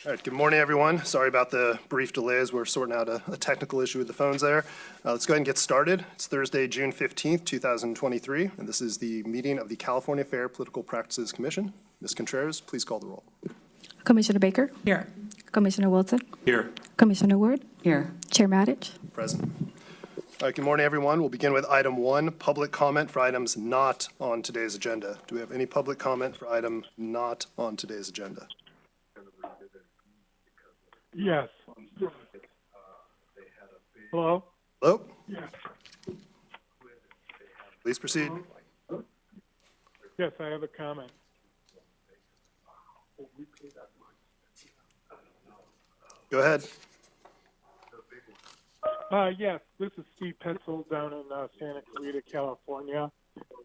All right, good morning, everyone. Sorry about the brief delays. We're sorting out a technical issue with the phones there. Let's go ahead and get started. It's Thursday, June 15th, 2023, and this is the meeting of the California Fair Political Practices Commission. Ms. Contreras, please call the roll. Commissioner Baker? Here. Commissioner Wilson? Here. Commissioner Wood? Here. Chair Matich? Present. All right, good morning, everyone. We'll begin with item 1, public comment for items not on today's agenda. Do we have any public comment for item not on today's agenda? Yes. Hello? Hello? Yes. Please proceed. Yes, I have a comment. Go ahead. Yes, this is Steve Petzel down in Santa Clarita, California.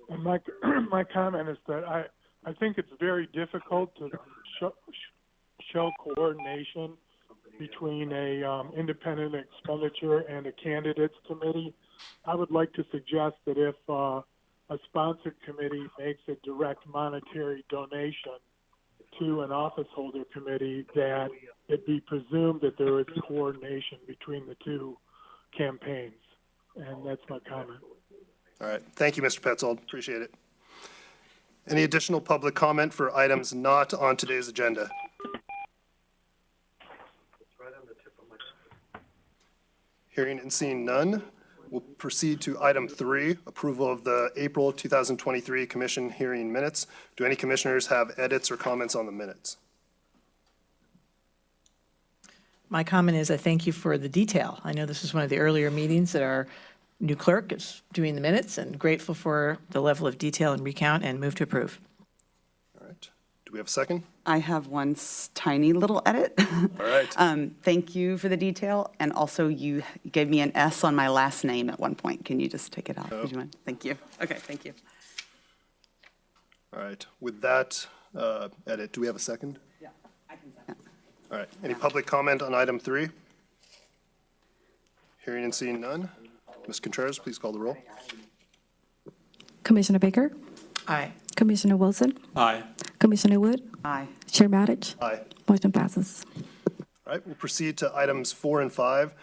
And my comment is that I think it's very difficult to show coordination between a independent expenditure and a candidates committee. I would like to suggest that if a sponsored committee makes a direct monetary donation to an office holder committee, that it be presumed that there is coordination between the two campaigns. And that's my comment. All right. Thank you, Mr. Petzold. Appreciate it. Any additional public comment for items not on today's agenda? Hearing and seeing none, we'll proceed to item 3, approval of the April 2023 Commission hearing minutes. Do any commissioners have edits or comments on the minutes? My comment is I thank you for the detail. I know this is one of the earlier meetings that our new clerk is doing the minutes, and grateful for the level of detail and recount, and move to approve. All right. Do we have a second? I have one tiny little edit. All right. Thank you for the detail, and also you gave me an S on my last name at one point. Can you just take it out? Would you mind? Thank you. Okay, thank you. All right. With that edit, do we have a second? Yeah, I can second. All right. Any public comment on item 3? Hearing and seeing none. Ms. Contreras, please call the roll. Commissioner Baker? Aye. Commissioner Wilson? Aye. Commissioner Wood? Aye. Chair Matich? Aye. Motion passes. All right, we'll proceed to items 4 and 5.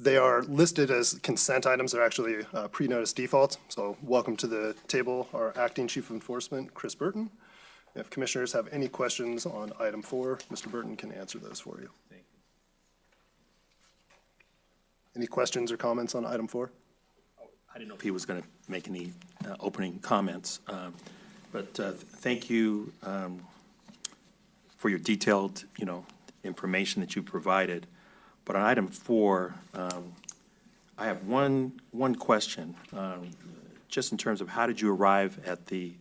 They are listed as consent items. They're actually pre-notice defaults. So welcome to the table, our Acting Chief of Enforcement, Chris Burton. If commissioners have any questions on item 4, Mr. Burton can answer those for you. Thank you. Any questions or comments on item 4? I didn't know if he was going to make any opening comments, but thank you for your detailed, information that you provided. But on item 4, I have one question, just in terms of how did you arrive at the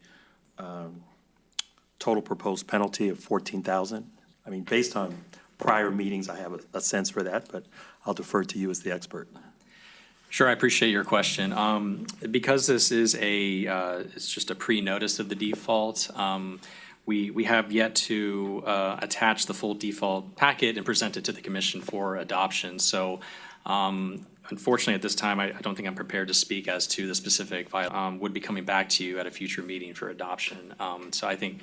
total proposed penalty of $14,000? I mean, based on prior meetings, I have a sense for that, but I'll defer to you as the expert. Sure, I appreciate your question. Because this is it's just a pre-notice of the default, we have yet to attach the full default packet and present it to the commission for adoption. So unfortunately, at this time, I don't think I'm prepared to speak as to the specific would be coming back to you at a future meeting for adoption. So I think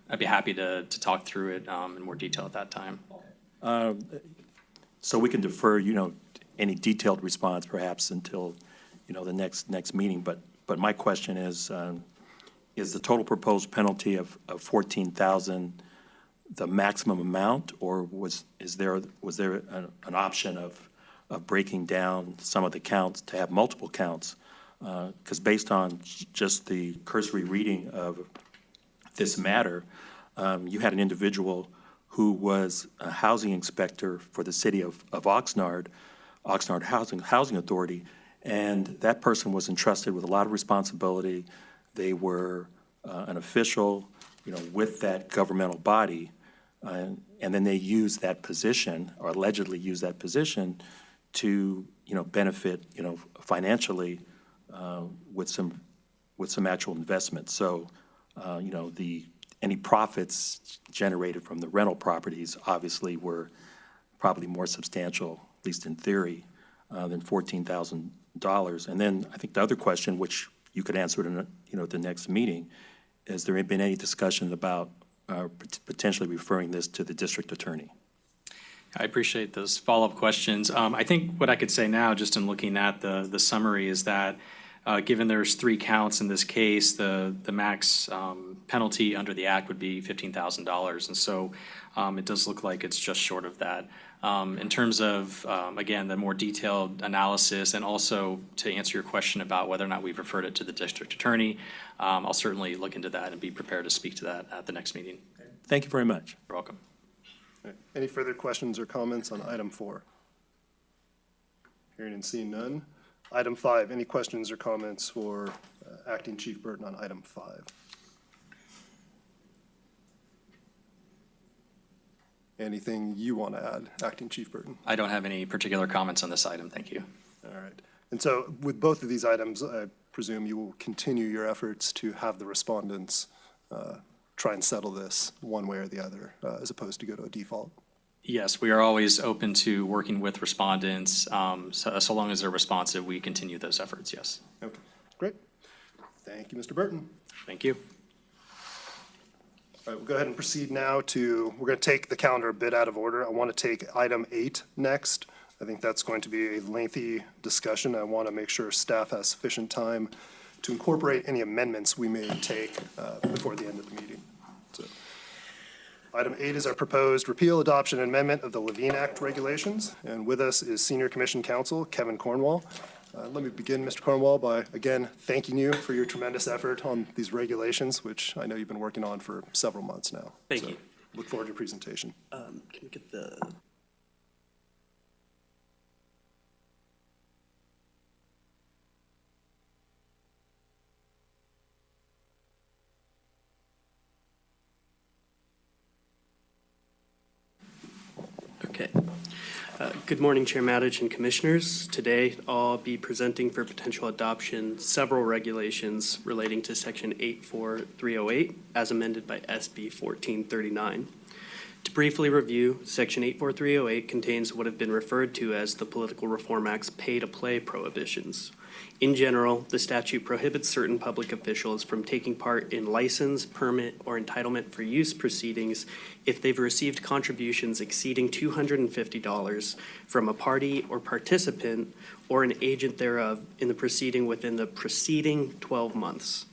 I'd be happy to talk through it in more detail at that time. So we can defer, any detailed response perhaps until, the next meeting. But my question is the total proposed penalty of $14,000 the maximum amount, or was there an option of breaking down some of the counts to have multiple counts? Because based on just the cursory reading of this matter, you had an individual who was a housing inspector for the city of Oxnard Housing Authority, and that person was entrusted with a lot of responsibility. They were an official, with that governmental body, and then they used that position, or allegedly used that position, to benefit financially with some actual investment. So any profits generated from the rental properties obviously were probably more substantial, at least in theory, than $14,000. And then I think the other question, which you could answer it in at the next meeting, is there been any discussion about potentially referring this to the district attorney? I appreciate those follow-up questions. I think what I could say now, just in looking at the summary, is that given there's 3 counts in this case, the max penalty under the act would be $15,000. And so it does look like it's just short of that. In terms of, again, the more detailed analysis, and also to answer your question about whether or not we've referred it to the district attorney, I'll certainly look into that and be prepared to speak to that at the next meeting. Thank you very much. You're welcome. All right. Any further questions or comments on item 4? Hearing and seeing none. Item 5, any questions or comments for Acting Chief Burton on item 5? Anything you want to add, Acting Chief Burton? I don't have any particular comments on this item. Thank you. All right. And so with both of these items, I presume you will continue your efforts to have the respondents try and settle this one way or the other, as opposed to go to a default? Yes, we are always open to working with respondents. So long as they're responsive, we continue those efforts, yes. Okay, great. Thank you, Mr. Burton. Thank you. All right, we'll go ahead and proceed now to, we're going to take the calendar a bit out of order. I want to take item 8 next. I think that's going to be a lengthy discussion. I want to make sure staff has sufficient time to incorporate any amendments we may take before the end of the meeting. So, item 8 is our proposed repeal, adoption, and amendment of the Levine Act regulations. And with us is Senior Commission Counsel Kevin Cornwall. Let me begin, Mr. Cornwall, by, again, thanking you for your tremendous effort on these regulations, which I know you've been working on for several months now. Thank So, you. Look forward to your presentation. Can we get the? Okay. Good morning, Chair Matich and Commissioners. Today, I'll be presenting for potential adoption several regulations relating to Section 84308 as amended by SB 1439. To briefly review, Section 84308 contains what have been referred to as the Political Reform Act's pay-to-play prohibitions. In general, the statute prohibits certain public officials from taking part in license, permit, or entitlement for use proceedings if they've received contributions exceeding $250 from a party or participant or an agent thereof in the proceeding within the preceding 12 months.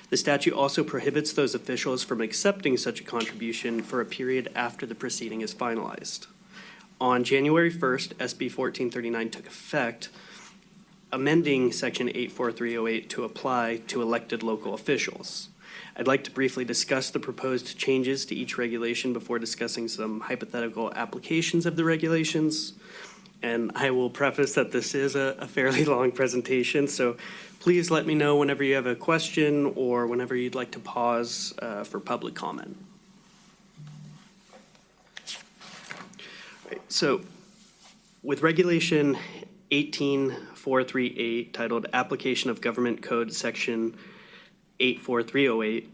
The statute also prohibits those officials from accepting such a contribution for a period after the proceeding is finalized. On January 1st, SB 1439 took effect, amending Section 84308 to apply to elected local officials. I'd like to briefly discuss the proposed changes to each regulation before discussing some hypothetical applications of the regulations. And I will preface that this is a fairly long presentation, so please let me know whenever you have a question or whenever you'd like to pause for public comment. Right, so with Regulation 18438 titled Application of Government Code Section 84308,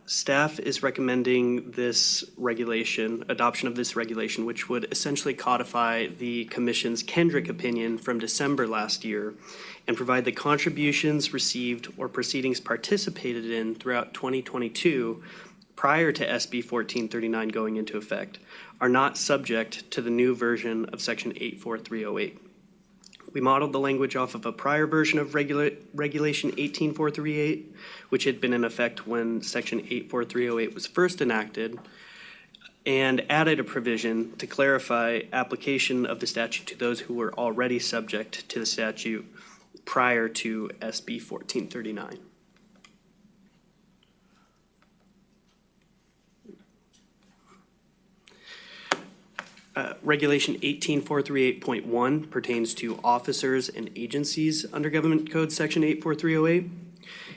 staff is recommending this regulation, adoption of this regulation, which would essentially codify the Commission's Kendrick opinion from December last year and provide the contributions received or proceedings participated in throughout 2022 prior to SB 1439 going into effect are not subject to the new version of Section 84308. We modeled the language off of a prior version of Regulation 18438, which had been in effect when Section 84308 was first enacted, and added a provision to clarify application of the statute to those who were already subject to the statute prior to SB 1439. Regulation 18438.1 pertains to officers and agencies under Government Code Section 84308.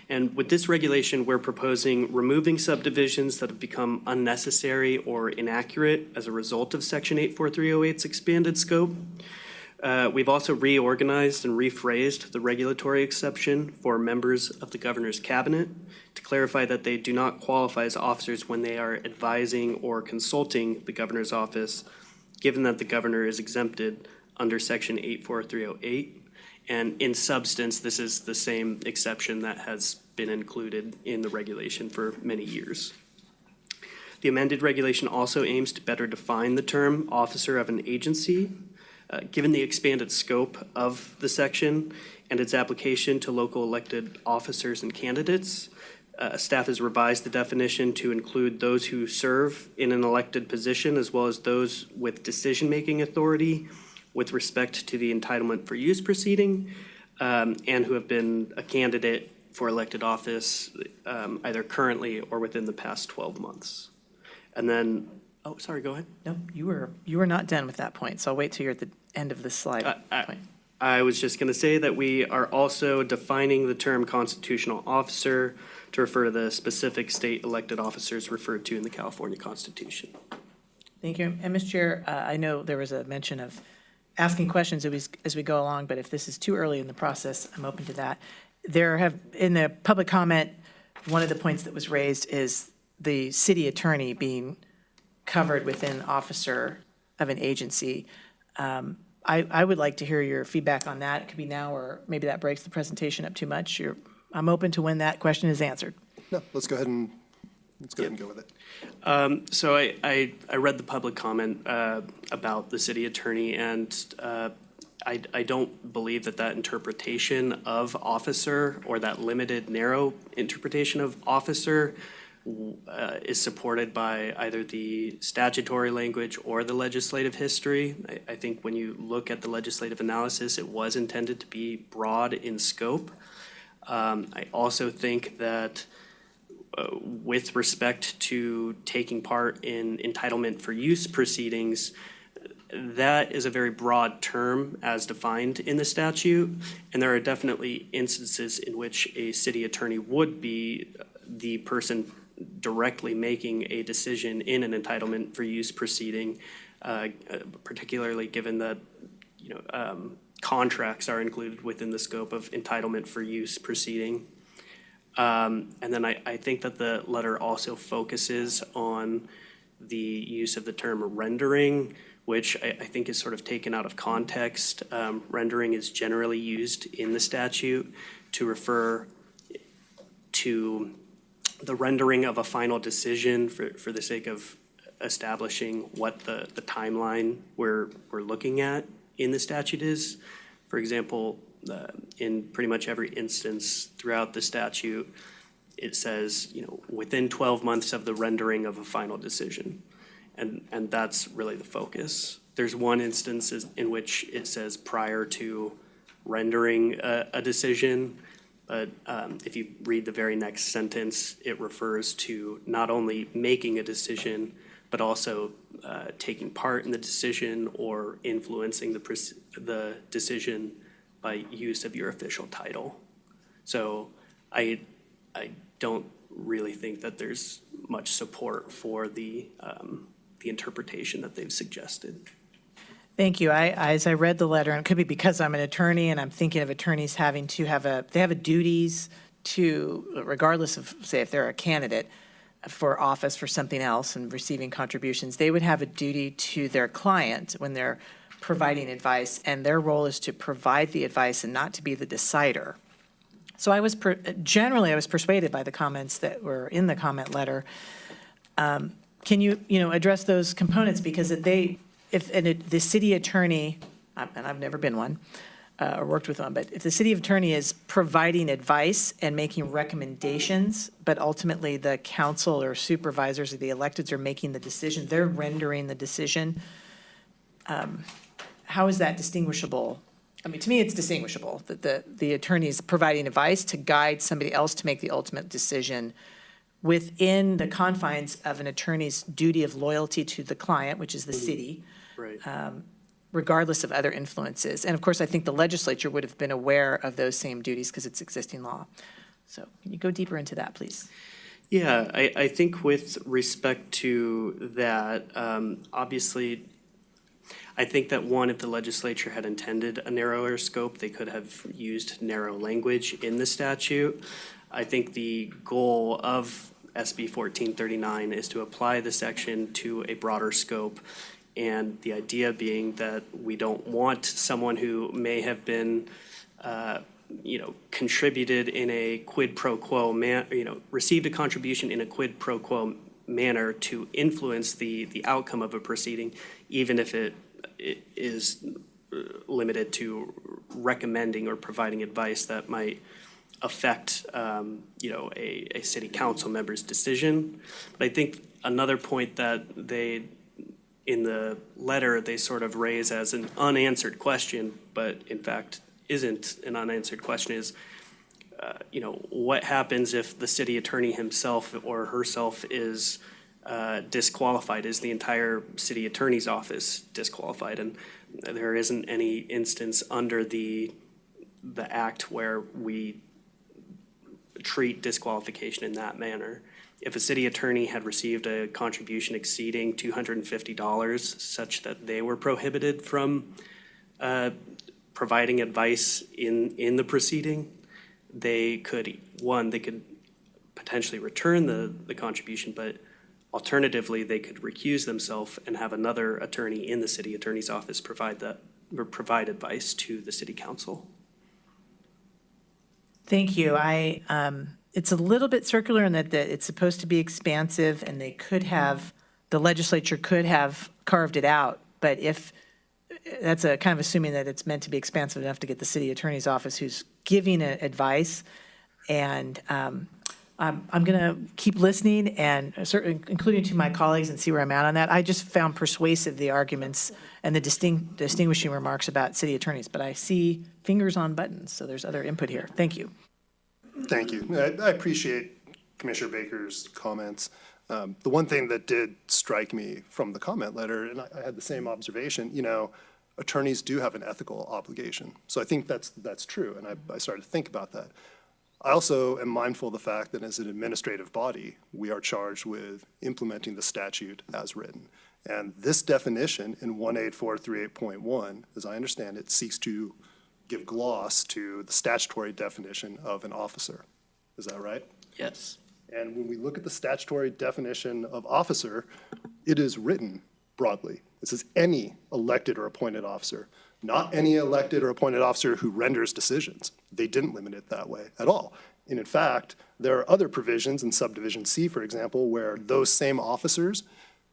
And with this regulation, we're proposing removing subdivisions that have become unnecessary or inaccurate as a result of Section 84308's expanded scope. We've also reorganized and rephrased the regulatory exception for members of the governor's cabinet to clarify that they do not qualify as officers when they are advising or consulting the governor's office, given that the governor is exempted under Section 84308. And in substance, this is the same exception that has been included in the regulation for many years. The amended regulation also aims to better define the term officer of an agency. Given the expanded scope of the section and its application to local elected officers and candidates, staff has revised the definition to include those who serve in an elected position as well as those with decision-making authority with respect to the entitlement for use proceeding, and who have been a candidate for elected office either currently or within the past 12 months. And then, oh, sorry, go ahead. No, you were not done with that point, so I'll wait till you're at the end of the slide. point. I was just going to say that we are also defining the term constitutional officer to refer to the specific state elected officers referred to in the California Constitution. Thank you. And Mr. Chair, I know there was a mention of asking questions as we go along, but if this is too early in the process, I'm open to that. There have, in the public comment, one of the points that was raised is the city attorney being covered within officer of an agency. I would like to hear your feedback on that. It could be now, or maybe that breaks the presentation up too much. I'm open to when that question is answered. No, let's go ahead and go with it. So I read the public comment about the city attorney, and I don't believe that interpretation of officer, or that limited, narrow interpretation of officer, is supported by either the statutory language or the legislative history. I think when you look at the legislative analysis, it was intended to be broad in scope. I also think that with respect to taking part in entitlement for use proceedings, that is a very broad term as defined in the statute, and there are definitely instances in which a city attorney would be the person directly making a decision in an entitlement for use proceeding, particularly given that contracts are included within the scope of entitlement for use proceeding. And then I think that the letter also focuses on the use of the term rendering, which I think is sort of taken out of context. Rendering is generally used in the statute to refer to the rendering of a final decision for the sake of establishing what the timeline we're looking at in the statute is. For example, in pretty much every instance throughout the statute, it says, within 12 months of the rendering of a final decision. And that's really the focus. There's one instance in which it says prior to rendering a decision, but if you read the very next sentence, it refers to not only making a decision, but also taking part in the decision or influencing the decision by use of your official title. So I don't really think that there's much support for the interpretation that they've suggested. Thank you. As I read the letter, and it could be because I'm an attorney and I'm thinking of attorneys having to they have a duties to, regardless of, say, if they're a candidate for office for something else and receiving contributions, they would have a duty to their client when they're providing advice, and their role is to provide the advice and not to be the decider. So I was persuaded by the comments that were in the comment letter. Can you address those components, because the city attorney, and I've never been one or worked with one, but if the city attorney is providing advice and making recommendations, but ultimately the council or supervisors or the electeds are making the decision, they're rendering the decision, how is that distinguishable? I mean, to me, it's distinguishable that the attorney is providing advice to guide somebody else to make the ultimate decision within the confines of an attorney's duty of loyalty to the client, which is the city, Right. Regardless of other influences. And of course, I think the legislature would have been aware of those same duties because it's existing law. So can you go deeper into that, please? Yeah, I think with respect to that, obviously, I think that if the legislature had intended a narrower scope, they could have used narrow language in the statute. I think the goal of SB 1439 is to apply the section to a broader scope, and the idea being that we don't want someone who may have been contributed in a quid pro quo received a contribution in a quid pro quo manner to influence the outcome of a proceeding, even if it is limited to recommending or providing advice that might affect, a city council member's decision. But I think another point that in the letter, they sort of raise as an unanswered question, but in fact isn't an unanswered question, is, what happens if the city attorney himself or herself is disqualified? Is the entire city attorney's office disqualified? And there isn't any instance under the act where we treat disqualification in that manner. If a city attorney had received a contribution exceeding $250 such that they were prohibited from providing advice in the proceeding, they could potentially return the contribution, but alternatively, they could recuse themselves and have another attorney in the city attorney's office provide advice to the city council. Thank you. It's a little bit circular in that it's supposed to be expansive, and the legislature could have carved it out, but that's a kind of assuming that it's meant to be expansive enough to get the city attorney's office who's giving advice. And I'm going to keep listening, and certainly including to my colleagues, and see where I'm at on that. I just found persuasive the arguments and the distinguishing remarks about city attorneys, but I see fingers on buttons, so there's other input here. Thank you. Thank you. I appreciate Commissioner Baker's comments. The one thing that did strike me from the comment letter, and I had the same observation, attorneys do have an ethical obligation. So I think that's true, and I started to think about that. I also am mindful of the fact that as an administrative body, we are charged with implementing the statute as written. And this definition in 18438.1, as I understand it, seeks to give gloss to the statutory definition of an officer. Is that right? Yes. And when we look at the statutory definition of officer, it is written broadly. It says any elected or appointed officer, not any elected or appointed officer who renders decisions. They didn't limit it that way at all. And in fact, there are other provisions in subdivision C, for example, where those same officers,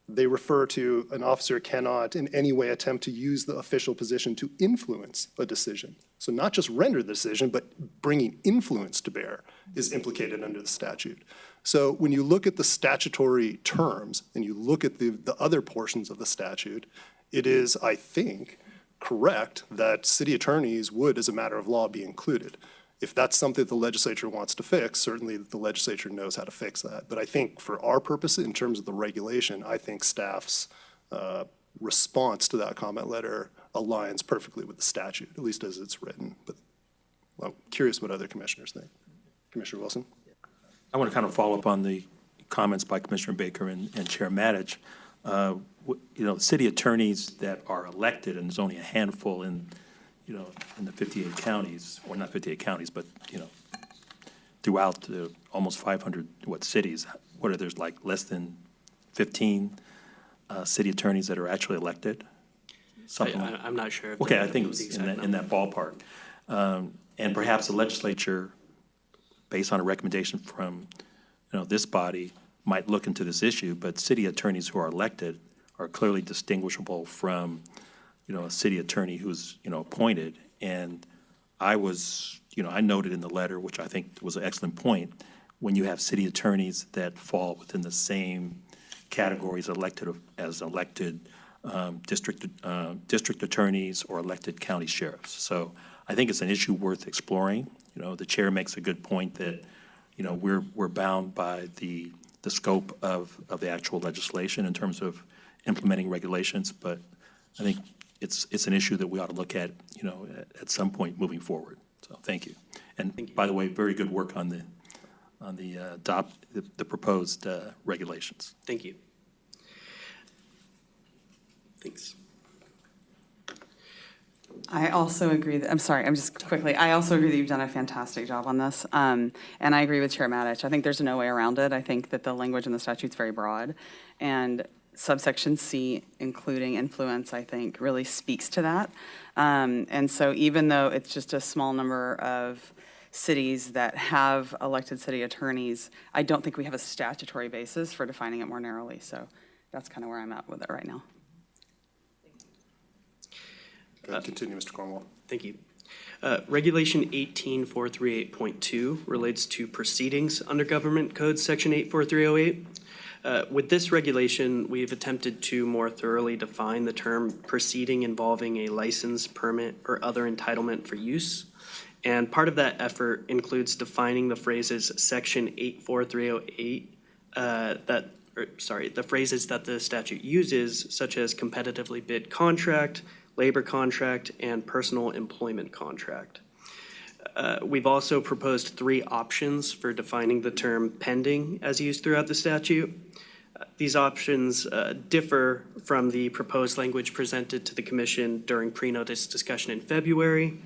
they refer to an officer cannot in any way attempt to use the official position to influence a decision. So not just render the decision, but bringing influence to bear is implicated under the statute. So when you look at the statutory terms and you look at the other portions of the statute, it is, I think, correct that city attorneys would, as a matter of law, be included. If that's something the legislature wants to fix, certainly the legislature knows how to fix that. But I think for our purposes, in terms of the regulation, I think staff's response to that comment letter aligns perfectly with the statute, at least as it's written. But I'm curious what other commissioners think. Commissioner Wilson? I want to kind of follow up on the comments by Commissioner Baker and Chair Matich. City attorneys that are elected, and there's only a handful in the 58 counties, or not 58 counties, but, throughout the almost 500, cities, there's like less than 15 city attorneys that are actually elected? Something like I'm not sure. Okay, I think it was in that ballpark. And perhaps the legislature, based on a recommendation from, this body, might look into this issue, but city attorneys who are elected are clearly distinguishable from, a city attorney who's, appointed. And I was, I noted in the letter, which I think was an excellent point, when you have city attorneys that fall within the same categories as elected district attorneys or elected county sheriffs. So I think it's an issue worth exploring. The chair makes a good point that, we're bound by the scope of the actual legislation in terms of implementing regulations, but I think it's an issue that we ought to look at, at some point moving forward. So thank you. And by the way, very good work on the proposed regulations. Thank you. Thanks. I also agree that, I also agree that you've done a fantastic job on this. And I agree with Chair Matich. I think there's no way around it. I think that the language in the statute is very broad. And subsection C, including influence, I think really speaks to that. And so even though it's just a small number of cities that have elected city attorneys, I don't think we have a statutory basis for defining it more narrowly. So that's kind of where I'm at with it right now. Continue, Mr. Cornwall. Thank you. Regulation 18438.2 relates to proceedings under Government Code Section 84308. With this regulation, we've attempted to more thoroughly define the term proceeding involving a license, permit, or other entitlement for use. And part of that effort includes defining the phrases Section 84308, the phrases that the statute uses, such as competitively bid contract, labor contract, and personal employment contract. We've also proposed 3 options for defining the term pending as used throughout the statute. These options differ from the proposed language presented to the commission during pre-notice discussion in February.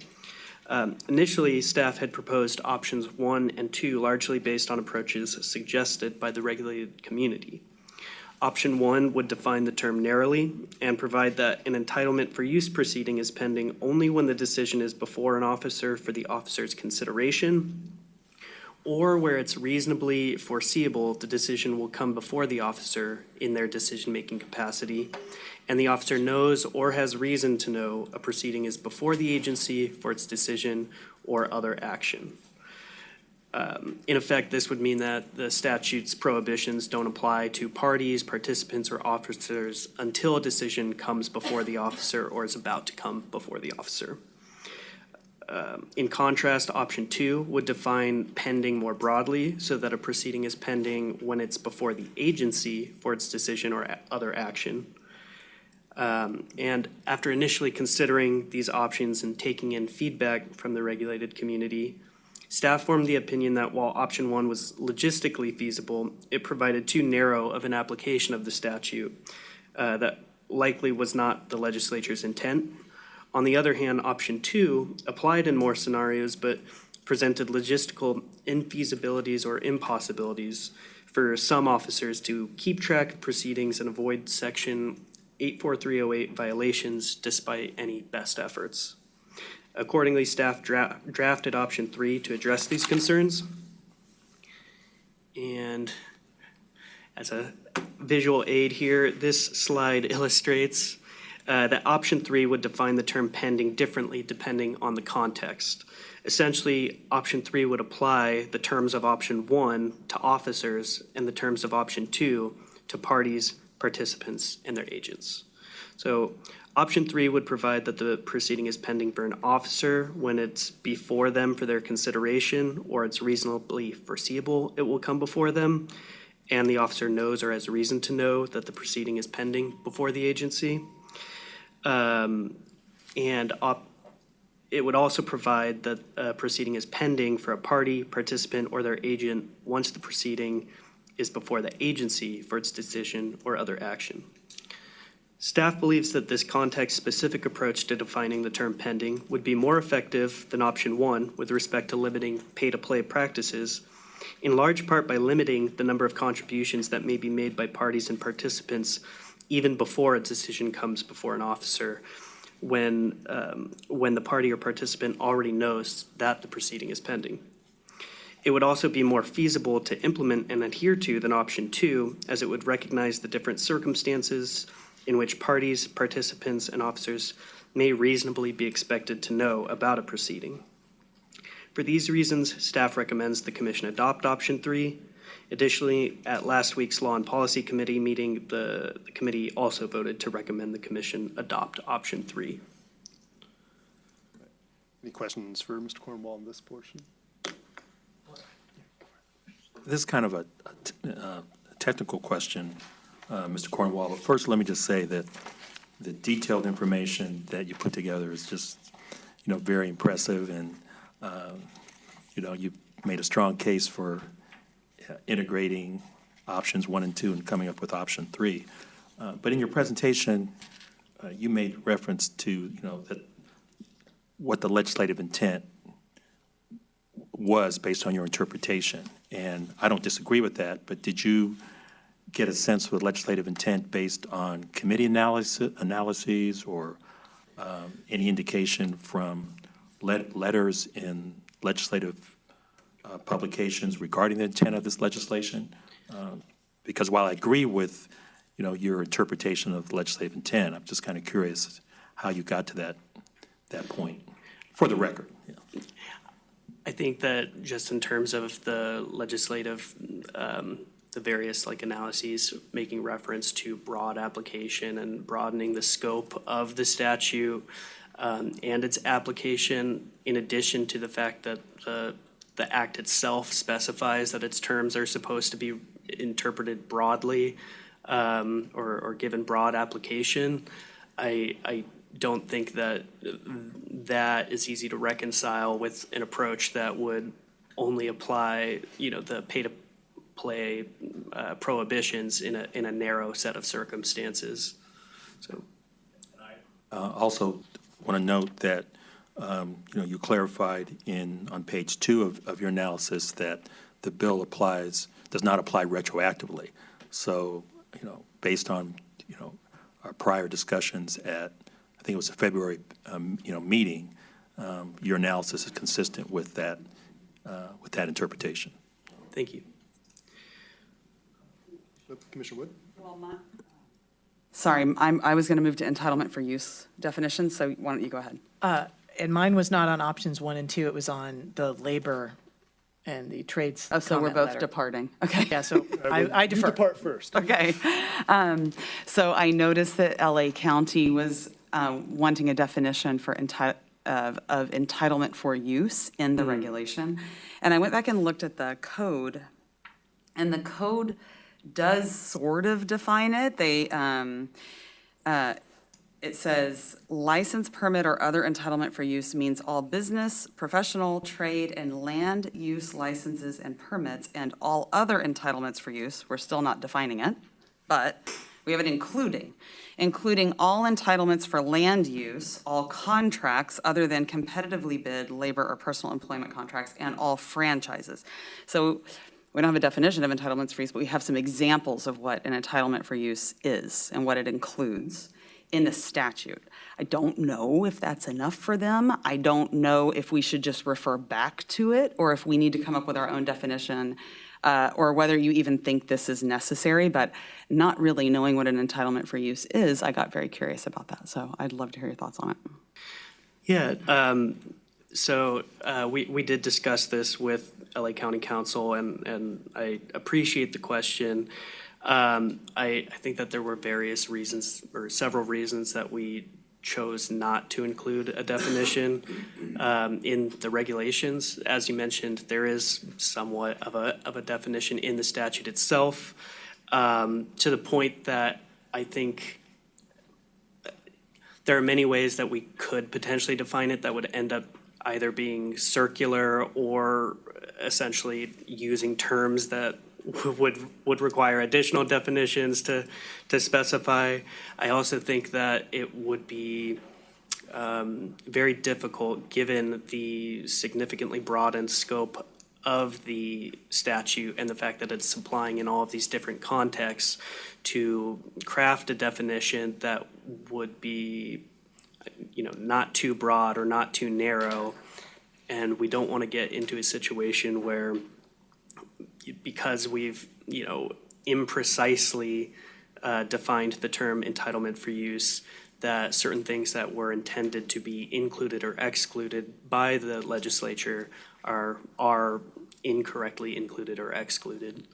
Initially, staff had proposed options 1 and 2 largely based on approaches suggested by the regulated community. Option 1 would define the term narrowly and provide that an entitlement for use proceeding is pending only when the decision is before an officer for the officer's consideration, or where it's reasonably foreseeable the decision will come before the officer in their decision-making capacity, and the officer knows or has reason to know a proceeding is before the agency for its decision or other action. In effect, this would mean that the statute's prohibitions don't apply to parties, participants, or officers until a decision comes before the officer or is about to come before the officer. In contrast, option 2 would define pending more broadly so that a proceeding is pending when it's before the agency for its decision or other action. And after initially considering these options and taking in feedback from the regulated community, staff formed the opinion that while option 1 was logistically feasible, it provided too narrow of an application of the statute that likely was not the legislature's intent. On the other hand, option 2 applied in more scenarios, but presented logistical infeasibilities or impossibilities for some officers to keep track of proceedings and avoid Section 84308 violations despite any best efforts. Accordingly, staff drafted option 3 to address these concerns. And as a visual aid here, this slide illustrates that option 3 would define the term pending differently depending on the context. Essentially, option 3 would apply the terms of option 1 to officers and the terms of option 2 to parties, participants, and their agents. So option 3 would provide that the proceeding is pending for an officer when it's before them for their consideration or it's reasonably foreseeable it will come before them, and the officer knows or has reason to know that the proceeding is pending before the agency. It would also provide that a proceeding is pending for a party, participant, or their agent once the proceeding is before the agency for its decision or other action. Staff believes that this context-specific approach to defining the term pending would be more effective than option 1 with respect to limiting pay-to-play practices, in large part by limiting the number of contributions that may be made by parties and participants even before a decision comes before an officer, when the party or participant already knows that the proceeding is pending. It would also be more feasible to implement and adhere to than option 2, as it would recognize the different circumstances in which parties, participants, and officers may reasonably be expected to know about a proceeding. For these reasons, staff recommends the commission adopt option 3. Additionally, at last week's Law and Policy Committee meeting, the committee also voted to recommend the commission adopt option 3. Any questions for Mr. Cornwall on this portion? This is kind of a technical question, Mr. Cornwall. But first, let me just say that the detailed information that you put together is just, very impressive. And, you made a strong case for integrating options 1 and 2 and coming up with option 3. But in your presentation, you made reference to, that what the legislative intent was based on your interpretation. And I don't disagree with that, but did you get a sense of the legislative intent based on committee analyses or any indication from letters in legislative publications regarding the intent of this legislation? Because while I agree with, your interpretation of legislative intent, I'm just kind of curious how you got to that point, for the record. Yeah. I think that just in terms of the legislative, the various analyses, making reference to broad application and broadening the scope of the statute and its application, in addition to the fact that the act itself specifies that its terms are supposed to be interpreted broadly or given broad application, I don't think that is easy to reconcile with an approach that would only apply, the pay-to-play prohibitions in a narrow set of circumstances. So, Also want to note that, you clarified on page 2 of your analysis that the bill does not apply retroactively. So, based on, our prior discussions at, I think it was a February, meeting, your analysis is consistent with that interpretation. thank you. Commissioner Wood? Sorry, I was going to move to entitlement for use definition, so why don't you go ahead? And mine was not on options 1 and 2, it was on the labor and the trades Oh, so we're comment both letter. departing. Okay. Yeah, so I You defer. depart first. Okay. So I noticed that LA County was wanting a definition for of entitlement for use in the regulation. And I went back and looked at the code, and the code does sort of define it. It says, license, permit, or other entitlement for use means all business, professional, trade, and land use licenses and permits, and all other entitlements for use. We're still not defining it, but we have it including all entitlements for land use, all contracts other than competitively bid labor or personal employment contracts, and all franchises. So we don't have a definition of entitlements for use, but we have some examples of what an entitlement for use is and what it includes in the statute. I don't know if that's enough for them. I don't know if we should just refer back to it or if we need to come up with our own definition, or whether you even think this is necessary, but not really knowing what an entitlement for use is, I got very curious about that. So I'd love to hear your thoughts on it. Yeah, so we did discuss this with LA County Council, and I appreciate the question. I think that there were various reasons, or several reasons, that we chose not to include a definition in the regulations. As you mentioned, there is somewhat of a definition in the statute itself, to the point that I think there are many ways that we could potentially define it that would end up either being circular or essentially using terms that would require additional definitions to specify. I also think that it would be very difficult, given the significantly broadened scope of the statute and the fact that it's applying in all of these different contexts, to craft a definition that would be, not too broad or not too narrow. And we don't want to get into a situation where, because we've, imprecisely defined the term entitlement for use, that certain things that were intended to be included or excluded by the legislature are incorrectly included or excluded.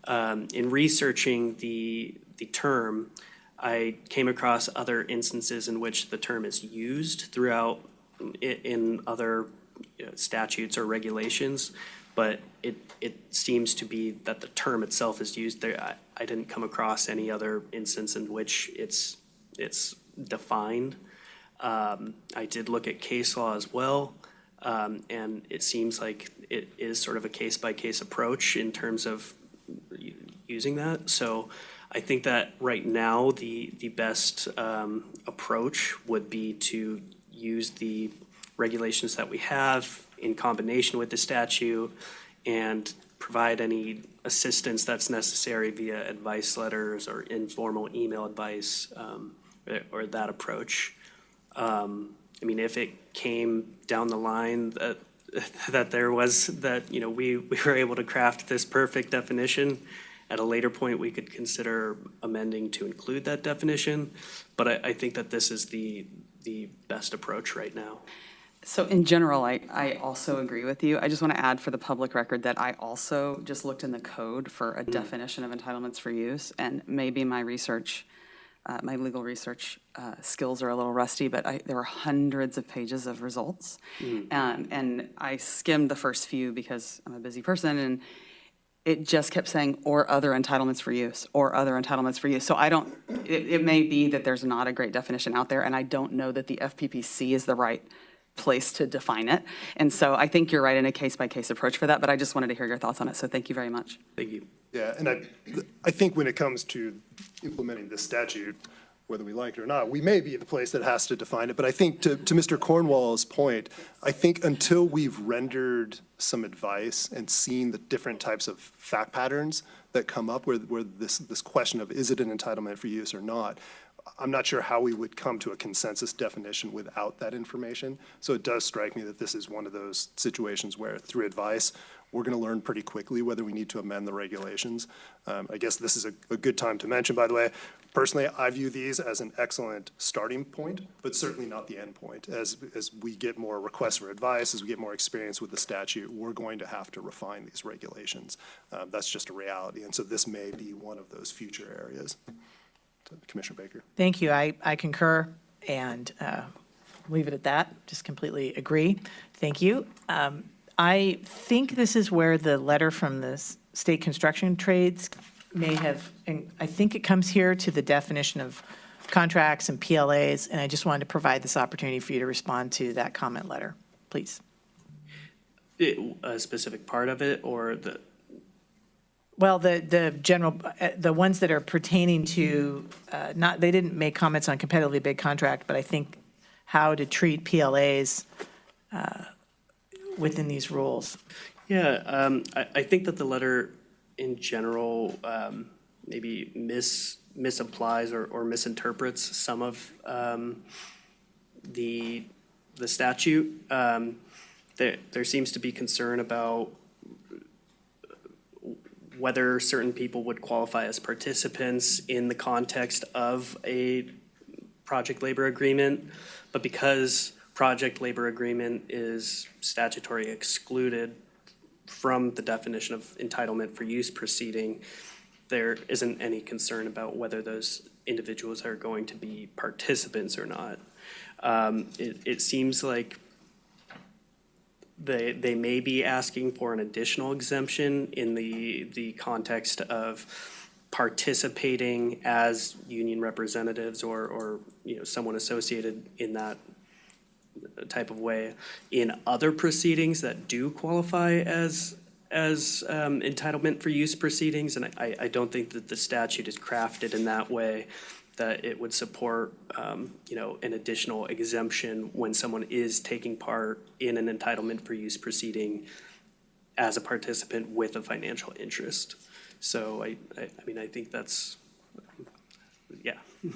In researching the term, I came across other instances in which the term is used throughout in other statutes or regulations, but it seems to be that the term itself is used there. I didn't come across any other instance in which it's defined. I did look at case law as well, and it seems like it is sort of a case-by-case approach in terms of using that. So I think that right now the best approach would be to use the regulations that we have in combination with the statute and provide any assistance that's necessary via advice letters or informal email advice, or that approach. If it came down the line that we were able to craft this perfect definition. At a later point, we could consider amending to include that definition, but I think that this is the best approach right now. So in general, I also agree with you. I just want to add for the public record that I also just looked in the code for a definition of entitlements for use, and maybe my research, my legal research skills are a little rusty, but there were hundreds of pages of results. And I skimmed the first few because I'm a busy person, and it just kept saying, or other entitlements for use, or other entitlements for use. So it may be that there's not a great definition out there, and I don't know that the FPPC is the right place to define it. And so I think you're right in a case-by-case approach for that, but I just wanted to hear your thoughts on it, so thank you very much. Thank you. Yeah, and I think when it comes to implementing this statute, whether we like it or not, we may be the place that has to define it. But I think to Mr. Cornwall's point, I think until we've rendered some advice and seen the different types of fact patterns that come up where this question of is it an entitlement for use or not, I'm not sure how we would come to a consensus definition without that information. So it does strike me that this is one of those situations where through advice, we're going to learn pretty quickly whether we need to amend the regulations. I guess this is a good time to mention, by the way, personally, I view these as an excellent starting point, but certainly not the end point. As we get more requests for advice, as we get more experience with the statute, we're going to have to refine these regulations. That's just a reality. And so this may be one of those future areas. Commissioner Baker. Thank you. I concur and leave it at that. Just completely agree. Thank you. I think this is where the letter from the state construction trades may have, and I think it comes here to the definition of contracts and PLAs, and I just wanted to provide this opportunity for you to respond to that comment letter, please. A specific part of it or the? Well, the general, the ones that are pertaining to, they didn't make comments on competitively bid contract, but I think how to treat PLAs within these rules. Yeah, I think that the letter in general maybe misapplies or misinterprets some of the statute. There seems to be concern about whether certain people would qualify as participants in the context of a project labor agreement. But because project labor agreement is statutory excluded from the definition of entitlement for use proceeding, there isn't any concern about whether those individuals are going to be participants or not. It seems like they may be asking for an additional exemption in the context of participating as union representatives or someone associated in that type of way in other proceedings that do qualify as entitlement for use proceedings. And I don't think that the statute is crafted in that way that it would support, an additional exemption when someone is taking part in an entitlement for use proceeding as a participant with a financial interest. So I think that's, yeah.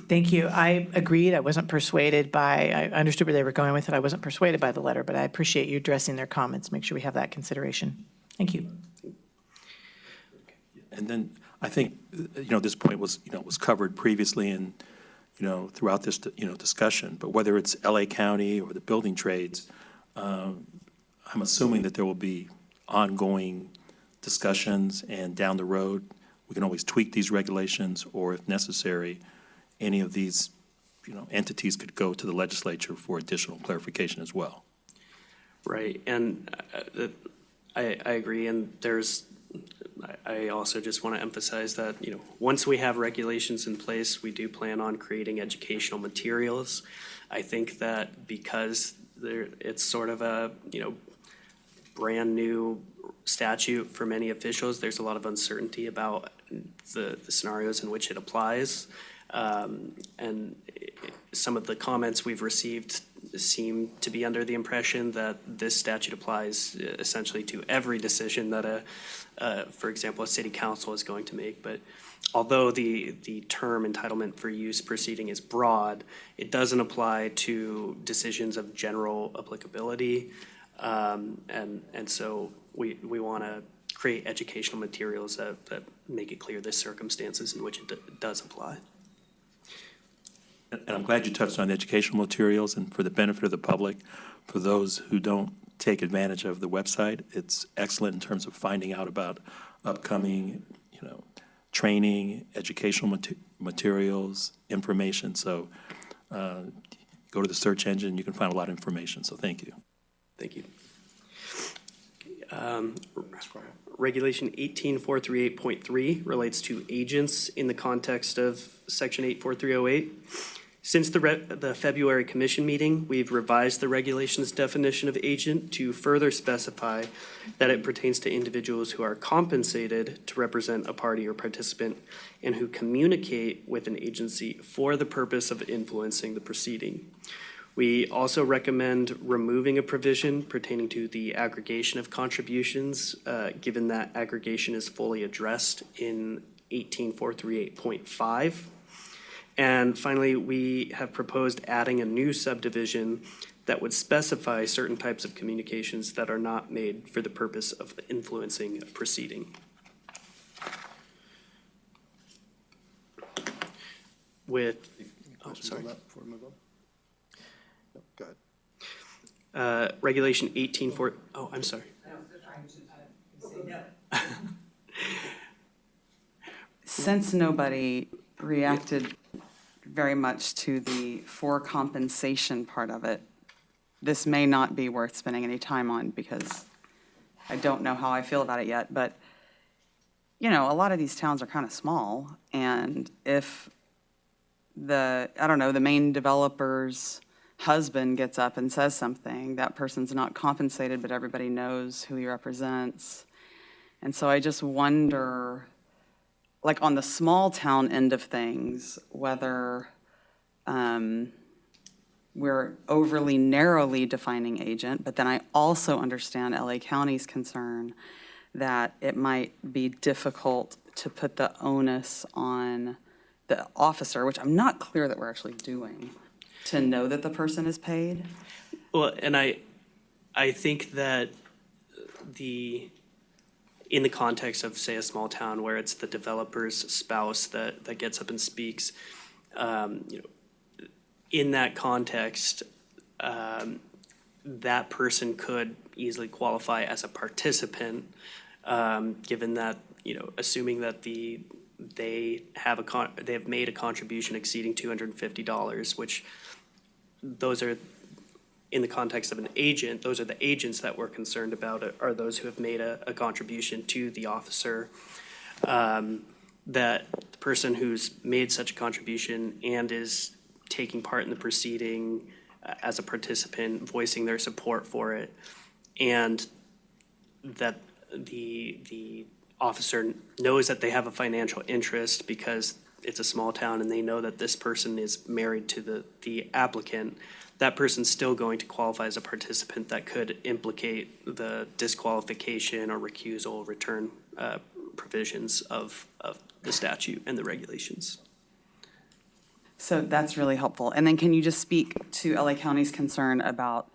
Thank you. I agreed. I wasn't persuaded I understood where they were going with it. I wasn't persuaded by the letter, but I appreciate you addressing their comments. Make sure we have that consideration. Thank you. And then I think, this point was covered previously and, throughout this, discussion. But whether it's LA County or the building trades, I'm assuming that there will be ongoing discussions, and down the road, we can always tweak these regulations, or if necessary, any of these, entities could go to the legislature for additional clarification as well. Right, and I agree, and I also just want to emphasize that, once we have regulations in place, we do plan on creating educational materials. I think that because it's sort of a, brand new statute for many officials, there's a lot of uncertainty about the scenarios in which it applies. And some of the comments we've received seem to be under the impression that this statute applies essentially to every decision that for example, a city council is going to make. But although the term entitlement for use proceeding is broad, it doesn't apply to decisions of general applicability. And so we want to create educational materials that make it clear the circumstances in which it does apply. And I'm glad you touched on educational materials, and for the benefit of the public, for those who don't take advantage of the website, it's excellent in terms of finding out about upcoming, training, educational materials, information. So go to the search engine, you can find a lot of information. So thank you. Thank you. Regulation 18438.3 relates to agents in the context of Section 84308. Since the February commission meeting, we've revised the regulation's definition of agent to further specify that it pertains to individuals who are compensated to represent a party or participant and who communicate with an agency for the purpose of influencing the proceeding. We also recommend removing a provision pertaining to the aggregation of contributions, given that aggregation is fully addressed in 18438.5. And finally, we have proposed adding a new subdivision that would specify certain types of communications that are not made for the purpose of influencing a proceeding. With, Questions on that before we move on? No, go ahead. Regulation 184, I'm sorry. Since nobody reacted very much to the for compensation part of it, this may not be worth spending any time on because I don't know how I feel about it yet, but a lot of these towns are kind of small, and if the main developer's husband gets up and says something, that person's not compensated, but everybody knows who he represents. And so I just wonder, like on the small town end of things, whether we're overly narrowly defining agent, but then I also understand LA County's concern that it might be difficult to put the onus on the officer, which I'm not clear that we're actually doing, to know that the person is paid. Well, and I think that in the context of, say, a small town where it's the developer's spouse that gets up and speaks, in that context, that person could easily qualify as a participant, given that, assuming that they have made a contribution exceeding $250, which those are, in the context of an agent, those are the agents that we're concerned about, are those who have made a contribution to the officer. That the person who's made such a contribution and is taking part in the proceeding as a participant, voicing their support for it, and that the officer knows that they have a financial interest because it's a small town and they know that this person is married to the applicant, that person's still going to qualify as a participant that could implicate the disqualification or recusal return provisions of the statute and the regulations. So that's really helpful. And then can you just speak to LA County's concern about,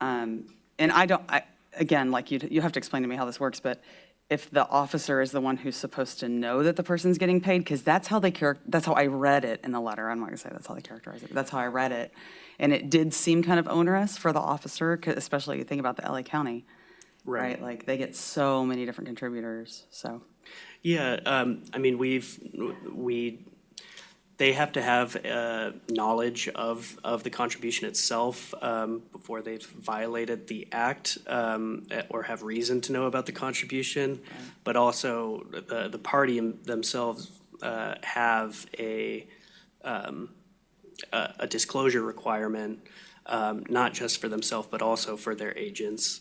and again, like you have to explain to me how this works, but if the officer is the one who's supposed to know that the person's getting paid, because that's how I read it in the letter. I'm not gonna say that's how they characterize it, but that's how I read it. And it did seem kind of onerous for the officer, especially you think about the LA County, right? Like they get so many different contributors, so. Yeah, I mean, they have to have knowledge of the contribution itself before they've violated the act or have reason to know about the contribution. But also the party themselves have a disclosure requirement, not just for themselves, but also for their agents,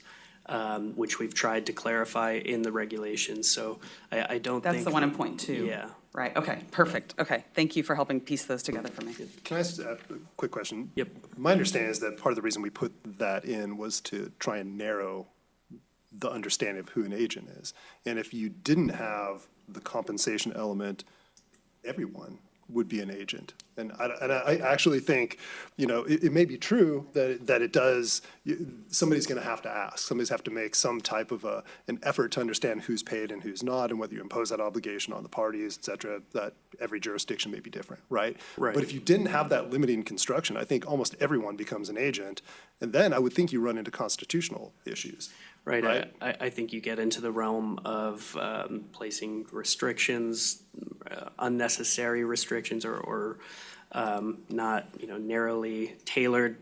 which we've tried to clarify in the regulations. So I don't think. That's the one in point two. Yeah. Right, okay, perfect. Okay, thank you for helping piece those together for me. Can I ask a quick question? Yep. My understanding is that part of the reason we put that in was to try and narrow the understanding of who an agent is. And if you didn't have the compensation element, everyone would be an agent. And I actually think, it may be true that it does, somebody's going to have to ask. Somebody's have to make some type of an effort to understand who's paid and who's not, and whether you impose that obligation on the parties, et cetera, that every jurisdiction may be different, right? Right. But if you didn't have that limiting construction, I think almost everyone becomes an agent. And then I would think you run into constitutional issues. Right, Right. I think you get into the realm of placing restrictions, unnecessary restrictions, or not, narrowly tailored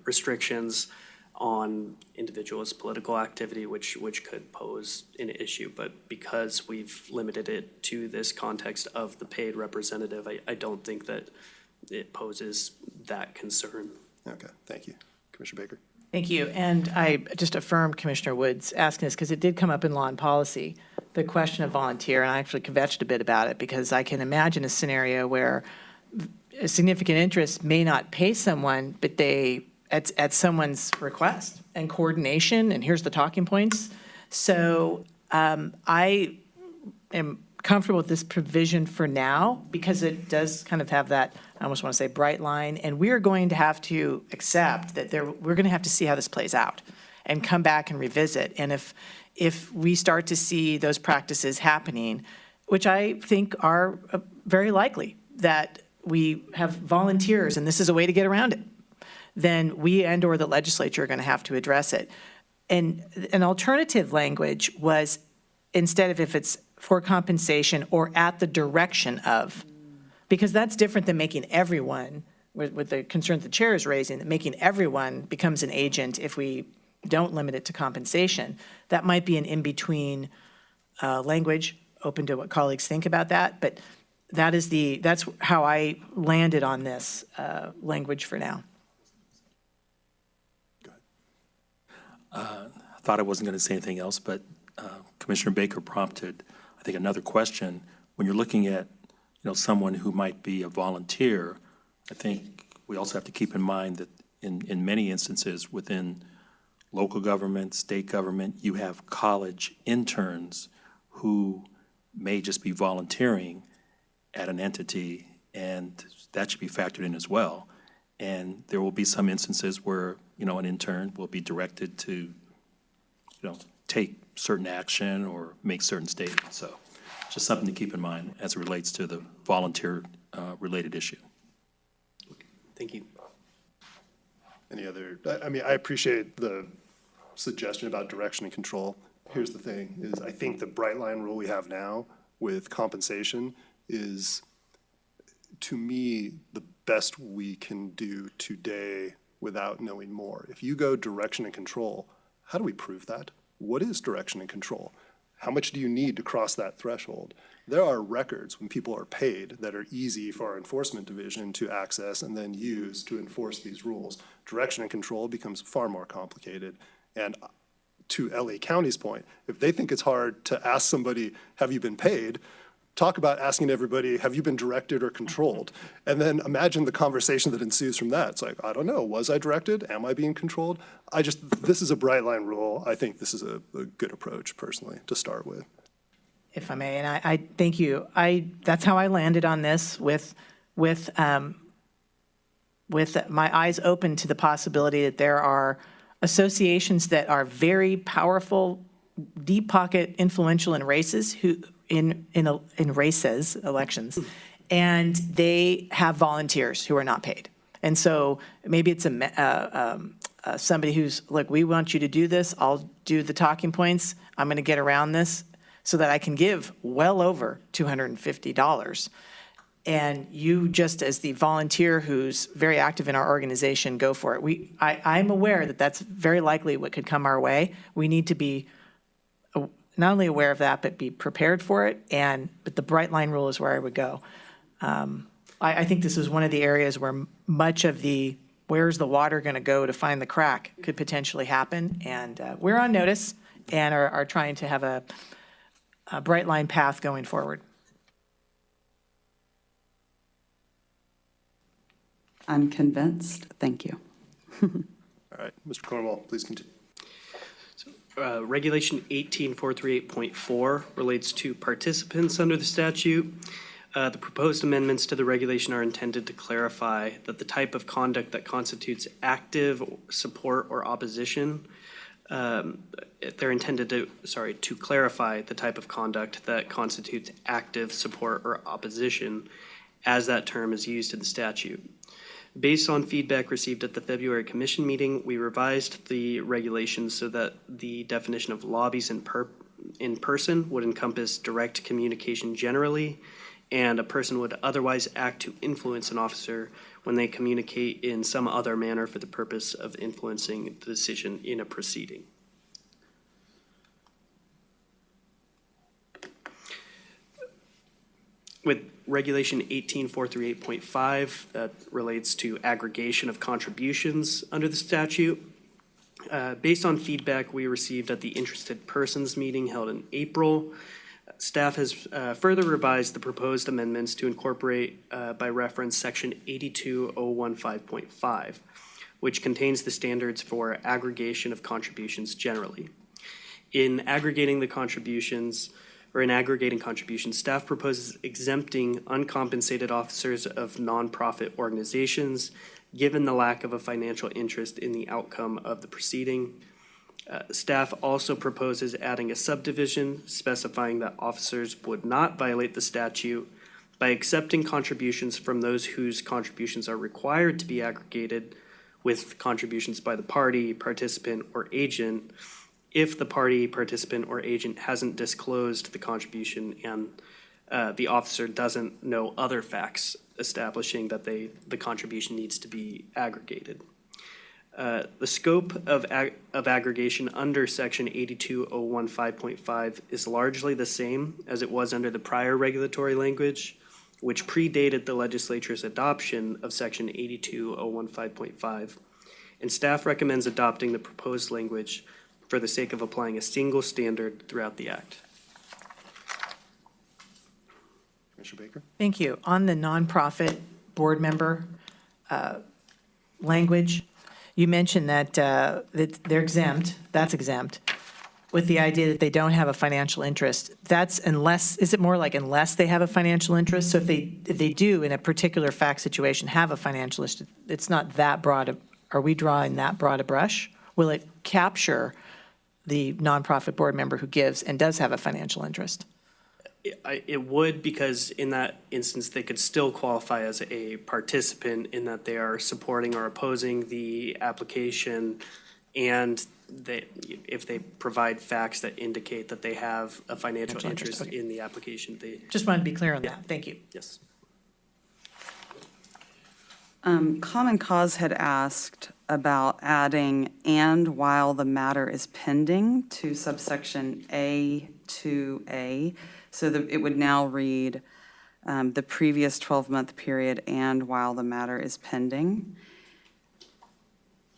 restrictions on individuals' political activity, which could pose an issue. But because we've limited it to this context of the paid representative, I don't think that it poses that concern. Okay, thank you. Commissioner Baker? Thank you. And I just affirmed Commissioner Wood's asking this because it did come up in law and policy, the question of volunteer. And I actually kvetched a bit about it because I can imagine a scenario where a significant interest may not pay someone, but they, at someone's request and coordination, and here's the talking points. So I am comfortable with this provision for now because it does kind of have that, I almost want to say, bright line. And we are going to have to accept that we're going to have to see how this plays out and come back and revisit. And if we start to see those practices happening, which I think are very likely, that we have volunteers and this is a way to get around it, then we and/or the legislature are going to have to address it. And an alternative language was, instead of if it's for compensation or at the direction of, because that's different than making everyone, with the concern the chair is raising, that making everyone becomes an agent if we don't limit it to compensation. That might be an in-between language, open to what colleagues think about that, but that's how I landed on this language for now. I thought I wasn't going to say anything else, but Commissioner Baker prompted, I think, another question. When you're looking at, someone who might be a volunteer, I think we also have to keep in mind that in many instances within local government, state government, you have college interns who may just be volunteering at an entity, and that should be factored in as well. And there will be some instances where, an intern will be directed to, take certain action or make certain statements. So just something to keep in mind as it relates to the volunteer related issue. Thank you. Any other, I appreciate the suggestion about direction and control. Here's the thing, is I think the bright line rule we have now with compensation is, to me, the best we can do today without knowing more. If you go direction and control, how do we prove that? What is direction and control? How much do you need to cross that threshold? There are records when people are paid that are easy for our enforcement division to access and then use to enforce these rules. Direction and control becomes far more complicated. And to LA County's point, if they think it's hard to ask somebody, have you been paid? Talk about asking everybody, have you been directed or controlled? And then imagine the conversation that ensues from that. It's like, I don't know, was I directed? Am I being controlled? This is a bright line rule. I think this is a good approach personally to start with. If I may, and I thank you. That's how I landed on this with my eyes open to the possibility that there are associations that are very powerful, deep pocket, influential in races in races, elections, and they have volunteers who are not paid. And so maybe it's somebody who's like, we want you to do this. I'll do the talking points. I'm going to get around this so that I can give well over $250. And you, just as the volunteer who's very active in our organization, go for it. I'm aware that that's very likely what could come our way. We need to be not only aware of that, but be prepared for it. But the bright line rule is where I would go. I think this is one of the areas where much of the where's the water going to go to find the crack could potentially happen. And we're on notice and are trying to have a bright line path going forward. I'm convinced. Thank you. All right, Mr. Cornwall, please continue. Regulation 18438.4 relates to participants under the statute. The proposed amendments to the regulation are intended to clarify that the type of conduct that constitutes active support or opposition, they're intended to clarify the type of conduct that constitutes active support or opposition as that term is used in the statute. Based on feedback received at the February commission meeting, we revised the regulations so that the definition of lobbies in person would encompass direct communication generally, and a person would otherwise act to influence an officer when they communicate in some other manner for the purpose of influencing the decision in a proceeding. With Regulation 18438.5, that relates to aggregation of contributions under the statute. Based on feedback we received at the interested persons meeting held in April, staff has further revised the proposed amendments to incorporate by reference section 82015.5, which contains the standards for aggregation of contributions generally. In aggregating contributions, staff proposes exempting uncompensated officers of nonprofit organizations, given the lack of a financial interest in the outcome of the proceeding. Staff also proposes adding a subdivision specifying that officers would not violate the statute by accepting contributions from those whose contributions are required to be aggregated with contributions by the party, participant, or agent, if the party, participant, or agent hasn't disclosed the contribution and the officer doesn't know other facts establishing that the contribution needs to be aggregated. The scope of aggregation under section 82015.5 is largely the same as it was under the prior regulatory language, which predated the legislature's adoption of section 82015.5, and staff recommends adopting the proposed language for the sake of applying a single standard throughout the act. Commissioner Baker? Thank you. On the nonprofit board member language, you mentioned that they're exempt, that's exempt, with the idea that they don't have a financial interest. That's unless, is it more like unless they have a financial interest? So if they do, in a particular fact situation, have a financial interest, it's not that broad, are we drawing that broad a brush? Will it capture the nonprofit board member who gives and does have a financial interest? It would, because in that instance, they could still qualify as a participant in that they are supporting or opposing the application, and if they provide facts that indicate that they have a financial interest okay. in the application, they, Just wanted to be clear on that. Thank you. yes. Common Cause had asked about adding "and while the matter is pending" to subsection A2A, so that it would now read the previous 12-month period and while the matter is pending.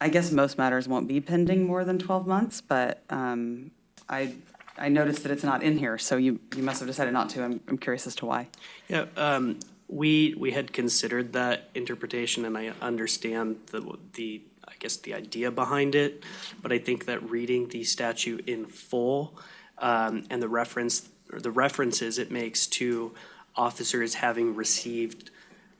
I guess most matters won't be pending more than 12 months, but I noticed that it's not in here, so you must have decided not to. I'm curious as to why. Yeah, we had considered that interpretation, and I understand the I guess the idea behind it, but I think that reading the statute in full and the references it makes to officers having received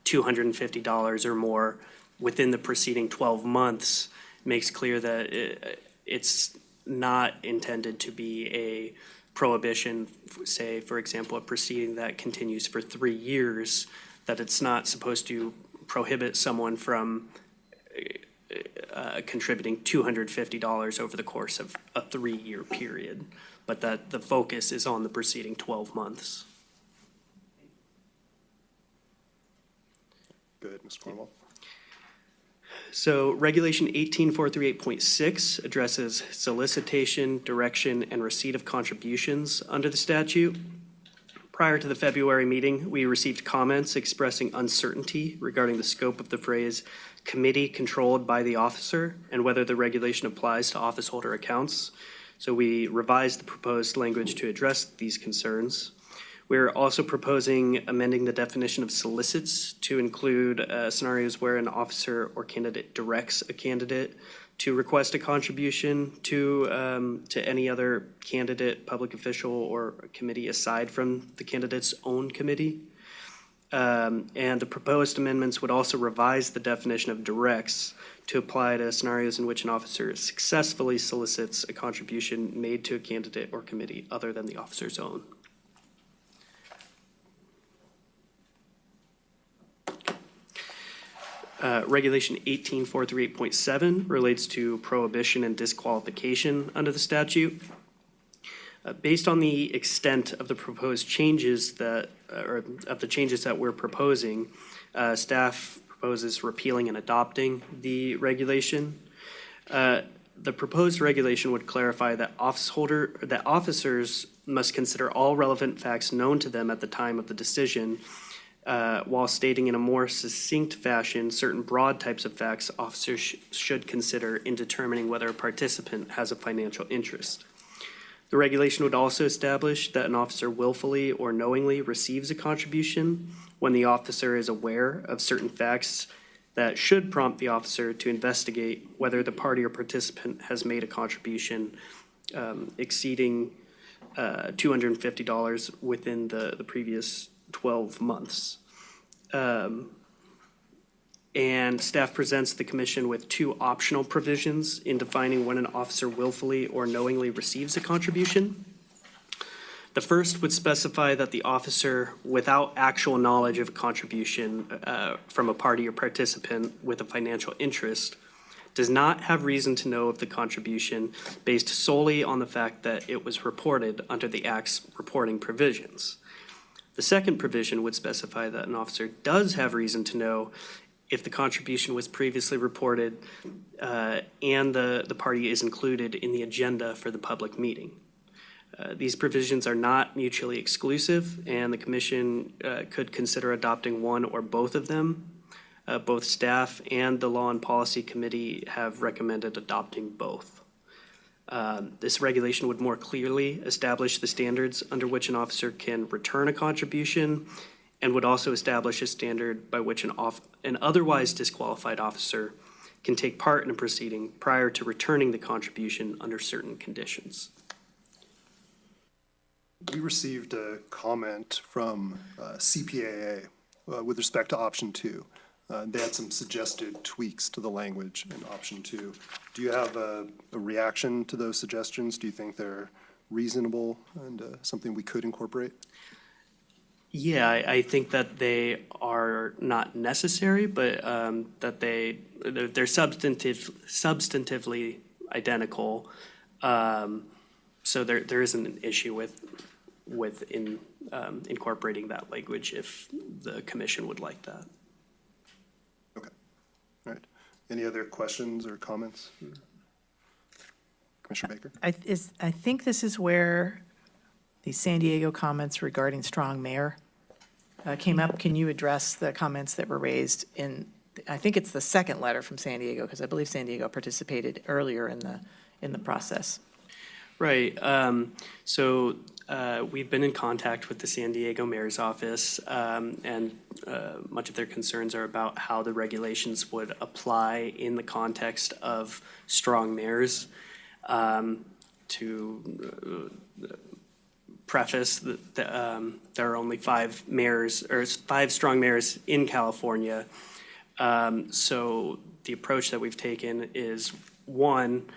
$250 or more within the preceding 12 months makes clear that it's not intended to be a prohibition, say, for example, a proceeding that continues for 3 years, that it's not supposed to prohibit someone from contributing $250 over the course of a 3-year period, but that the focus is on the preceding 12 months. Good, Mr. Cornwall. So Regulation 18438.6 addresses solicitation, direction, and receipt of contributions under the statute. Prior to the February meeting, we received comments expressing uncertainty regarding the scope of the phrase "committee controlled by the officer" and whether the regulation applies to office holder accounts. So we revised the proposed language to address these concerns. We're also proposing amending the definition of solicits to include scenarios where an officer or candidate directs a candidate to request a contribution to any other candidate, public official, or committee aside from the candidate's own committee. And the proposed amendments would also revise the definition of directs to apply to scenarios in which an officer successfully solicits a contribution made to a candidate or committee other than the officer's own. Regulation 18438.7 relates to prohibition and disqualification under the statute. Based on the extent of the proposed changes that, or of the changes that we're proposing, staff proposes repealing and adopting the regulation. The proposed regulation would clarify that officers must consider all relevant facts known to them at the time of the decision, while stating in a more succinct fashion certain broad types of facts officers should consider in determining whether a participant has a financial interest. The regulation would also establish that an officer willfully or knowingly receives a contribution when the officer is aware of certain facts that should prompt the officer to investigate whether the party or participant has made a contribution exceeding $250 within the previous 12 months. And staff presents the commission with two optional provisions in defining when an officer willfully or knowingly receives a contribution. The first would specify that the officer, without actual knowledge of a contribution from a party or participant with a financial interest, does not have reason to know of the contribution based solely on the fact that it was reported under the Act's reporting provisions. The second provision would specify that an officer does have reason to know if the contribution was previously reported and the party is included in the agenda for the public meeting. These provisions are not mutually exclusive, and the commission could consider adopting one or both of them. Both staff and the Law and Policy Committee have recommended adopting both. This regulation would more clearly establish the standards under which an officer can return a contribution, and would also establish a standard by which an otherwise disqualified officer can take part in a proceeding prior to returning the contribution under certain conditions. We received a comment from CPAA with respect to option 2. They had some suggested tweaks to the language in option 2. Do you have a reaction to those suggestions? Do you think they're reasonable and something we could incorporate? Yeah, I think that they are not necessary, but that they're substantively identical. So there isn't an issue with incorporating that language if the commission would like that. Okay, all right. Any other questions or comments? Commissioner Baker? I think this is where the San Diego comments regarding strong mayor came up. Can you address the comments that were raised in, I think it's the second letter from San Diego, because I believe San Diego participated earlier in the process. Right. So we've been in contact with the San Diego mayor's office, and much of their concerns are about how the regulations would apply in the context of strong mayors. To preface that there are only 5 mayors or 5 strong mayors in California. So the approach that we've taken is, one,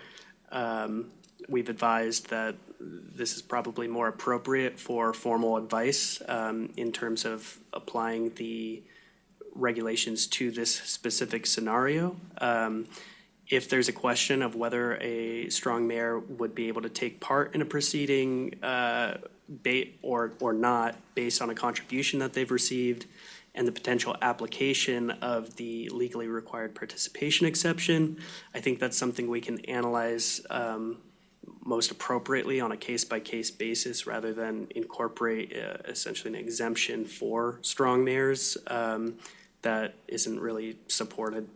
we've advised that this is probably more appropriate for formal advice in terms of applying the regulations to this specific scenario. If there's a question of whether a strong mayor would be able to take part in a proceeding or not based on a contribution that they've received and the potential application of the legally required participation exception, I think that's something we can analyze most appropriately on a case-by-case basis rather than incorporate essentially an exemption for strong mayors that isn't really supported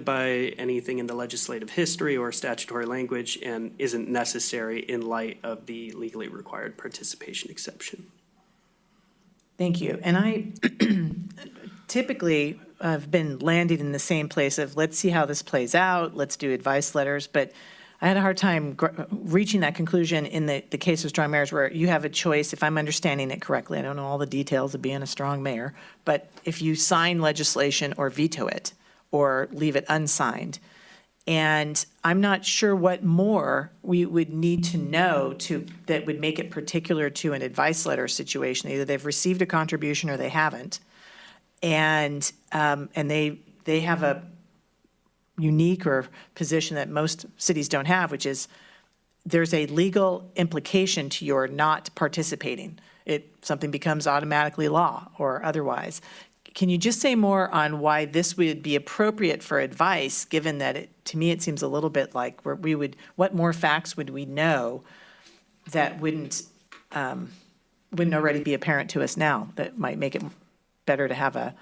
by anything in the legislative history or statutory language and isn't necessary in light of the legally required participation exception. Thank you. And I typically have been landing in the same place of let's see how this plays out, let's do advice letters, but I had a hard time reaching that conclusion in the case of strong mayors, where you have a choice, if I'm understanding it correctly, I don't know all the details of being a strong mayor, but if you sign legislation or veto it, or leave it unsigned, and I'm not sure what more we would need to know that would make it particular to an advice letter situation. Either they've received a contribution or they haven't. And they have a unique or position that most cities don't have, which is there's a legal implication to your not participating. Something becomes automatically law or otherwise. Can you just say more on why this would be appropriate for advice, given that to me, it seems a little bit like what more facts would we know that wouldn't already be apparent to us now that might make it better to have a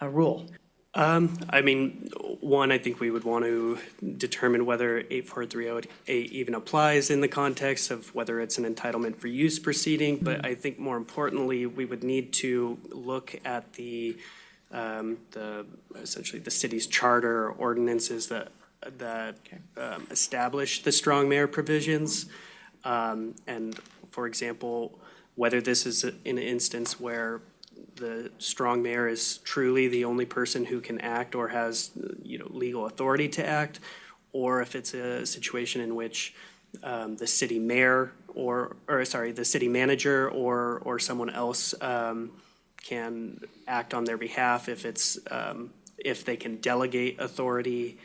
rule? I mean, one, I think we would want to determine whether 84308 even applies in the context of whether it's an entitlement for use proceeding. But I think more importantly, we would need to look at essentially the city's charter or ordinances that establish the strong mayor provisions. And for example, whether this is an instance where the strong mayor is truly the only person who can act or has, legal authority to act, or if it's a situation in which the city mayor the city manager or someone else can act on their behalf if they can delegate authority.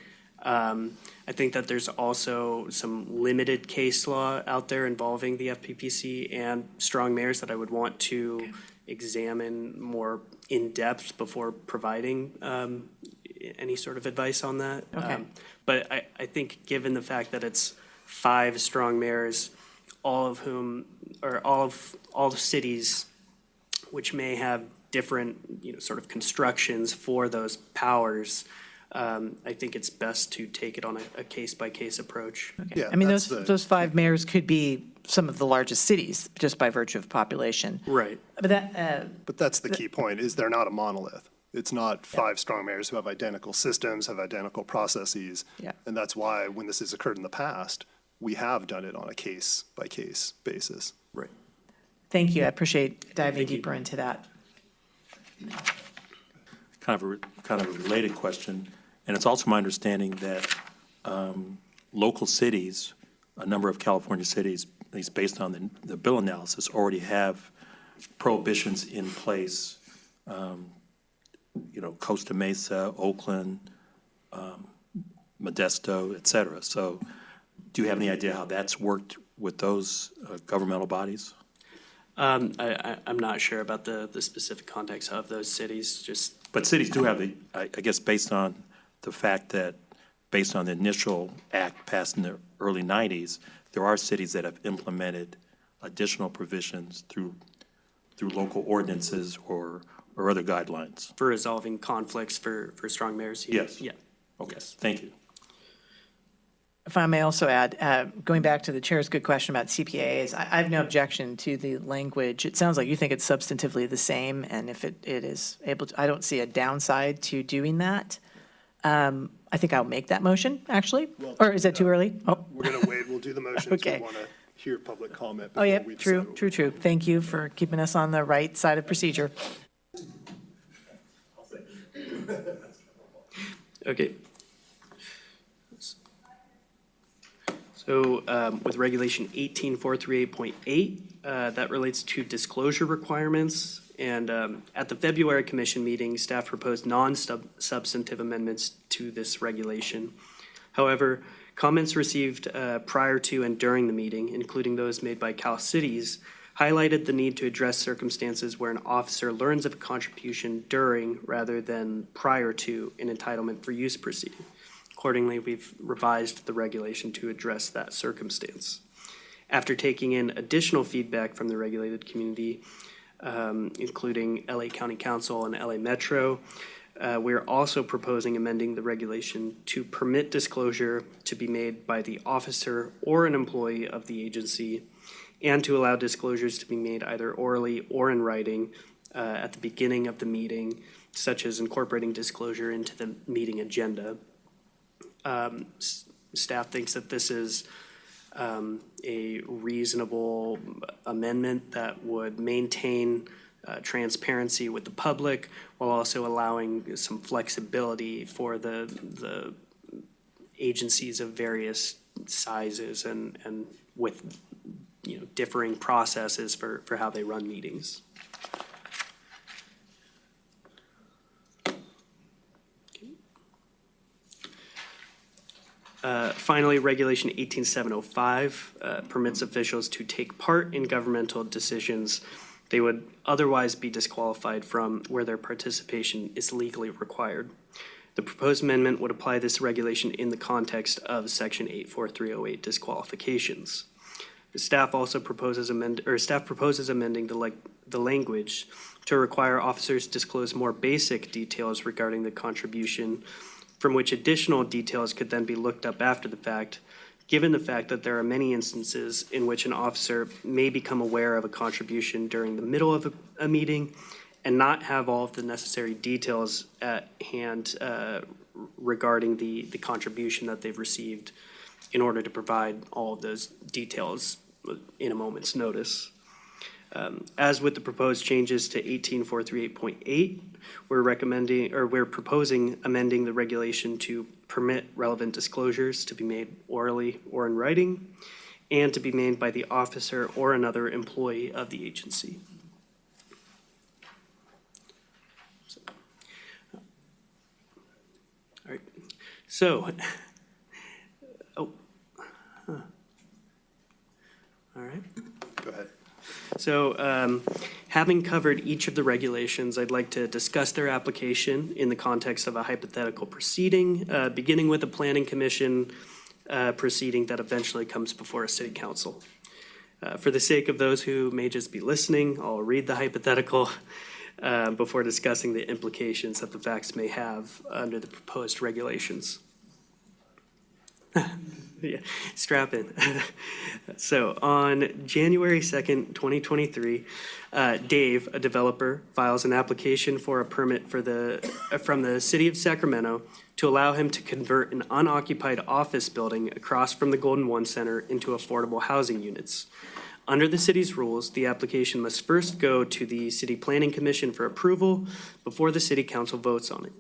I think that there's also some limited case law out there involving the FPPC and strong mayors that I would want to examine more in depth before providing any sort of advice on that. Okay. But I think given the fact that it's 5 strong mayors, all of the cities which may have different, sort of constructions for those powers, I think it's best to take it on a case-by-case approach. Yeah, I mean, that's those 5 mayors could be some of the largest cities, just by virtue of population. Right. But But that's the key point, is they're not a monolith. It's not 5 strong mayors who have identical systems, have identical processes. Yeah. And that's why, when this has occurred in the past, we have done it on a case-by-case basis. Right. thank you, I appreciate diving deeper into that. Kind of a related question, and it's also my understanding that local cities, a number of California cities, at least based on the bill analysis, already have prohibitions in place. Costa Mesa, Oakland, Modesto, et cetera. So do you have any idea how that's worked with those governmental bodies? I'm not sure about the specific context of those cities, But cities do have I guess based on the fact that, based on the initial act passed in the early 90s, there are cities that have implemented additional provisions through local ordinances or other guidelines. for resolving conflicts for strong mayors. Yes. Yeah. Okay, thank you. If I may also add, going back to the chair's good question about CPAs, I have no objection to the language. It sounds like you think it's substantively the same, and if it is able to, I don't see a downside to doing that. I think I'll make that motion, actually, or is that too early? Oh, We're going to wait, we'll do the motions. Okay. We want to hear public comment oh, before yeah, we decide true, what we're true, true. Thank you for keeping us on the right side of procedure. Okay. So with Regulation 18438.8, that relates to disclosure requirements. And at the February commission meeting, staff proposed non-substantive amendments to this regulation. However, comments received prior to and during the meeting, including those made by Cal Cities, highlighted the need to address circumstances where an officer learns of a contribution during rather than prior to an entitlement for use proceeding. Accordingly, we've revised the regulation to address that circumstance. After taking in additional feedback from the regulated community, including LA County Council and LA Metro, we're also proposing amending the regulation to permit disclosure to be made by the officer or an employee of the agency, and to allow disclosures to be made either orally or in writing at the beginning of the meeting, such as incorporating disclosure into the meeting agenda. Staff thinks that this is a reasonable amendment that would maintain transparency with the public while also allowing some flexibility for the agencies of various sizes and with, differing processes for how they run meetings. Finally, Regulation 18705 permits officials to take part in governmental decisions they would otherwise be disqualified from where their participation is legally required. The proposed amendment would apply this regulation in the context of Section 84308 disqualifications. The staff also proposes amending the language to require officers disclose more basic details regarding the contribution, from which additional details could then be looked up after the fact, given the fact that there are many instances in which an officer may become aware of a contribution during the middle of a meeting and not have all of the necessary details at hand regarding the contribution that they've received in order to provide all of those details in a moment's notice. As with the proposed changes to 18438.8, we're proposing amending the regulation to permit relevant disclosures to be made orally or in writing and to be made by the officer or another employee of the agency. All right, so, all right. Go ahead. So, having covered each of the regulations, I'd like to discuss their application in the context of a hypothetical proceeding, beginning with a planning commission proceeding that eventually comes before a city council. For the sake of those who may just be listening, I'll read the hypothetical before discussing the implications that the facts may have under the proposed regulations. Yeah, strap in. So on January 2nd, 2023, Dave, a developer, files an application for a permit from the city of Sacramento to allow him to convert an unoccupied office building across from the Golden One Center into affordable housing units. Under the city's rules, the application must first go to the City Planning Commission for approval before the city council votes on it.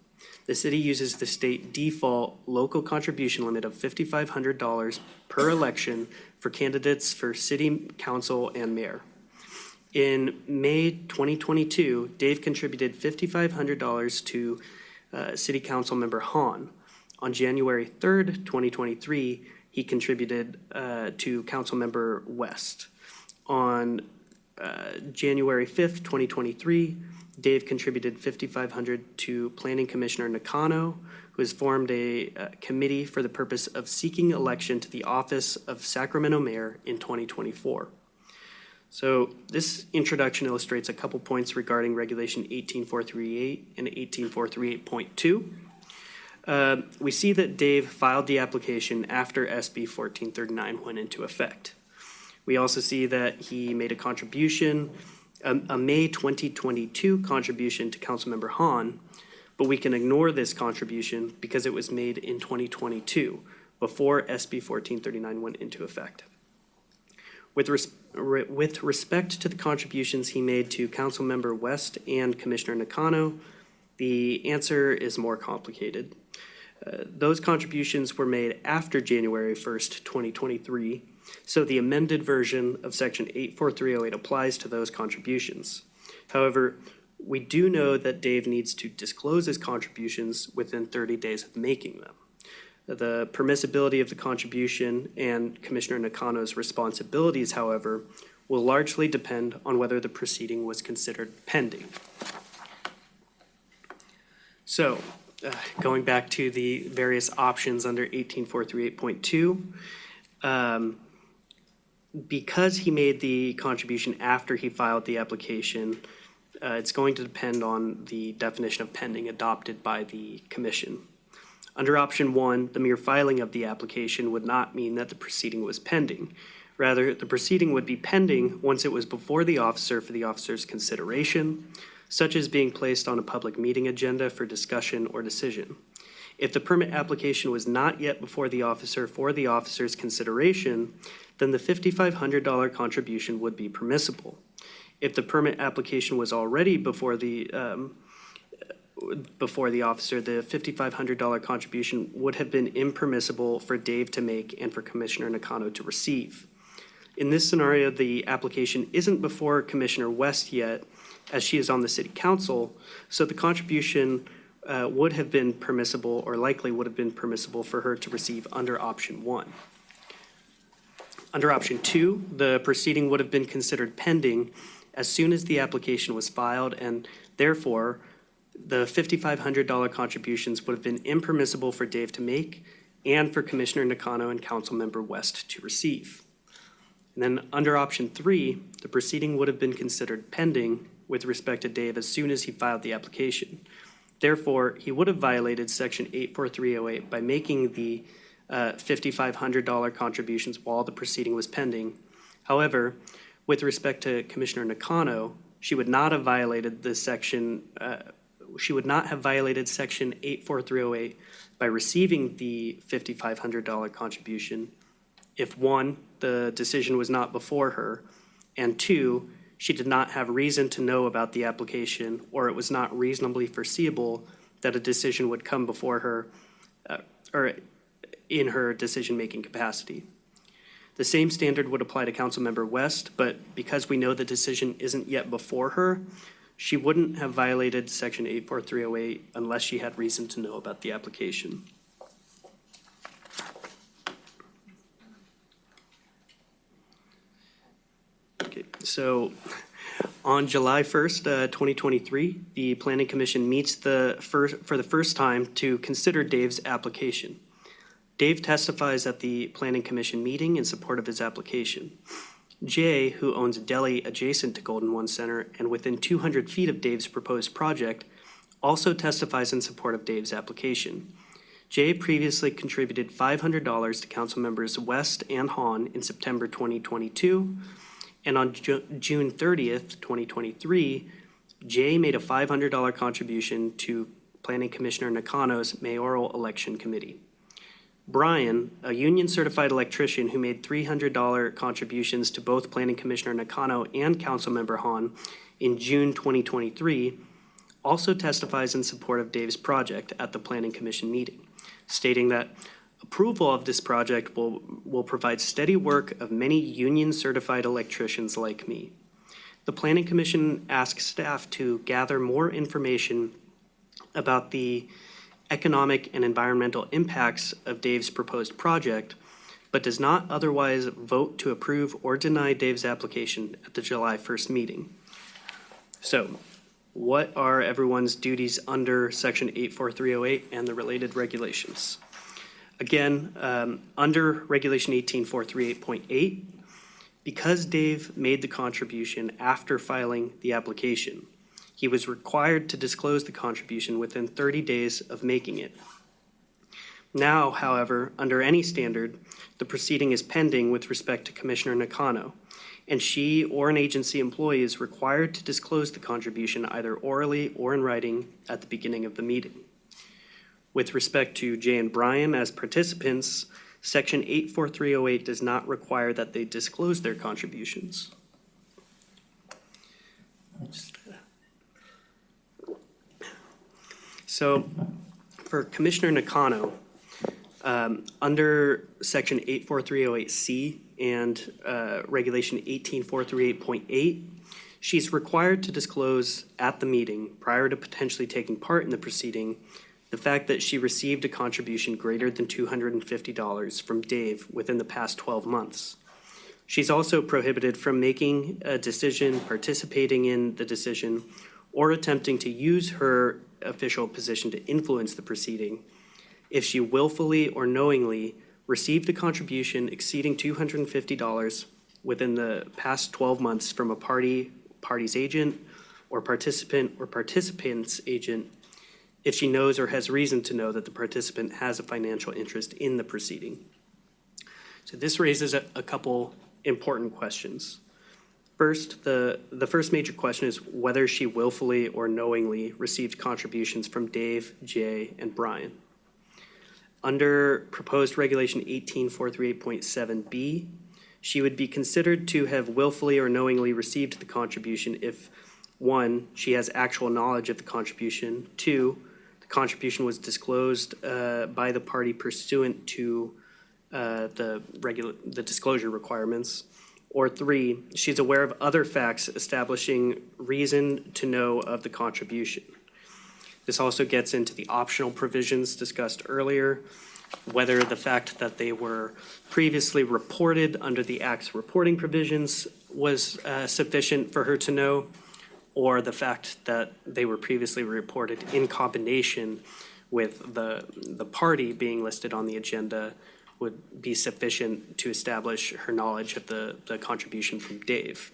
The city uses the state default local contribution limit of $5,500 per election for candidates for city council and mayor. In May 2022, Dave contributed $5,500 to city council member Hahn. On January 3rd, 2023, he contributed to council member West. On January 5th, 2023, Dave contributed $5,500 to Planning Commissioner Nakano, who has formed a committee for the purpose of seeking election to the office of Sacramento Mayor in 2024. So this introduction illustrates a couple points regarding Regulation 18438 and 18438.2. We see that Dave filed the application after SB 1439 went into effect. We also see that he made a contribution, a May 2022 contribution to Councilmember Hahn, but we can ignore this contribution because it was made in 2022, before SB 1439 went into effect. With respect to the contributions he made to Councilmember West and Commissioner Nakano, the answer is more complicated. Those contributions were made after January 1st, 2023, so the amended version of Section 84308 applies to those contributions. However, we do know that Dave needs to disclose his contributions within 30 days of making them. The permissibility of the contribution and Commissioner Nakano's responsibilities, however, will largely depend on whether the proceeding was considered pending. So, going back to the various options under 18438.2, because he made the contribution after he filed the application, it's going to depend on the definition of pending adopted by the commission. Under option 1, the mere filing of the application would not mean that the proceeding was pending. Rather, the proceeding would be pending once it was before the officer for the officer's consideration, such as being placed on a public meeting agenda for discussion or decision. If the permit application was not yet before the officer for the officer's consideration, then the $5,500 contribution would be permissible. If the permit application was already before the officer, the $5,500 contribution would have been impermissible for Dave to make and for Commissioner Nakano to receive. In this scenario, the application isn't before Commissioner West yet, as she is on the city council, so the contribution would have been permissible, or likely would have been permissible, for her to receive under option 1. Under option 2, the proceeding would have been considered pending as soon as the application was filed, and therefore, the $5,500 contributions would have been impermissible for Dave to make and for Commissioner Nakano and Councilmember West to receive. And then under option 3, the proceeding would have been considered pending with respect to Dave as soon as he filed the application. Therefore, he would have violated section 84308 by making the $5,500 contributions while the proceeding was pending. However, with respect to Commissioner Nakano, she would not have violated the section, section 84308 by receiving the $5,500 contribution if 1, the decision was not before her, and 2, she did not have reason to know about the application, or it was not reasonably foreseeable that a decision would come before her or in her decision-making capacity. The same standard would apply to Councilmember West, but because we know the decision isn't yet before her, she wouldn't have violated section 84308 unless she had reason to know about the application. Okay, so on July 1st, 2023, the Planning Commission meets for the first time to consider Dave's application. Dave testifies at the Planning Commission meeting in support of his application. Jay, who owns a deli adjacent to Golden One Center and within 200 feet of Dave's proposed project, also testifies in support of Dave's application. Jay previously contributed $500 to council members West and Hahn in September 2022, and on June 30th, 2023, Jay made a $500 contribution to Planning Commissioner Nakano's mayoral election committee. Brian, a union-certified electrician who made $300 contributions to both Planning Commissioner Nakano and Councilmember Hahn in June 2023, also testifies in support of Dave's project at the Planning Commission meeting, stating that approval of this project will provide steady work of many union-certified electricians like me. The Planning Commission asks staff to gather more information about the economic and environmental impacts of Dave's proposed project, but does not otherwise vote to approve or deny Dave's application at the July 1st meeting. So, what are everyone's duties under section 84308 and the related regulations? Again, under regulation 18438.8, because Dave made the contribution after filing the application, he was required to disclose the contribution within 30 days of making it. Now, however, under any standard, the proceeding is pending with respect to Commissioner Nakano, and she or an agency employee is required to disclose the contribution either orally or in writing at the beginning of the meeting. With respect to Jay and Brian as participants, section 84308 does not require that they disclose their contributions. So for Commissioner Nakano, under section 84308C and regulation 18438.8, she's required to disclose at the meeting, prior to potentially taking part in the proceeding, the fact that she received a contribution greater than $250 from Dave within the past 12 months. She's also prohibited from making a decision, participating in the decision, or attempting to use her official position to influence the proceeding if she willfully or knowingly received a contribution exceeding $250 within the past 12 months from a party's agent or participant or participant's agent, if she knows or has reason to know that the participant has a financial interest in the proceeding. So this raises a couple important questions. First, the first major question is whether she willfully or knowingly received contributions from Dave, Jay, and Brian. Under proposed regulation 18438.7B, she would be considered to have willfully or knowingly received the contribution if, 1, she has actual knowledge of the contribution, 2, the contribution was disclosed by the party pursuant to the disclosure requirements, or 3, she's aware of other facts establishing reason to know of the contribution. This also gets into the optional provisions discussed earlier, whether the fact that they were previously reported under the Act's reporting provisions was sufficient for her to know, or the fact that they were previously reported in combination with the party being listed on the agenda would be sufficient to establish her knowledge of the contribution from Dave.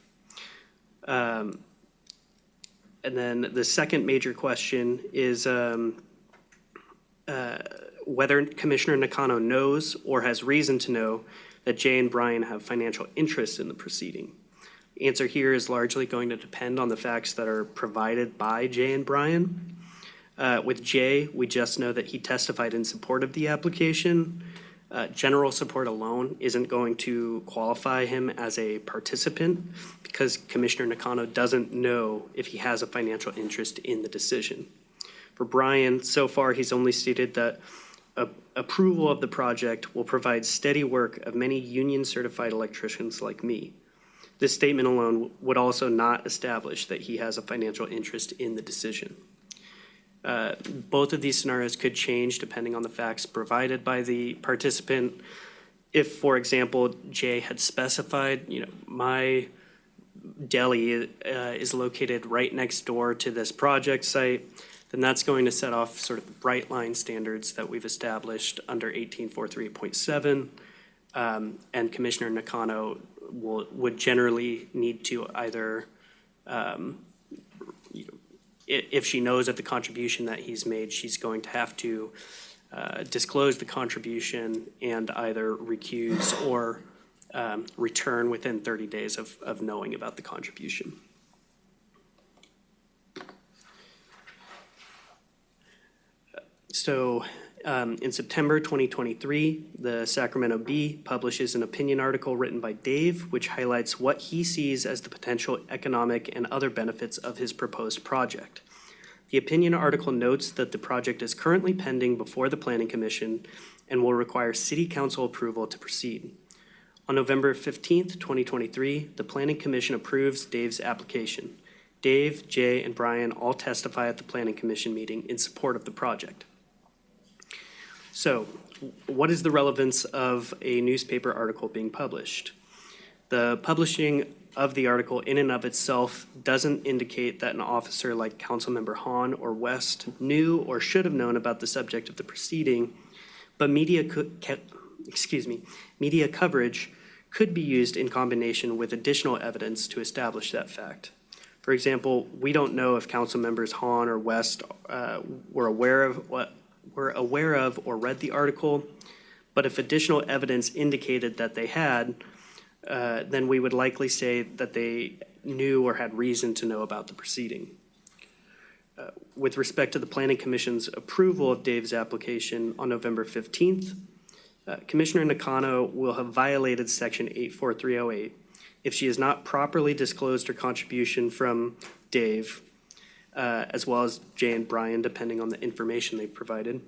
And then the second major question is whether Commissioner Nakano knows or has reason to know that Jay and Brian have financial interest in the proceeding. The answer here is largely going to depend on the facts that are provided by Jay and Brian. With Jay, we just know that he testified in support of the application. General support alone isn't going to qualify him as a participant because Commissioner Nakano doesn't know if he has a financial interest in the decision. For Brian, so far he's only stated that approval of the project will provide steady work of many union-certified electricians like me. This statement alone would also not establish that he has a financial interest in the decision. Both of these scenarios could change depending on the facts provided by the participant. If, for example, Jay had specified, my deli is located right next door to this project site, then that's going to set off sort of the bright line standards that we've established under 1843.7. And Commissioner Nakano would generally need to either if she knows of the contribution that he's made, she's going to have to disclose the contribution and either recuse or return within 30 days of knowing about the contribution. So in September 2023, the Sacramento Bee publishes an opinion article written by Dave, which highlights what he sees as the potential economic and other benefits of his proposed project. The opinion article notes that the project is currently pending before the Planning Commission and will require City Council approval to proceed. On November 15th, 2023, the Planning Commission approves Dave's application. Dave, Jay, and Brian all testify at the Planning Commission meeting in support of the project. So, what is the relevance of a newspaper article being published? The publishing of the article in and of itself doesn't indicate that an officer like Councilmember Hahn or West knew or should have known about the subject of the proceeding, but media coverage could be used in combination with additional evidence to establish that fact. For example, we don't know if council members Hahn or West were aware of or read the article, but if additional evidence indicated that they had, then we would likely say that they knew or had reason to know about the proceeding. With respect to the Planning Commission's approval of Dave's application on November 15th, Commissioner Nakano will have violated Section 84308 if she has not properly disclosed her contribution from Dave, as well as Jay and Brian, depending on the information they provided.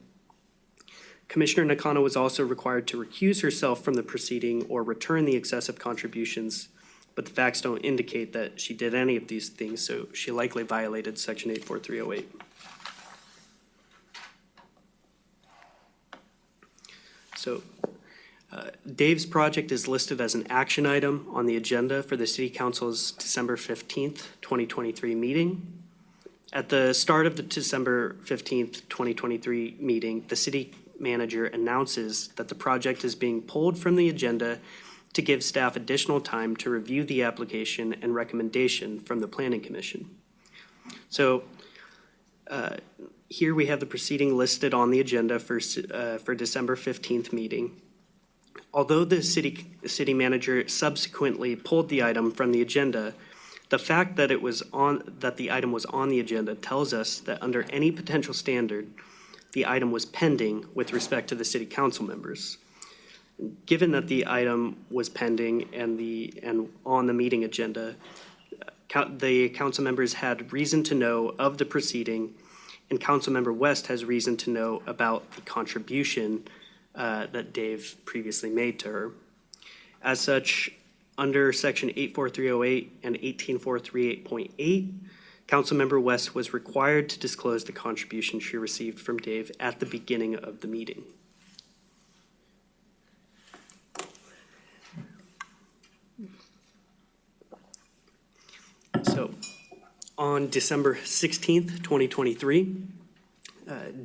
Commissioner Nakano was also required to recuse herself from the proceeding or return the excessive contributions, but the facts don't indicate that she did any of these things, so she likely violated Section 84308. So Dave's project is listed as an action item on the agenda for the City Council's December 15th, 2023 meeting. At the start of the December 15th, 2023 meeting, the city manager announces that the project is being pulled from the agenda to give staff additional time to review the application and recommendation from the Planning Commission. So here we have the proceeding listed on the agenda for December 15th meeting. Although the city manager subsequently pulled the item from the agenda, the fact that the item was on the agenda tells us that under any potential standard, the item was pending with respect to the city council members. Given that the item was pending and on the meeting agenda, the council members had reason to know of the proceeding, and Councilmember West has reason to know about the contribution that Dave previously made to her. As such, under Section 84308 and 18438.8, Councilmember West was required to disclose the contribution she received from Dave at the beginning of the meeting. So, on December 16th, 2023,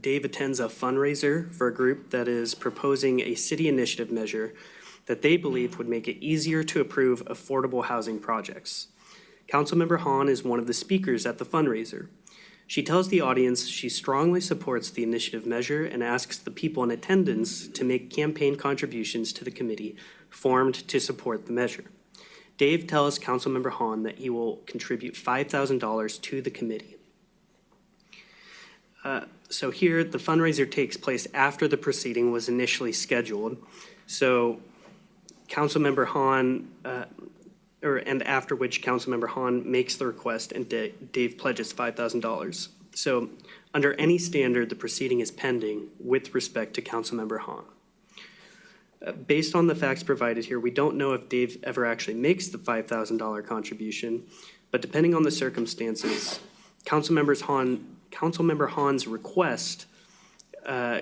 Dave attends a fundraiser for a group that is proposing a city initiative measure that they believe would make it easier to approve affordable housing projects. Councilmember Hahn is one of the speakers at the fundraiser. She tells the audience she strongly supports the initiative measure and asks the people in attendance to make campaign contributions to the committee formed to support the measure. Dave tells Councilmember Hahn that he will contribute $5,000 to the committee. So here, the fundraiser takes place after the proceeding was initially scheduled. So Councilmember Hahn, and after which Councilmember Hahn makes the request and Dave pledges $5,000. So under any standard, the proceeding is pending with respect to Councilmember Hahn. Based on the facts provided here, we don't know if Dave ever actually makes the $5,000 contribution, but depending on the circumstances, Councilmember Hahn's request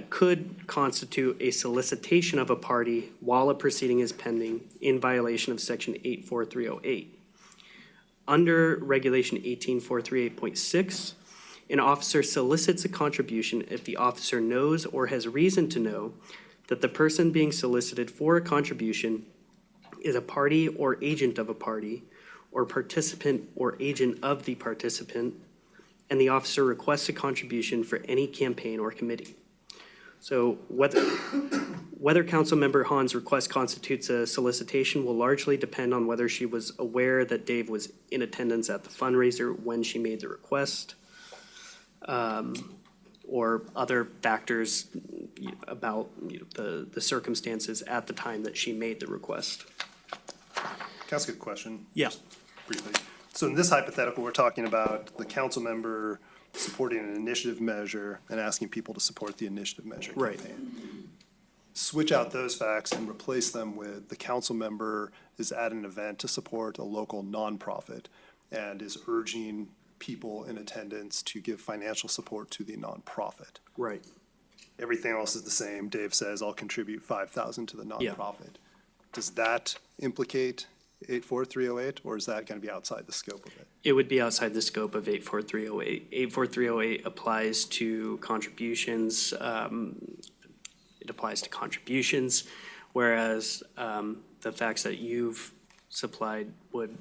could constitute a solicitation of a party while a proceeding is pending in violation of Section 84308. Under Regulation 18438.6, an officer solicits a contribution if the officer knows or has reason to know that the person being solicited for a contribution is a party or agent of a party, or participant or agent of the participant, and the officer requests a contribution for any campaign or committee. So whether Councilmember Hahn's request constitutes a solicitation will largely depend on whether she was aware that Dave was in attendance at the fundraiser when she made the request, or other factors about the circumstances at the time that she made the request. Can I ask a question? Yeah. Just briefly. So in this hypothetical, we're talking about the council member supporting an initiative measure and asking people to support the initiative measure Right. campaign. Switch out those facts and replace them with the council member is at an event to support a local nonprofit and is urging people in attendance to give financial support to the nonprofit. Right. Everything else is the same. Dave says, I'll contribute $5,000 to the Yeah. nonprofit. Does that implicate 84308, or is that going to be outside the scope of it? It would be outside the scope of 84308. 84308 applies to contributions. It applies to contributions, whereas the facts that you've supplied would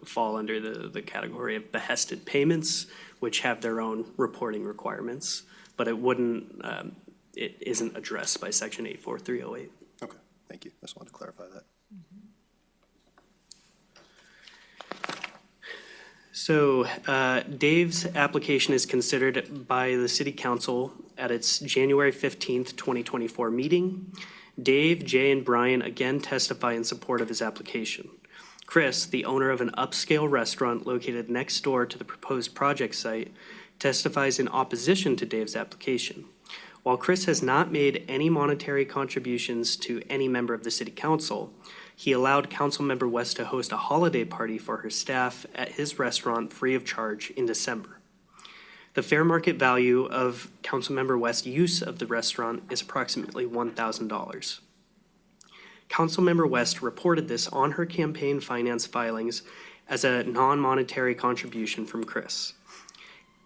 fall under the category of behested payments, which have their own reporting requirements, but it wouldn't, it isn't addressed by Section 84308. Okay, thank you. I just wanted to clarify that. So Dave's application is considered by the City Council at its January 15th, 2024 meeting. Dave, Jay, and Brian again testify in support of his application. Chris, the owner of an upscale restaurant located next door to the proposed project site, testifies in opposition to Dave's application. While Chris has not made any monetary contributions to any member of the City Council, he allowed Councilmember West to host a holiday party for her staff at his restaurant free of charge in December. The fair market value of Councilmember West's use of the restaurant is approximately $1,000. Councilmember West reported this on her campaign finance filings as a non-monetary contribution from Chris.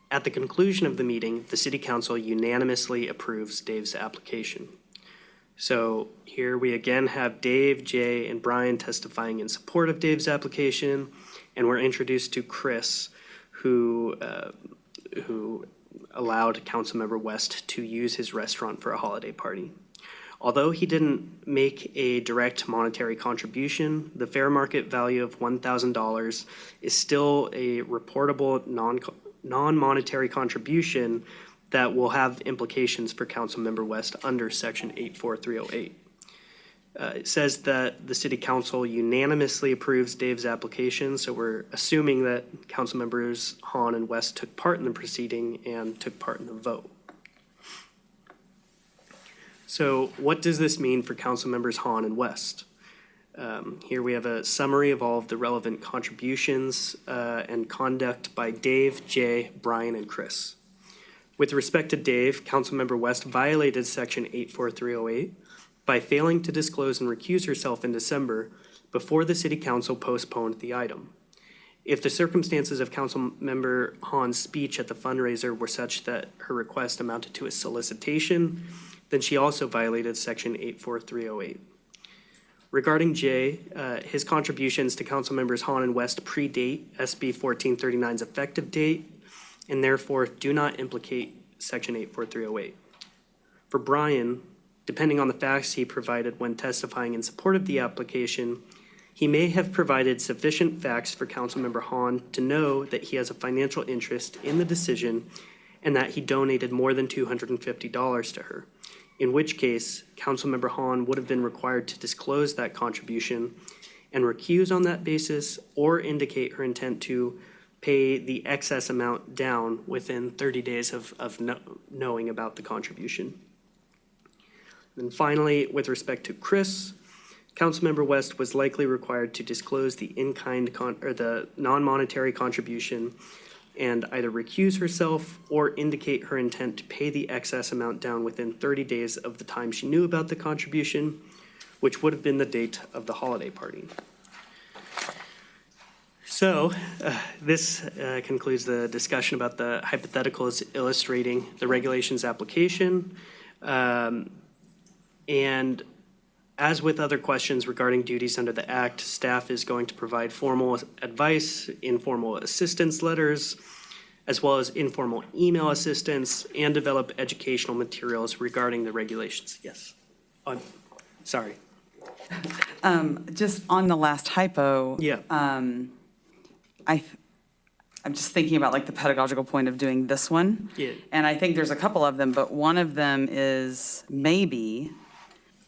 At the conclusion of the meeting, the City Council unanimously approves Dave's application. So here we again have Dave, Jay, and Brian testifying in support of Dave's application, and we're introduced to Chris, who allowed Councilmember West to use his restaurant for a holiday party. Although he didn't make a direct monetary contribution, the fair market value of $1,000 is still a reportable non-monetary contribution that will have implications for Councilmember West under Section 84308. It says that the city council unanimously approves Dave's application, so we're assuming that council members Hahn and West took part in the proceeding and took part in the vote. So what does this mean for council members Hahn and West? Here we have a summary of all of the relevant contributions and conduct by Dave, Jay, Brian, and Chris. With respect to Dave, Councilmember West violated Section 84308 by failing to disclose and recuse herself in December before the city council postponed the item. If the circumstances of Councilmember Hahn's speech at the fundraiser were such that her request amounted to a solicitation, then she also violated Section 84308. Regarding Jay, his contributions to Councilmembers Hahn and West predate SB 1439's effective date and therefore do not implicate Section 84308. For Brian, depending on the facts he provided when testifying in support of the application, he may have provided sufficient facts for Councilmember Hahn to know that he has a financial interest in the decision and that he donated more than $250 to her, in which case Councilmember Hahn would have been required to disclose that contribution and recuse on that basis or indicate her intent to pay the excess amount down within 30 days of knowing about the contribution. And finally, with respect to Chris, Councilmember West was likely required to disclose the in-kind or the non-monetary contribution and either recuse herself or indicate her intent to pay the excess amount down within 30 days of the time she knew about the contribution, which would have been the date of the holiday party. So this concludes the discussion about the hypotheticals illustrating the regulations application. And as with other questions regarding duties under the Act, staff is going to provide formal advice, informal assistance letters, as well as informal email assistance, and develop educational materials regarding the regulations. Yes. Sorry. Just on the last hypo. Yeah. I'm just thinking about like the pedagogical point of doing this one. Yeah. And I think there's a couple of them, but one of them is maybe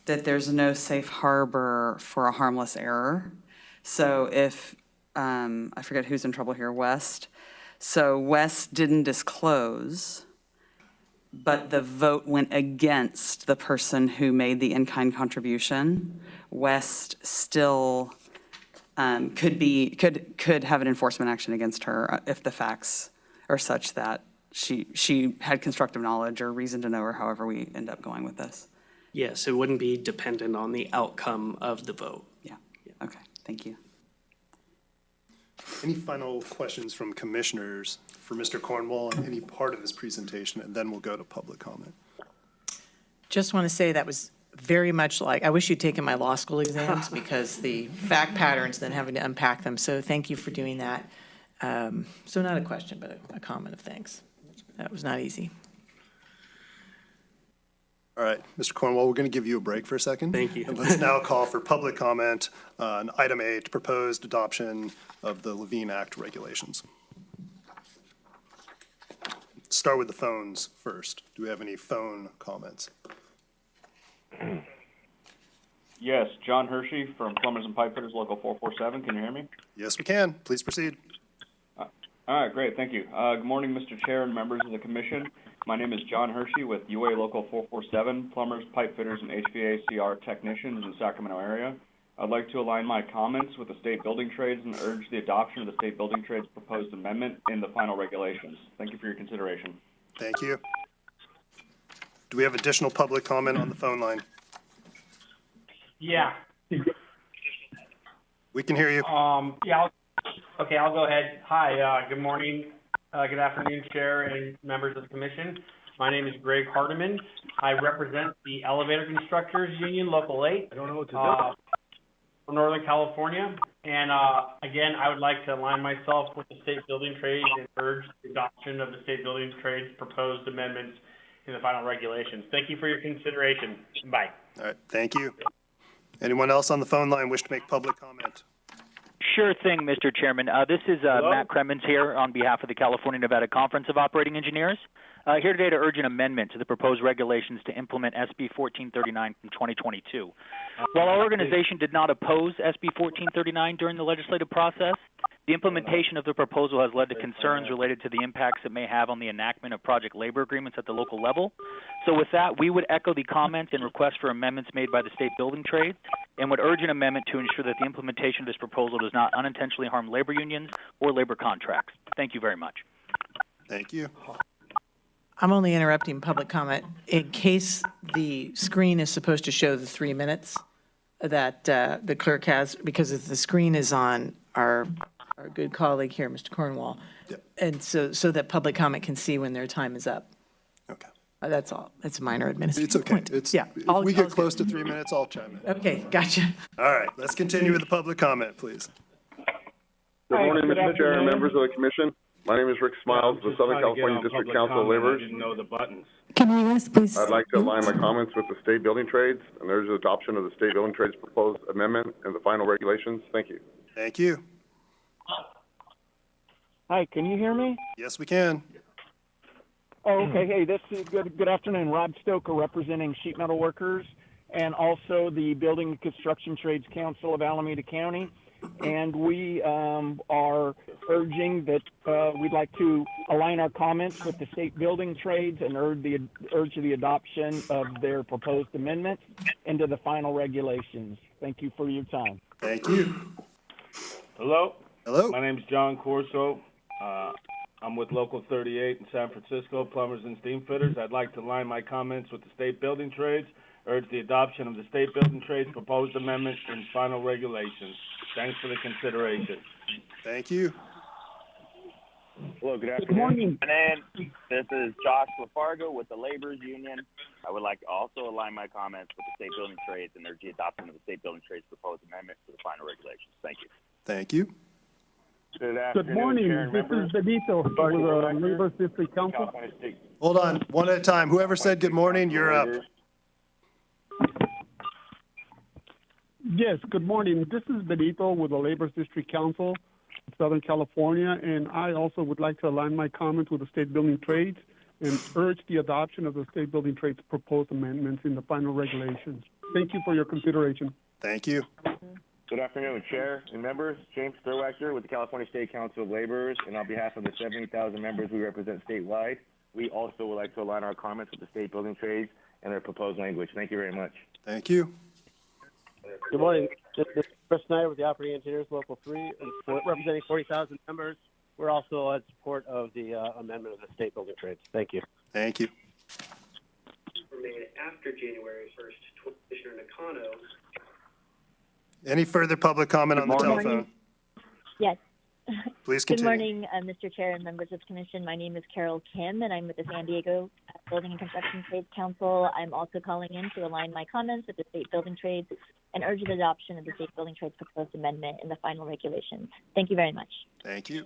that there's no safe harbor for a harmless error. So if, I forget who's in trouble here, West. So West didn't disclose, but the vote went against the person who made the in-kind contribution. West still could have an enforcement action against her if the facts are such that she had constructive knowledge or reason to know, or however we end up going with this. Yes, it wouldn't be dependent on the outcome of the vote. Yeah, okay, thank you. Any final questions from commissioners for Mr. Cornwall on any part of this presentation, and then we'll go to public comment. Just want to say that was very much like, I wish you'd taken my law school exams because the fact patterns, then having to unpack them. So thank you for doing that. So not a question, but a comment of thanks. That was not easy. All right, Mr. Cornwall, we're going to give you a break for a second. Thank you. And let's now call for public comment on item 8, proposed adoption of the Levine Act regulations. Start with the phones first. Do we have any phone comments? Yes, John Hershey from Plumbers and Pipefitters, Local 447. Can you hear me? Yes, we can. Please proceed. All right, great. Thank you. Good morning, Mr. Chair and members of the commission. My name is John Hershey with UA Local 447, Plumbers, Pipefitters, and HVACR technicians in the Sacramento area. I'd like to align my comments with the state building trades and urge the adoption of the state building trades proposed amendment in the final regulations. Thank you for your consideration. Thank you. Do we have additional public comment on the phone line? Yeah. We can hear you. Yeah. Okay, I'll go ahead. Hi, good morning, good afternoon, Chair and members of the Commission. My name is Greg Hardiman. I represent the Elevator Constructors Union, Local 8. I don't know what to do. From Northern California. And again, I would like to align myself with the state building trades and urge the adoption of the state building trades proposed amendments in the final regulations. Thank you for your consideration. Bye. All right, thank you. Anyone else on the phone line wish to make public comment? Sure thing, Mr. Chairman. This is Matt Kremens here on behalf of the California Nevada Conference of Operating Engineers. Here today to urge an amendment to the proposed regulations to implement SB 1439 from 2022. While our organization did not oppose SB 1439 during the legislative process, the implementation of the proposal has led to concerns related to the impacts it may have on the enactment of project labor agreements at the local level. So with that, we would echo the comments and requests for amendments made by the state building trades and would urge an amendment to ensure that the implementation of this proposal does not unintentionally harm labor unions or labor contracts. Thank you very much. Thank you. I'm only interrupting public comment in case the screen is supposed to show the 3 minutes that the clerk has, because if the screen is on our good colleague here, Mr. Cornwall, Yep. and so that public comment can see when their time is up. Okay. That's all. It's a minor administrative It's okay. point. It's, Yeah. if all- we all get is close good. to 3 minutes, I'll chime in. Okay, gotcha. All right, let's continue with the public comment, please. Good morning, Mr. Chair and members of the Commission. My name is Rick Smiles, the Southern California District Council of Laborers. Can we rest, please? I'd like to align my comments with the state building trades and urge the adoption of the state building trades proposed amendment and the final regulations. Thank you. Thank you. Hi, can you hear me? Yes, we can. Oh, okay. Hey, this is good afternoon. Rob Stoker representing sheet metal workers and also the Building and Construction Trades Council of Alameda County. And we are urging that we'd like to align our comments with the state building trades and urge the adoption of their proposed amendments into the final regulations. Thank you for your time. Thank you. Hello. Hello. My name is John Corso. I'm with Local 38 in San Francisco, plumbers and steam fitters. I'd like to align my comments with the state building trades, urge the adoption of the state building trades proposed amendments and final regulations. Thanks for the consideration. Thank you. Hello, good afternoon. Good morning. This is Josh LaFargo with the Laborers Union. I would like to also align my comments with the state building trades and urge the adoption of the state building trades proposed amendment to the final regulations. Thank you. Thank you. Good afternoon, Good morning. Chair and This is members. Benito with the Laborers District Council. California State. Hold on, one at a time. Whoever said good morning, you're up. Yes, good morning. This is Benito with the Laborers District Council of Southern California, and I also would like to align my comments with the state building trades and urge the adoption of the state building trades proposed amendments in the final regulations. Thank you for your consideration. Thank you. Good afternoon, Chair and members. James Thurwachter with the California State Council of Laborers, and on behalf of the 70,000 members we represent statewide, we also would like to align our comments with the state building trades and their proposed language. Thank you very much. Thank you. Good morning. This is Chris Snyder with the Operating Engineers Local 3, and representing 40,000 members. We're also in support of the amendment of the state building trades. Thank you. Thank you. Remain after January 1st, Commissioner Nakano. Any further public comment on the telephone? Yes. Please Good continue. morning, Mr. Chair and members of the Commission. My name is Carol Kim, and I'm with the San Diego Building and Construction Trades Council. I'm also calling in to align my comments with the state building trades and urge the adoption of the state building trades proposed amendment in the final regulations. Thank you very much. Thank you.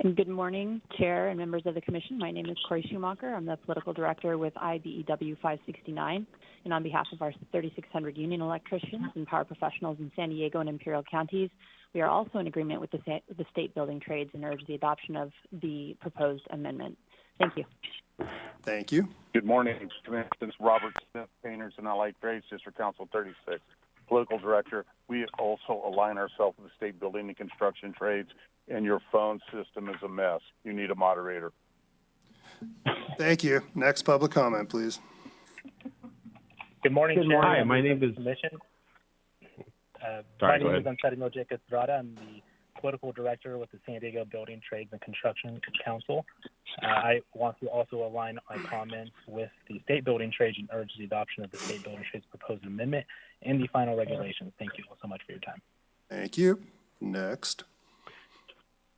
And good morning, Chair and members of the Commission. My name is Corey Schumacher. I'm the Political Director with IBEW 569. And on behalf of our 3,600 union electricians and power professionals in San Diego and Imperial counties, we are also in agreement with the state building trades and urge the adoption of the proposed amendment. Thank you. Thank you. Good morning, Commissioners. Robert Smith, Painters and Allied Trades, District Council 36. Political Director, we also align ourselves with the state building and construction trades, and your phone system is a mess. You need a moderator. Thank you. Next public comment, please. Good morning, Good Chair. morning. and Hi, my members name of the Commission. Sorry, My go name is ahead. Anselmo J. Estrada. I'm the Political Director with the San Diego Building Trades and Construction Council. I want to also align my comments with the state building trades and urge the adoption of the state building trades proposed amendment and the final regulations. Thank you all so much for your time. Thank you. Next.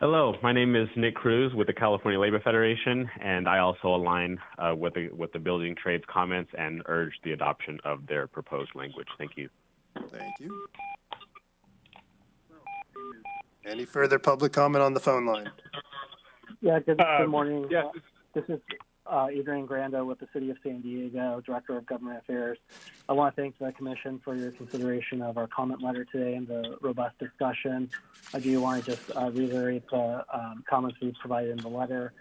Hello, my name is Nick Cruz with the California Labor Federation, and I also align with the building trades comments and urge the adoption of their proposed language. Thank you. Thank you. Any further public comment on the phone line? Yeah, good morning. Yes. This is Adrian Granda with the City of San Diego, Director of Government Affairs. I want to thank the Commission for your consideration of our comment letter today and the robust discussion. I do want to just reiterate the comments we provided in the letter.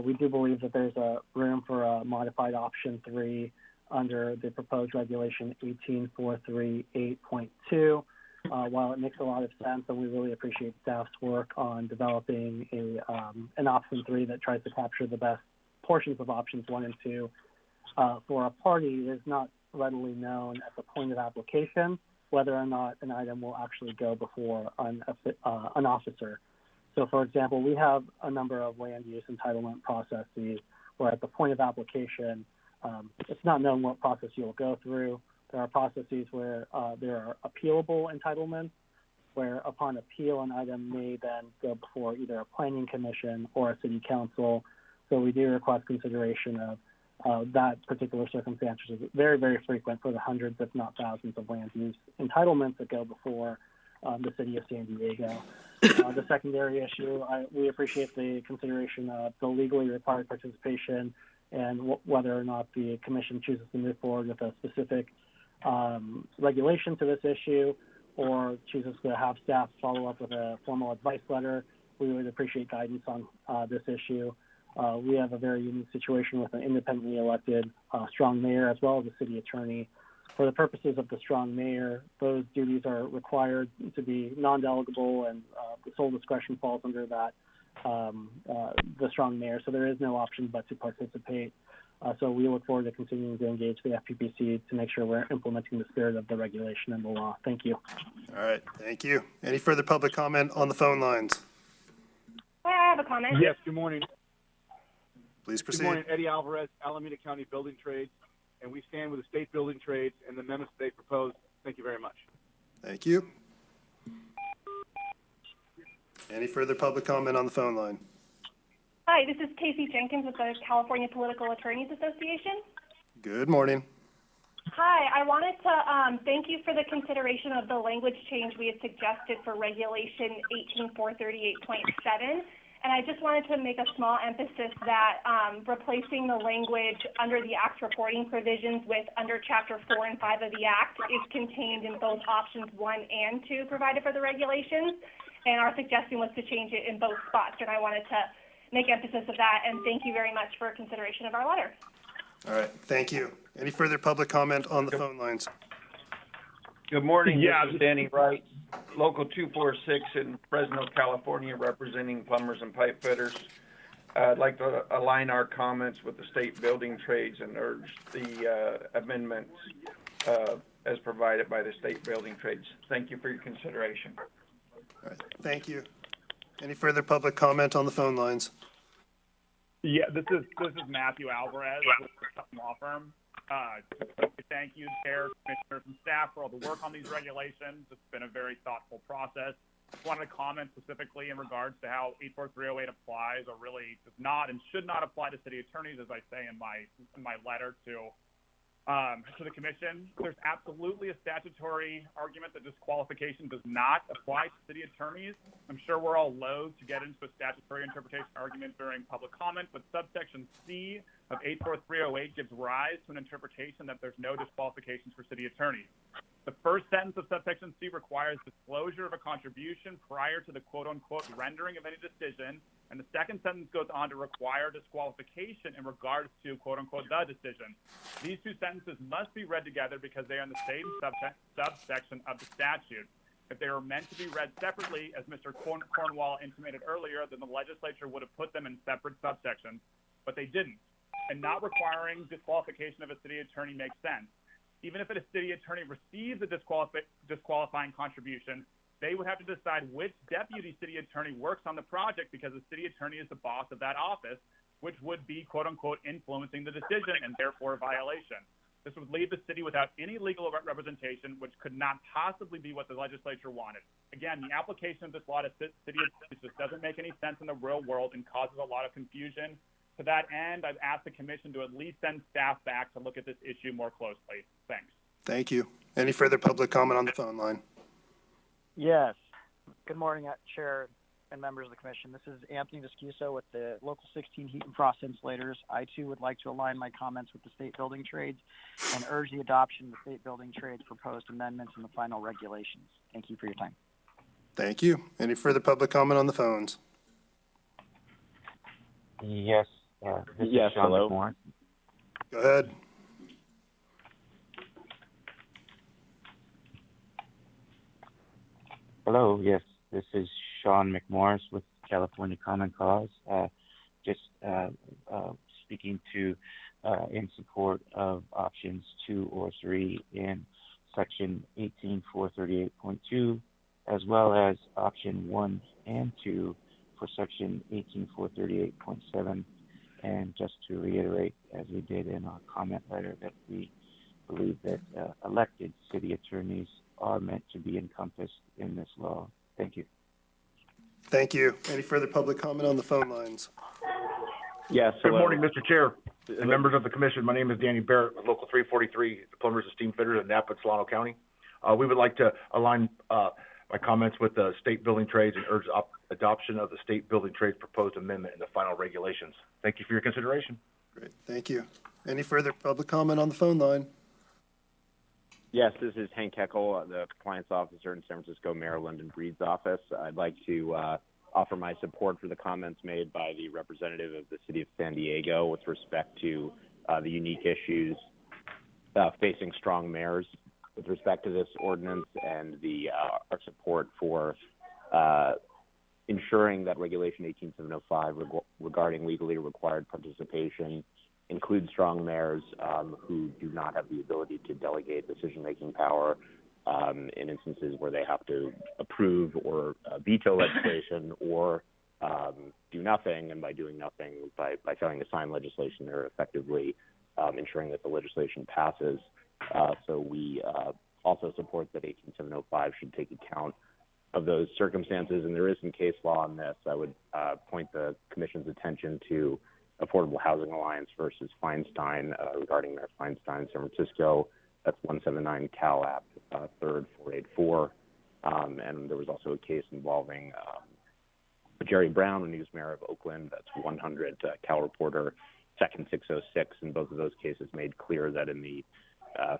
We do believe that there's a room for a modified option 3 under the proposed regulation 18438.2. While it makes a lot of sense, and we really appreciate staff's work on developing an option 3 that tries to capture the best portions of options 1 and 2, for a party, it is not readily known at the point of application whether or not an item will actually go before an officer. So, for example, we have a number of land use entitlement processes where at the point of application, it's not known what process you'll go through. There are processes where there are appealable entitlements, where upon appeal, an item may then go before either a planning commission or a city council. So we do request consideration of that particular circumstance, which is very, very frequent for the hundreds, if not thousands, of land use entitlements that go before the city of San Diego. The secondary issue, we appreciate the consideration of the legally required participation and whether or not the commission chooses to move forward with a specific regulation to this issue or chooses to have staff follow up with a formal advice letter. We would appreciate guidance on this issue. We have a very unique situation with an independently elected strong mayor as well as a city attorney. For the purposes of the strong mayor, those duties are required to be non-delegable, and the sole discretion falls under that, the strong mayor. So there is no option but to participate. So we look forward to continuing to engage the FPPC to make sure we're implementing the spirit of the regulation and the law. Thank you. All right, thank you. Any further public comment on the phone lines? I have a comment. Yes, good morning. Please proceed. Good morning, Eddie Alvarez, Alameda County Building Trades, and we stand with the state building trades and the amendments they proposed. Thank you very much. Thank you. Any further public comment on the phone line? Hi, this is Casey Jenkins with the California Political Attorneys Association. Good morning. Hi, I wanted to thank you for the consideration of the language change we had suggested for Regulation 18438.7. And I just wanted to make a small emphasis that replacing the language under the Act's reporting provisions with under Chapter 4 and 5 of the Act is contained in both options 1 and 2 provided for the regulations. And our suggestion was to change it in both spots. And I wanted to make emphasis of that. And thank you very much for consideration of our letter. All right, thank you. Any further public comment on the phone lines? Good morning. Yeah. This is Danny Wright, Local 246 in Fresno, California, representing plumbers and pipe fitters. I'd like to align our comments with the state building trades and urge the amendments as provided by the state building trades. Thank you for your consideration. All right, thank you. Any further public comment on the phone lines? Yeah, this is Matthew Alvarez with the Sutton Law Firm. Thank you, Chair, Commissioners, and staff for all the work on these regulations. It's been a very thoughtful process. Just wanted to comment specifically in regards to how 84308 applies, or really does not and should not apply to city attorneys, as I say in my letter to the commission. There's absolutely a statutory argument that disqualification does not apply to city attorneys. I'm sure we're all loath to get into a statutory interpretation argument during public comment, but subsection C of 84308 gives rise to an interpretation that there's no disqualifications for city attorneys. The first sentence of subsection C requires disclosure of a contribution prior to the quote-unquote rendering of any decision, and the second sentence goes on to require disqualification in regards to quote-unquote the decision. These two sentences must be read together because they are in the same subsection of the statute. If they were meant to be read separately, as Mr. Cornwall intimated earlier, then the legislature would have put them in separate subsections, but they didn't. And not requiring disqualification of a city attorney makes sense. Even if a city attorney receives a disqualifying contribution, they would have to decide which deputy city attorney works on the project because the city attorney is the boss of that office, which would be, quote unquote, influencing the decision and therefore a violation. This would leave the city without any legal representation, which could not possibly be what the legislature wanted. Again, the application of this law to city attorneys just doesn't make any sense in the real world and causes a lot of confusion. To that end, I've asked the commission to at least send staff back to look at this issue more closely. Thanks. Thank you. Any further public comment on the phone line? Yes. Good morning, Chair and members of the commission. This is Anthony Viscuso with the Local 16 Heat and Frost Insulators. I, too, would like to align my comments with the state building trades and urge the adoption of the state building trades proposed amendments in the final regulations. Thank you for your time. Thank you. Any further public comment on the phones? Yes, this Yes, is Sean hello. McMorris. Go ahead. Hello, yes, this is Sean McMorris with California Common Cause. Just speaking to in support of options 2 or 3 in section 18438.2, as well as option 1 and 2 for section 18438.7. And just to reiterate, as we did in our comment letter, that we believe that elected city attorneys are meant to be encompassed in this law. Thank you. Thank you. Any further public comment on the phone lines? Yes, Good hello. morning, Mr. Chair and members of the commission. My name is Danny Barrett with Local 343, the Plumbers and Steam Fitters in Napa and Solano County. We would like to align my comments with the state building trades and urge adoption of the state building trades proposed amendment in the final regulations. Thank you for your consideration. Great, thank you. Any further public comment on the phone line? Yes, this is Hank Heckel, the compliance officer in San Francisco, Maryland, and Breed's office. I'd like to offer my support for the comments made by the representative of the city of San Diego with respect to the unique issues facing strong mayors with respect to this ordinance, and our support for ensuring that Regulation 18705 regarding legally required participation includes strong mayors who do not have the ability to delegate decision-making power in instances where they have to approve or veto legislation or do nothing, and by doing nothing, by failing to sign legislation, they're effectively ensuring that the legislation passes. So we also support that 18705 should take account of those circumstances, and there is some case law on this. I would point the Commission's attention to Affordable Housing Alliance versus Feinstein regarding Mayor Feinstein, San Francisco. That's 179 Cal App 3rd 484. And there was also a case involving Jerry Brown when he was mayor of Oakland. That's 100 Cal Reporter 2nd 606. And both of those cases made clear that in the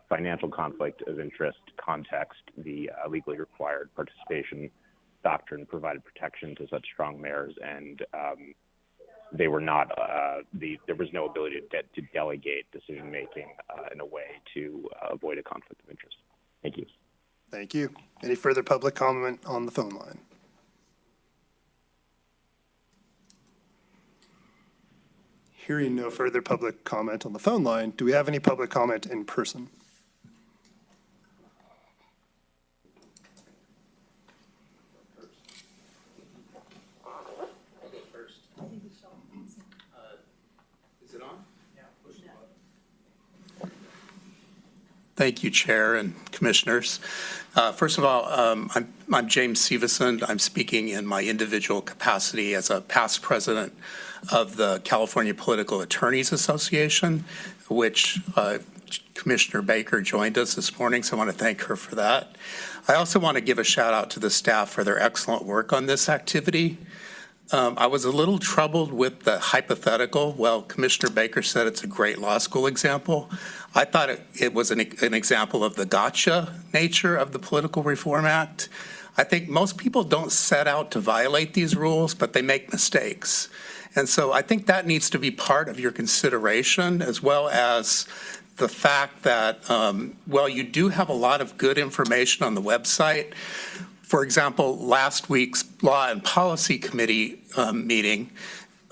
financial conflict of interest context, the legally required participation doctrine provided protection to such strong mayors, and they were not, there was no ability to delegate decision making in a way to avoid a conflict of interest. Thank you. Thank you. Any further public comment on the phone line? Hearing no further public comment on the phone line, do we have any public comment in person? Is it on? Thank you, Chair and Commissioners. First of all, I'm James Severson. I'm speaking in my individual capacity as a past president of the California Political Attorneys Association, which Commissioner Baker joined us this morning, so I want to thank her for that. I also want to give a shout out to the staff for their excellent work on this activity. I was a little troubled with the hypothetical. Well, Commissioner Baker said it's a great law school example. I thought it was an example of the gotcha nature of the Political Reform Act. I think most people don't set out to violate these rules, but they make mistakes. And so I think that needs to be part of your consideration, as well as the fact that, well, you do have a lot of good information on the website. For example, last week's Law and Policy Committee meeting,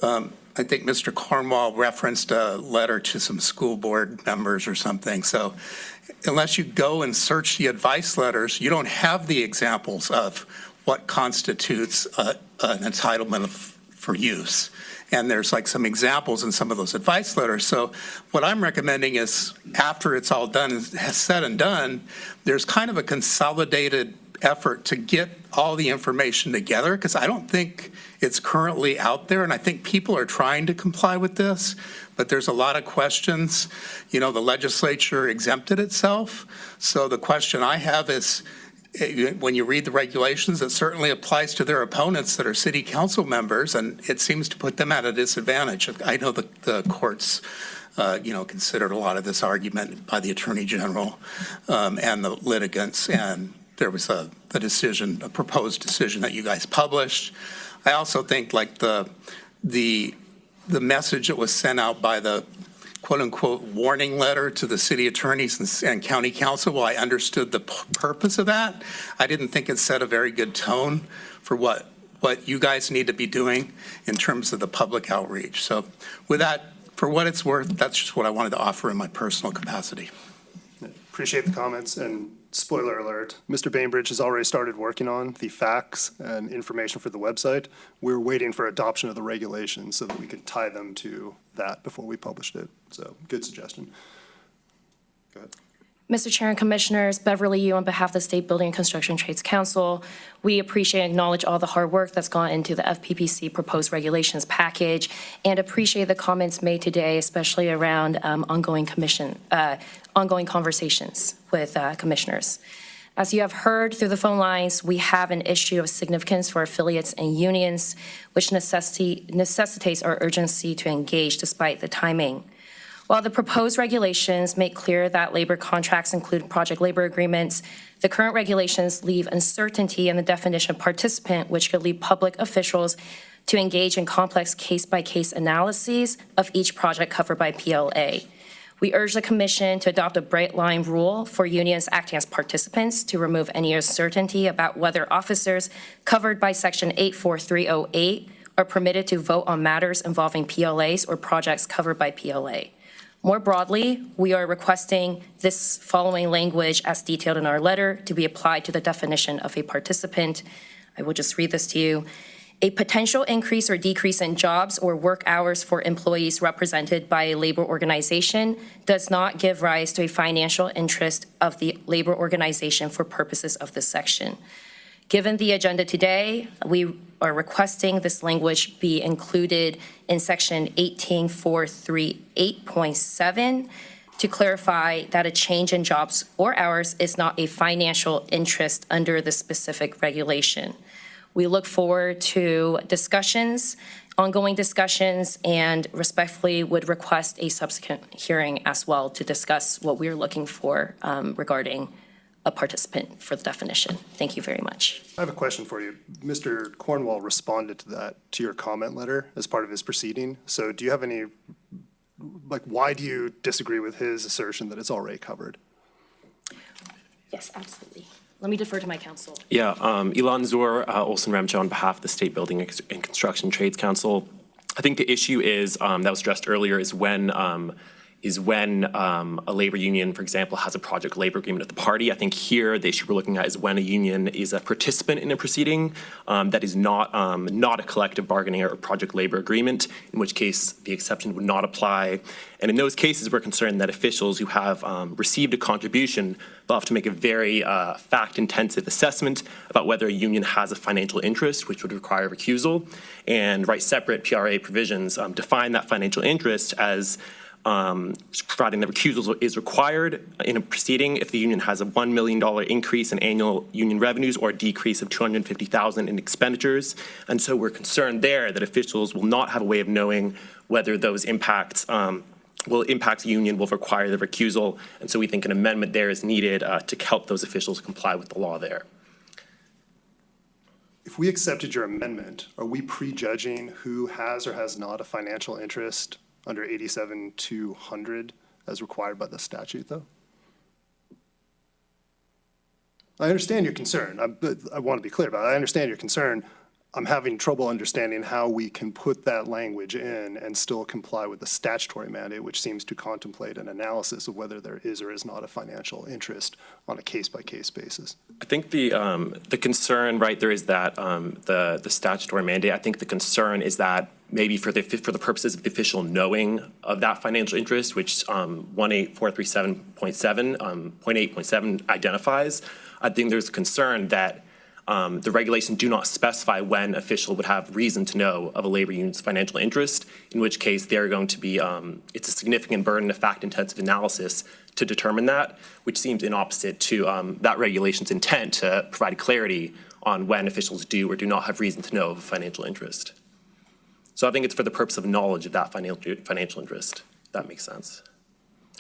I think Mr. Cornwall referenced a letter to some school board members or something. So unless you go and search the advice letters, you don't have the examples of what constitutes an entitlement for use. And there's like some examples in some of those advice letters. So what I'm recommending is after it's all done, said and done, there's kind of a consolidated effort to get all the information together, because I don't think it's currently out there, and I think people are trying to comply with this, but there's a lot of questions. You know, the legislature exempted itself, so the question I have is, when you read the regulations, it certainly applies to their opponents that are city council members, and it seems to put them at a disadvantage. I know the courts considered a lot of this argument by the Attorney General and the litigants, and there was a proposed decision that you guys published. I also think like the the message that was sent out by the quote-unquote warning letter to the city attorneys and county council, while I understood the purpose of that, I didn't think it set a very good tone for what you guys need to be doing in terms of the public outreach. So with that, for what it's worth, that's just what I wanted to offer in my personal capacity. Appreciate the comments, and spoiler alert, Mr. Bainbridge has already started working on the facts and information for the website. We're waiting for adoption of the regulations so that we can tie them to that before we published it. So good suggestion. Go ahead. Mr. Chair and Commissioners, Beverly Yu on behalf of the State Building and Construction Trades Council. We appreciate and acknowledge all the hard work that's gone into the FPPC proposed regulations package and appreciate the comments made today, especially around ongoing conversations with commissioners. As you have heard through the phone lines, we have an issue of significance for affiliates and unions, which necessitates our urgency to engage despite the timing. While the proposed regulations make clear that labor contracts include project labor agreements, the current regulations leave uncertainty in the definition of participant, which could lead public officials to engage in complex case-by-case analyses of each project covered by PLA. We urge the Commission to adopt a bright-line rule for unions acting as participants to remove any uncertainty about whether officers covered by Section 84308 are permitted to vote on matters involving PLAs or projects covered by PLA. More broadly, we are requesting this following language as detailed in our letter to be applied to the definition of a participant. I will just read this to you. A potential increase or decrease in jobs or work hours for employees represented by a labor organization does not give rise to a financial interest of the labor organization for purposes of this section. Given the agenda today, we are requesting this language be included in section 18438.7 to clarify that a change in jobs or hours is not a financial interest under the specific regulation. We look forward to ongoing discussions, and respectfully would request a subsequent hearing as well to discuss what we're looking for regarding a participant for the definition. Thank you very much. I have a question for you. Mr. Cornwall responded to your comment letter as part of his proceeding. So do you have any, why do you disagree with his assertion that it's already covered? Yes, absolutely. Let me defer to my counsel. Yeah, Ilan Zur, Olson Ramcha on behalf of the State Building and Construction Trades Council. I think the issue is, that was addressed earlier, is when a labor union, for example, has a project labor agreement with the party. I think here the issue we're looking at is when a union is a participant in a proceeding that is not a collective bargaining or project labor agreement, in which case the exception would not apply. And in those cases, we're concerned that officials who have received a contribution will have to make a very fact-intensive assessment about whether a union has a financial interest, which would require recusal. And separate PRA provisions define that financial interest as providing that recusal is required in a proceeding if the union has a $1 million increase in annual union revenues or a decrease of $250,000 in expenditures. And so we're concerned there that officials will not have a way of knowing whether those impacts the union will require the recusal. And so we think an amendment there is needed to help those officials comply with the law there. If we accepted your amendment, are we prejudging who has or has not a financial interest under 87-200 as required by the statute, though? I understand your concern. I want to be clear about it. I understand your concern. I'm having trouble understanding how we can put that language in and still comply with the statutory mandate, which seems to contemplate an analysis of whether there is or is not a financial interest on a case-by-case basis. I think the concern, there is that the statutory mandate. I think the concern is that maybe for the purposes of the official knowing of that financial interest, which 18437.7 identifies, I think there's a concern that the regulations do not specify when an official would have reason to know of a labor union's financial interest, in which case they're going to be, it's a significant burden of fact-intensive analysis to determine that, which seems inopposite to that regulation's intent to provide clarity on when officials do or do not have reason to know of a financial interest. So I think it's for the purpose of knowledge of that financial interest, if that makes sense.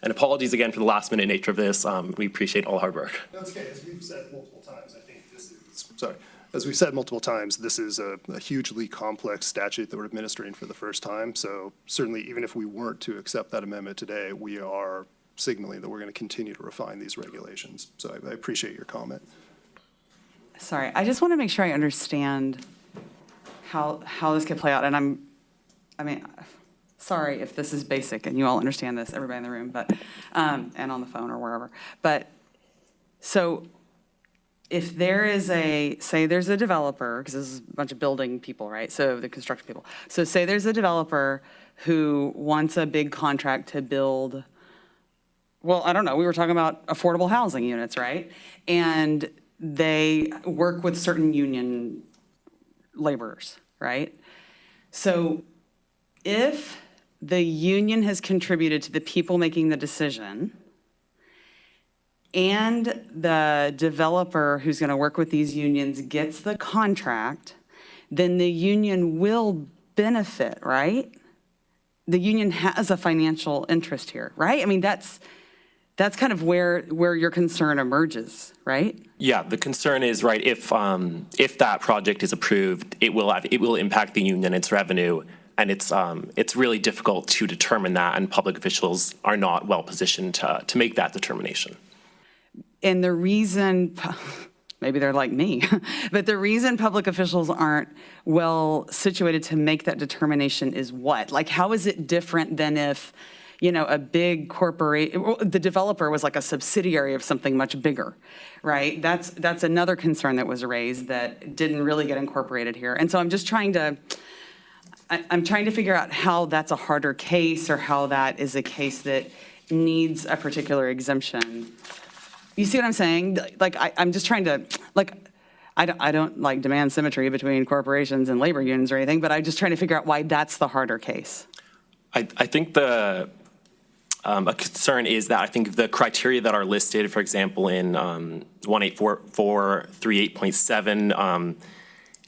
And apologies again for the last-minute nature of this. We appreciate all hard work. That's okay. As we've said multiple times, I think this is, sorry. as we've said multiple times, this is a hugely complex statute that we're administering for the first time. So certainly, even if we weren't to accept that amendment today, we are signaling that we're going to continue to refine these regulations. So I appreciate your comment. Sorry, I just want to make sure I understand how this could play out. And sorry if this is basic and you all understand this, everybody in the room, but, and on the phone or wherever. But, so if there is say there's a developer, because this is a bunch of building people, right? So the construction people. So say there's a developer who wants a big contract to build, well, I don't know, we were talking about affordable housing units, right? And they work with certain union laborers, right? So if the union has contributed to the people making the decision, and the developer who's going to work with these unions gets the contract, then the union will benefit, right? The union has a financial interest here, right? I mean, that's kind of where your concern emerges, right? Yeah, the concern is, right, if that project is approved, it will impact the union, its revenue, and it's really difficult to determine that, and public officials are not well positioned to make that determination. And the reason, maybe they're like me, but the reason public officials aren't well situated to make that determination is what? Like, how is it different than if, a big corporation, the developer was like a subsidiary of something much bigger, right? That's another concern that was raised that didn't really get incorporated here. And so I'm just trying to figure out how that's a harder case or how that is a case that needs a particular exemption. You see what I'm saying? Like, I'm just trying to, like, I don't like demand symmetry between corporations and labor unions or anything, but I'm just trying to figure out why that's the harder case. I think a concern is that I think the criteria that are listed, for example, in 184438.7,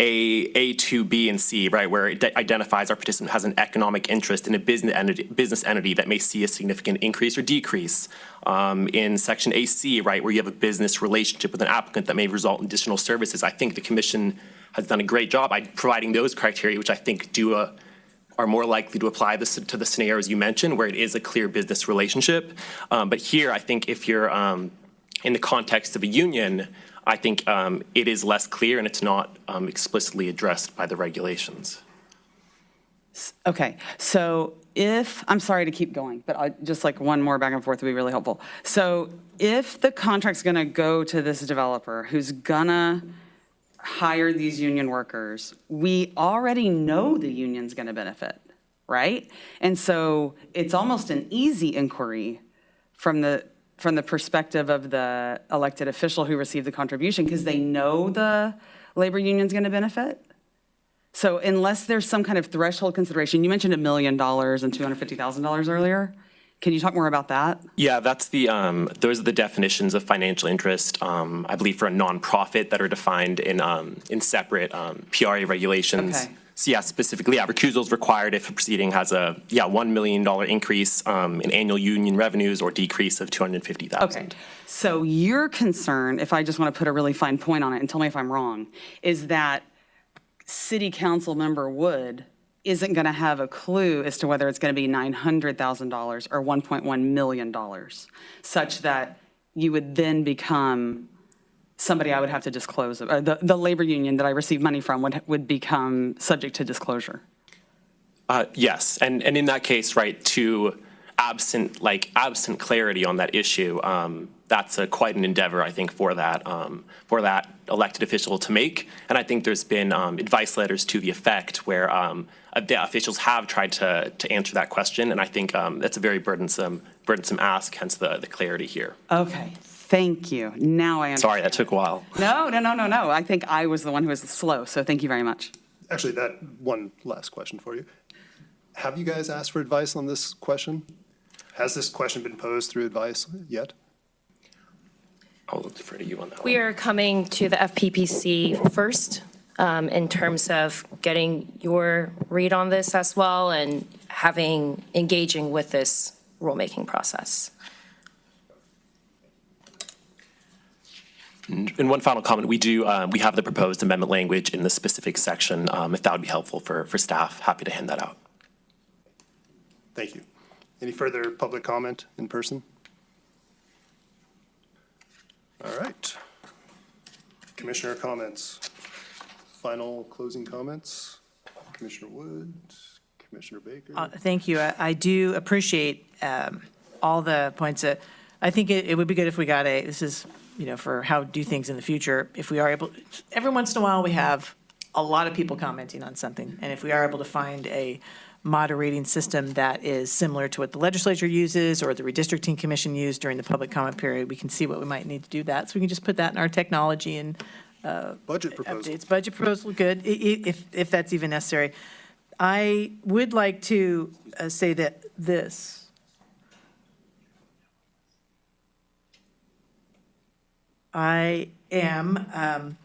A, 2, B, and C, right, where it identifies our participant has an economic interest in a business entity that may see a significant increase or decrease. In section AC, right, where you have a business relationship with an applicant that may result in additional services. I think the commission has done a great job by providing those criteria, which I think are more likely to apply to the scenarios you mentioned, where it is a clear business relationship. But here, I think if you're in the context of a union, I think it is less clear and it's not explicitly addressed by the regulations. Okay, so I'm sorry to keep going, but just like one more back and forth would be really helpful. So if the contract's gonna go to this developer who's gonna hire these union workers, we already know the union's gonna benefit, right? And so it's almost an easy inquiry from the perspective of the elected official who received the contribution, because they know the labor union's going to benefit. So unless there's some kind of threshold consideration, you mentioned $1 million and $250,000 earlier. Can you talk more about that? Yeah, that's those are the definitions of financial interest, I believe, for a nonprofit that are defined in separate PRA regulations. Okay. So yeah, specifically, recusal is required if a proceeding has a $1 million increase in annual union revenues or decrease of $250,000. Okay. So your concern, if I just want to put a really fine point on it and tell me if I'm wrong, is that city council member Wood isn't going to have a clue as to whether it's going to be $900,000 or $1.1 million, such that you would then become somebody I would have to disclose, the labor union that I receive money from would become subject to disclosure. Yes, and in that case, right, to absent clarity on that issue, that's quite an endeavor, I think, for that elected official to make. And I think there's been advice letters to the effect where the officials have tried to answer that question, and I think that's a very burdensome ask, hence the clarity here. Okay. Thank you. Now I understand. Sorry, that took a while. No. I think I was the one who was slow, so thank you very much. Actually, that one last question for you. Have you guys asked for advice on this question? Has this question been posed through advice yet? I'll defer to you on that We are coming to the FPPC first in terms of getting your read on this as well and engaging with this rulemaking process. And one final comment, we have the proposed amendment language in the specific section. If that would be helpful for staff, happy to hand that out. Thank you. Any further public comment in person? All right. Commissioner comments. Final closing comments. Commissioner Wood, Commissioner Baker. Thank you. I do appreciate all the points. I think it would be good if we got this is, for how to do things in the future. If we are able, every once in a while we have a lot of people commenting on something. And if we are able to find a moderating system that is similar to what the legislature uses or the redistricting commission used during the public comment period, we can see what we might need to do that. So we can just put that in our technology and budget proposal. Updates. Budget proposal, good, if that's even necessary. I would like to say that this. I am,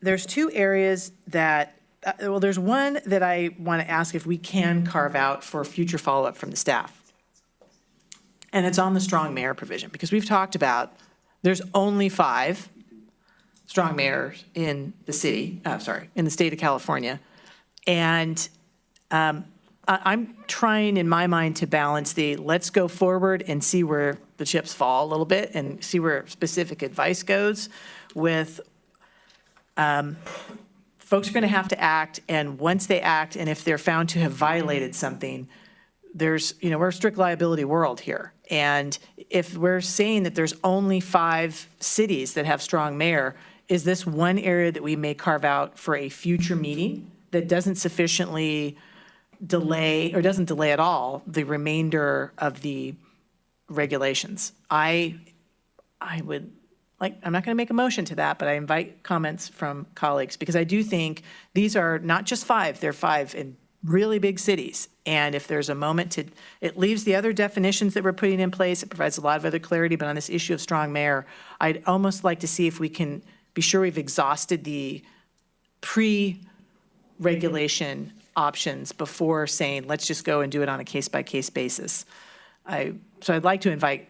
there's two areas that, there's one that I want to ask if we can carve out for future follow-up from the staff. And it's on the strong mayor provision, because we've talked about, there's only 5 strong mayors in the city, in the state of California. And I'm trying in my mind to balance let's go forward and see where the chips fall a little bit and see where specific advice goes with folks are going to have to act. And once they act, and if they're found to have violated something, there's, we're a strict liability world here. And if we're saying that there's only 5 cities that have strong mayor, is this one area that we may carve out for a future meeting that doesn't sufficiently delay, or doesn't delay at all, the remainder of the regulations? I would like, I'm not going to make a motion to that, but I invite comments from colleagues, because I do think these are not just 5, they're 5 in really big cities. And if there's a moment it leaves the other definitions that we're putting in place, it provides a lot of other clarity, but on this issue of strong mayor, I'd almost like to see if we can be sure we've exhausted the pre-regulation options before saying, let's just go and do it on a case-by-case basis. So I'd like to invite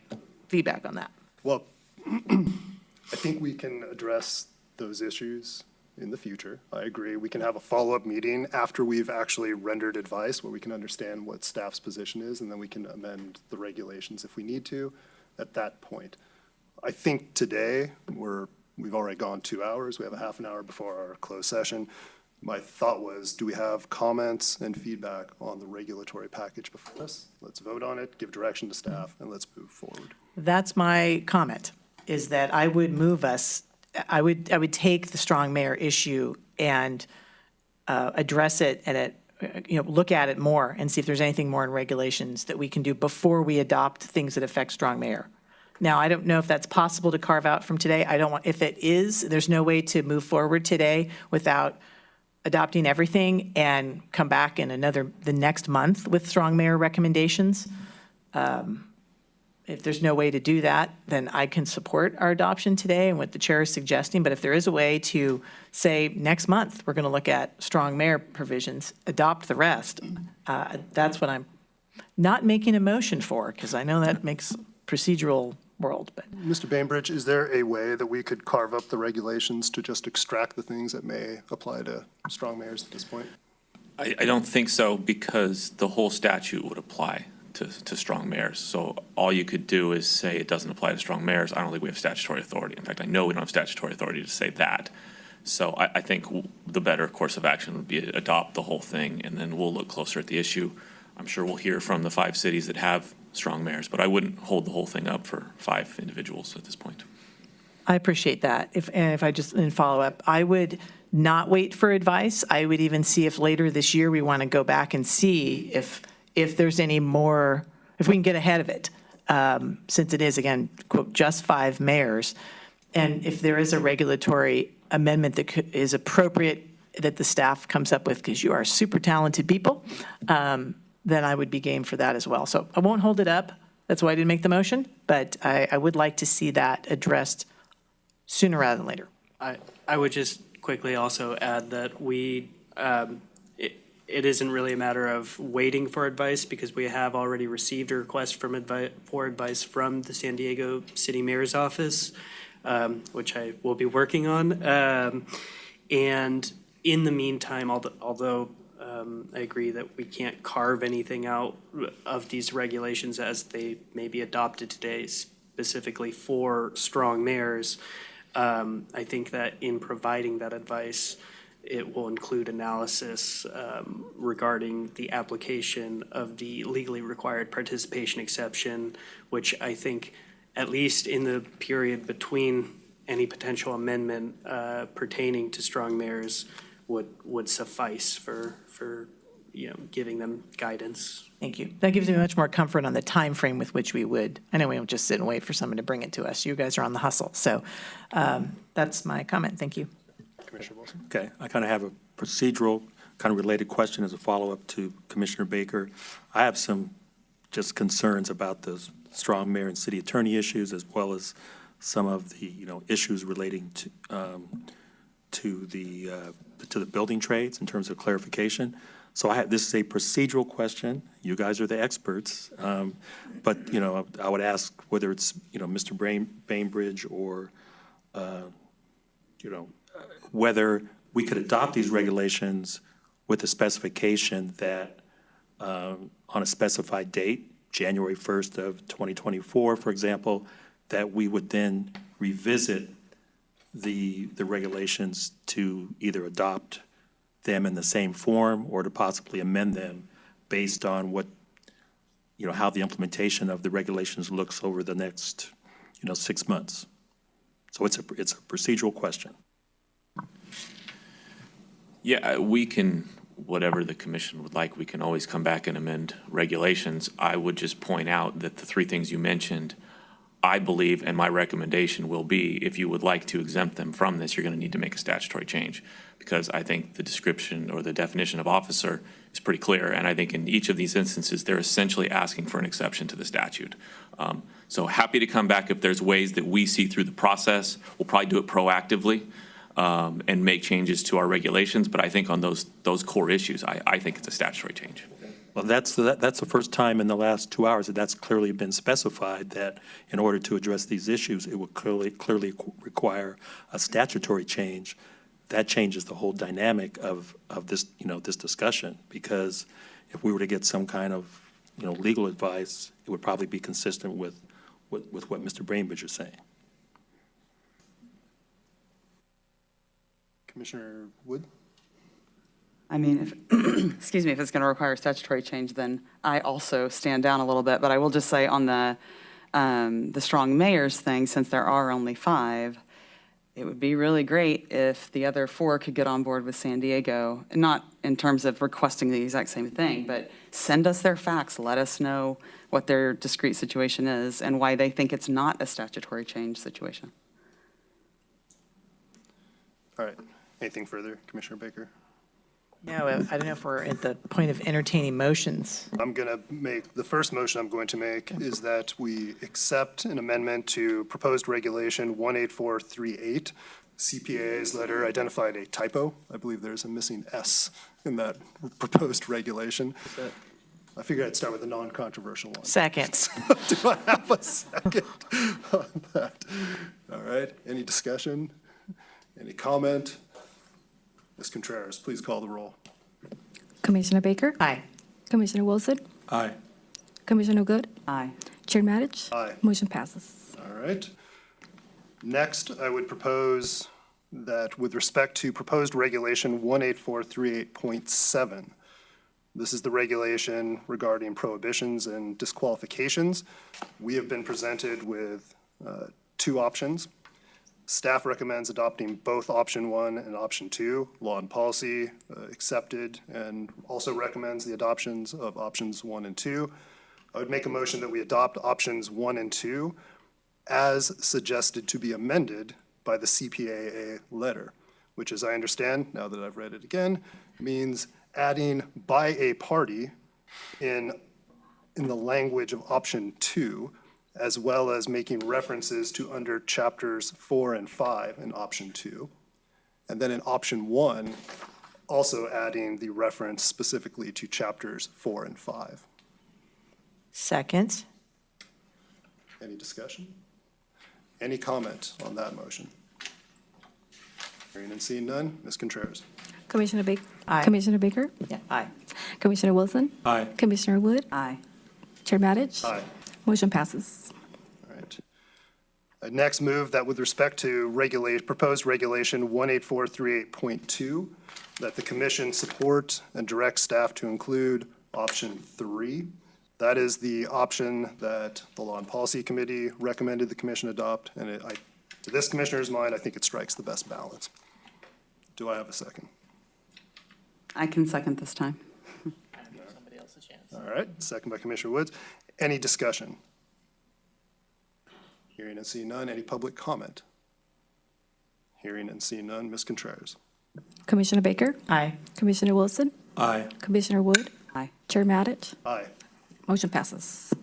feedback on that. Well, I think we can address those issues in the future. I agree. We can have a follow-up meeting after we've actually rendered advice where we can understand what staff's position is, and then we can amend the regulations if we need to at that point. I think today we've already gone 2 hours. We have a half an hour before our closed session. My thought was, do we have comments and feedback on the regulatory package before us? Let's vote on it, give direction to staff, and let's move forward. That's my comment, is that I would move us, I would take the strong mayor issue and address it and look at it more and see if there's anything more in regulations that we can do before we adopt things that affect strong mayor. Now, I don't know if that's possible to carve out from today. If it is, there's no way to move forward today without adopting everything and come back in the next month with strong mayor recommendations. If there's no way to do that, then I can support our adoption today and what the chair is suggesting. But if there is a way to say next month, we're going to look at strong mayor provisions, adopt the rest, that's what I'm not making a motion for, because I know that makes procedural world. But Mr. Bainbridge, is there a way that we could carve up the regulations to just extract the things that may apply to strong mayors at this point? I don't think so, because the whole statute would apply to strong mayors. So all you could do is say it doesn't apply to strong mayors. I don't think we have statutory authority. In fact, I know we don't have statutory authority to say that. So I think the better course of action would be to adopt the whole thing, and then we'll look closer at the issue. I'm sure we'll hear from the 5 cities that have strong mayors, but I wouldn't hold the whole thing up for 5 individuals at this point. I appreciate that. If I just in follow up, I would not wait for advice. I would even see if later this year we want to go back and see if there's any more, if we can get ahead of it, since it is, again, quote, just 5 mayors. And if there is a regulatory amendment that is appropriate that the staff comes up with, because you are super talented people, then I would be game for that as well. So I won't hold it up. That's why I didn't make the motion, but I would like to see that addressed sooner rather than later. I would just quickly also add that it isn't really a matter of waiting for advice, because we have already received a request for advice from the San Diego City Mayor's Office. which I will be working on. And in the meantime, although I agree that we can't carve anything out of these regulations as they may be adopted today specifically for strong mayors, I think that in providing that advice, it will include analysis regarding the application of the legally required participation exception, which I think, at least in the period between any potential amendment pertaining to strong mayors, would suffice for giving them guidance. Thank you. That gives me much more comfort on the time frame with which we would. I know we don't just sit and wait for someone to bring it to us. You guys are on the hustle. So that's my comment. Thank you. Commissioner Wilson? Okay, I kind of have a procedural, kind of related question as a follow-up to Commissioner Baker. I have some just concerns about the strong mayor and city attorney issues, as well as some of the, issues relating to the building trades in terms of clarification. So this is a procedural question. You guys are the experts. But, I would ask whether it's, Mr. Bainbridge or, whether we could adopt these regulations with the specification that on a specified date, January 1st of 2024, for example, that we would then revisit the regulations to either adopt them in the same form or to possibly amend them based on what, how the implementation of the regulations looks over the next, 6 months. So it's a procedural question. Yeah, we can, whatever the commission would like, we can always come back and amend regulations. I would just point out that the three things you mentioned, I believe, and my recommendation will be, if you would like to exempt them from this, you're going to need to make a statutory change, because I think the description or the definition of officer is pretty clear, and I think in each of these instances, they're essentially asking for an exception to the statute. So happy to come back if there's ways that we see through the process. We'll probably do it proactively and make changes to our regulations, but I think on those core issues, I think it's a statutory change. Well, that's the first time in the last 2 hours that that's clearly been specified, that in order to address these issues, it would clearly require a statutory change. That changes the whole dynamic of this, this discussion, because if we were to get some kind of, legal advice, it would probably be consistent with what Mr. Bainbridge is saying. Commissioner Wood? I mean, excuse me, if it's going to require statutory change, then I also stand down a little bit. But I will just say on the strong mayors thing, since there are only 5, it would be really great if the other 4 could get on board with San Diego, not in terms of requesting the exact same thing, but send us their facts, let us know what their discrete situation is and why they think it's not a statutory change situation. All right. Anything further, Commissioner Baker? No, I don't know if we're at the point of entertaining motions. The first motion I'm going to make is that we accept an amendment to proposed regulation 18438. CPA's letter identified a typo. I believe there's a missing S in that proposed regulation. I figured I'd start with a non-controversial one. Second. Do I have a second on that? All right. Any discussion? Any comment? Ms. Contreras, please call the roll. Commissioner Baker? Aye. Commissioner Wilson? Aye. Commissioner Good? Aye. Chair Matich? Aye. Motion passes. All right. Next, I would propose that with respect to proposed regulation 18438.7, this is the regulation regarding prohibitions and disqualifications. We have been presented with 2 options. Staff recommends adopting both option 1 and option 2. Law and policy accepted, and also recommends the adoptions of options 1 and 2. I would make a motion that we adopt options 1 and 2 as suggested to be amended by the CPAA letter, which, as I understand, now that I've read it again, means adding by a party in the language of option 2, as well as making references to under chapters 4 and 5 in option 2. And then in option 1, also adding the reference specifically to chapters 4 and 5. Second. Any discussion? Any comment on that motion? Hearing and seeing none, Ms. Contreras. Commissioner Baker? Aye. Commissioner Baker? Aye. Commissioner Wilson? Aye. Commissioner Wood? Aye. Chair Matich? Aye. Motion passes. All right. Next, move that with respect to proposed regulation 18438.2, that the commission support and direct staff to include option 3. That is the option that the Law and Policy Committee recommended the commission adopt, and to this commissioner's mind, I think it strikes the best balance. Do I have a second? I can second this time. All right, second by Commissioner Woods. Any discussion? Hearing and seeing none. Any public comment? Hearing and seeing none. Ms. Contreras. Commissioner Baker? Aye. Commissioner Wilson? Aye. Commissioner Wood? Aye. Chair Matich? Aye. Motion passes.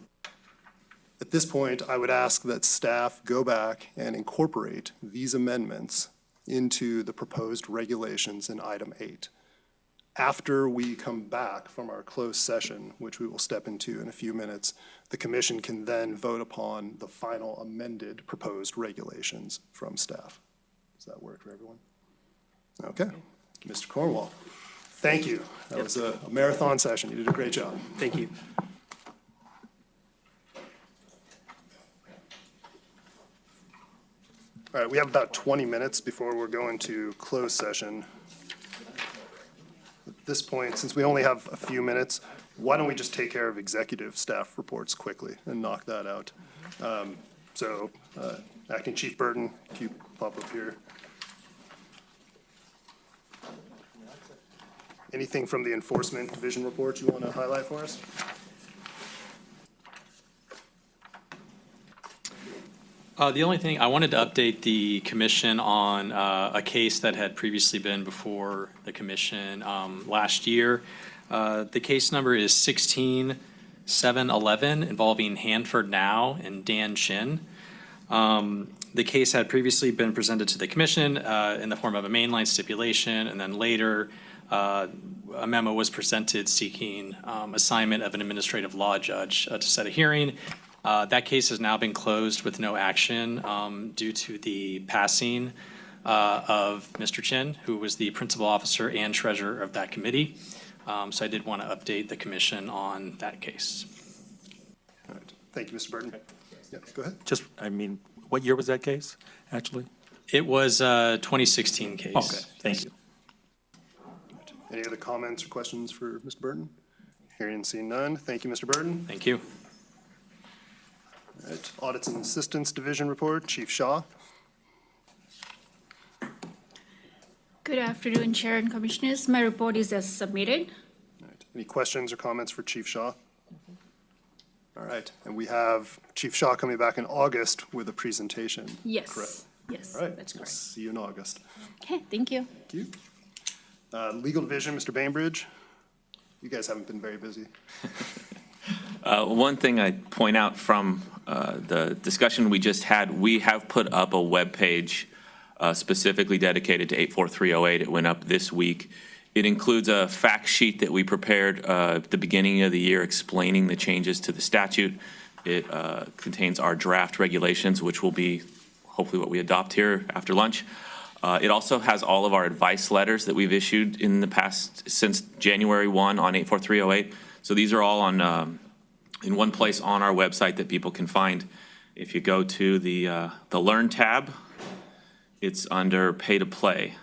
At this point, I would ask that staff go back and incorporate these amendments into the proposed regulations in item 8. After we come back from our closed session, which we will step into in a few minutes, the commission can then vote upon the final amended proposed regulations from staff. Does that work for everyone? Okay. Mr. Cornwall, thank you. That was a marathon session. You did a great job. Thank you. All right, we have about 20 minutes before we're going to closed session. At this point, since we only have a few minutes, why don't we just take care of executive staff reports quickly and knock that out? Acting Chief Burton, if you pop up here. Anything from the Enforcement Division report you want to highlight for us? The only thing, I wanted to update the commission on a case that had previously been before the commission last year. The case number is 16711 involving Hanford Now and Dan Chin. The case had previously been presented to the commission in the form of a mainline stipulation, and then later a memo was presented seeking assignment of an administrative law judge to set a hearing. That case has now been closed with no action due to the passing of Mr. Chin, who was the principal officer and treasurer of that committee. So I did want to update the commission on that case. All right. Thank you, Mr. Burton. Yeah, go ahead. What year was that case, actually? It was a 2016 case. Okay, thank you. Any other comments or questions for Mr. Burton? Hearing and seeing none. Thank you, Mr. Burton. Thank you. All right. Audits and Assistance Division report, Chief Shaw. Good afternoon, Chair and Commissioners. My report is as submitted. All right. Any questions or comments for Chief Shaw? All right. And we have Chief Shaw coming back in August with a presentation. Yes. Correct. Yes, All right. that's We'll correct. see you in August. Okay, thank you. Thank you. Legal Division, Mr. Bainbridge. You guys haven't been very busy. One thing I'd point out from the discussion we just had, we have put up a webpage specifically dedicated to 84308. It went up this week. It includes a fact sheet that we prepared at the beginning of the year explaining the changes to the statute. It contains our draft regulations, which will be hopefully what we adopt here after lunch. It also has all of our advice letters that we've issued in the past since January 1 on 84308. So these are all on in one place on our website that people can find. If you go to the Learn tab, it's under Pay to Play.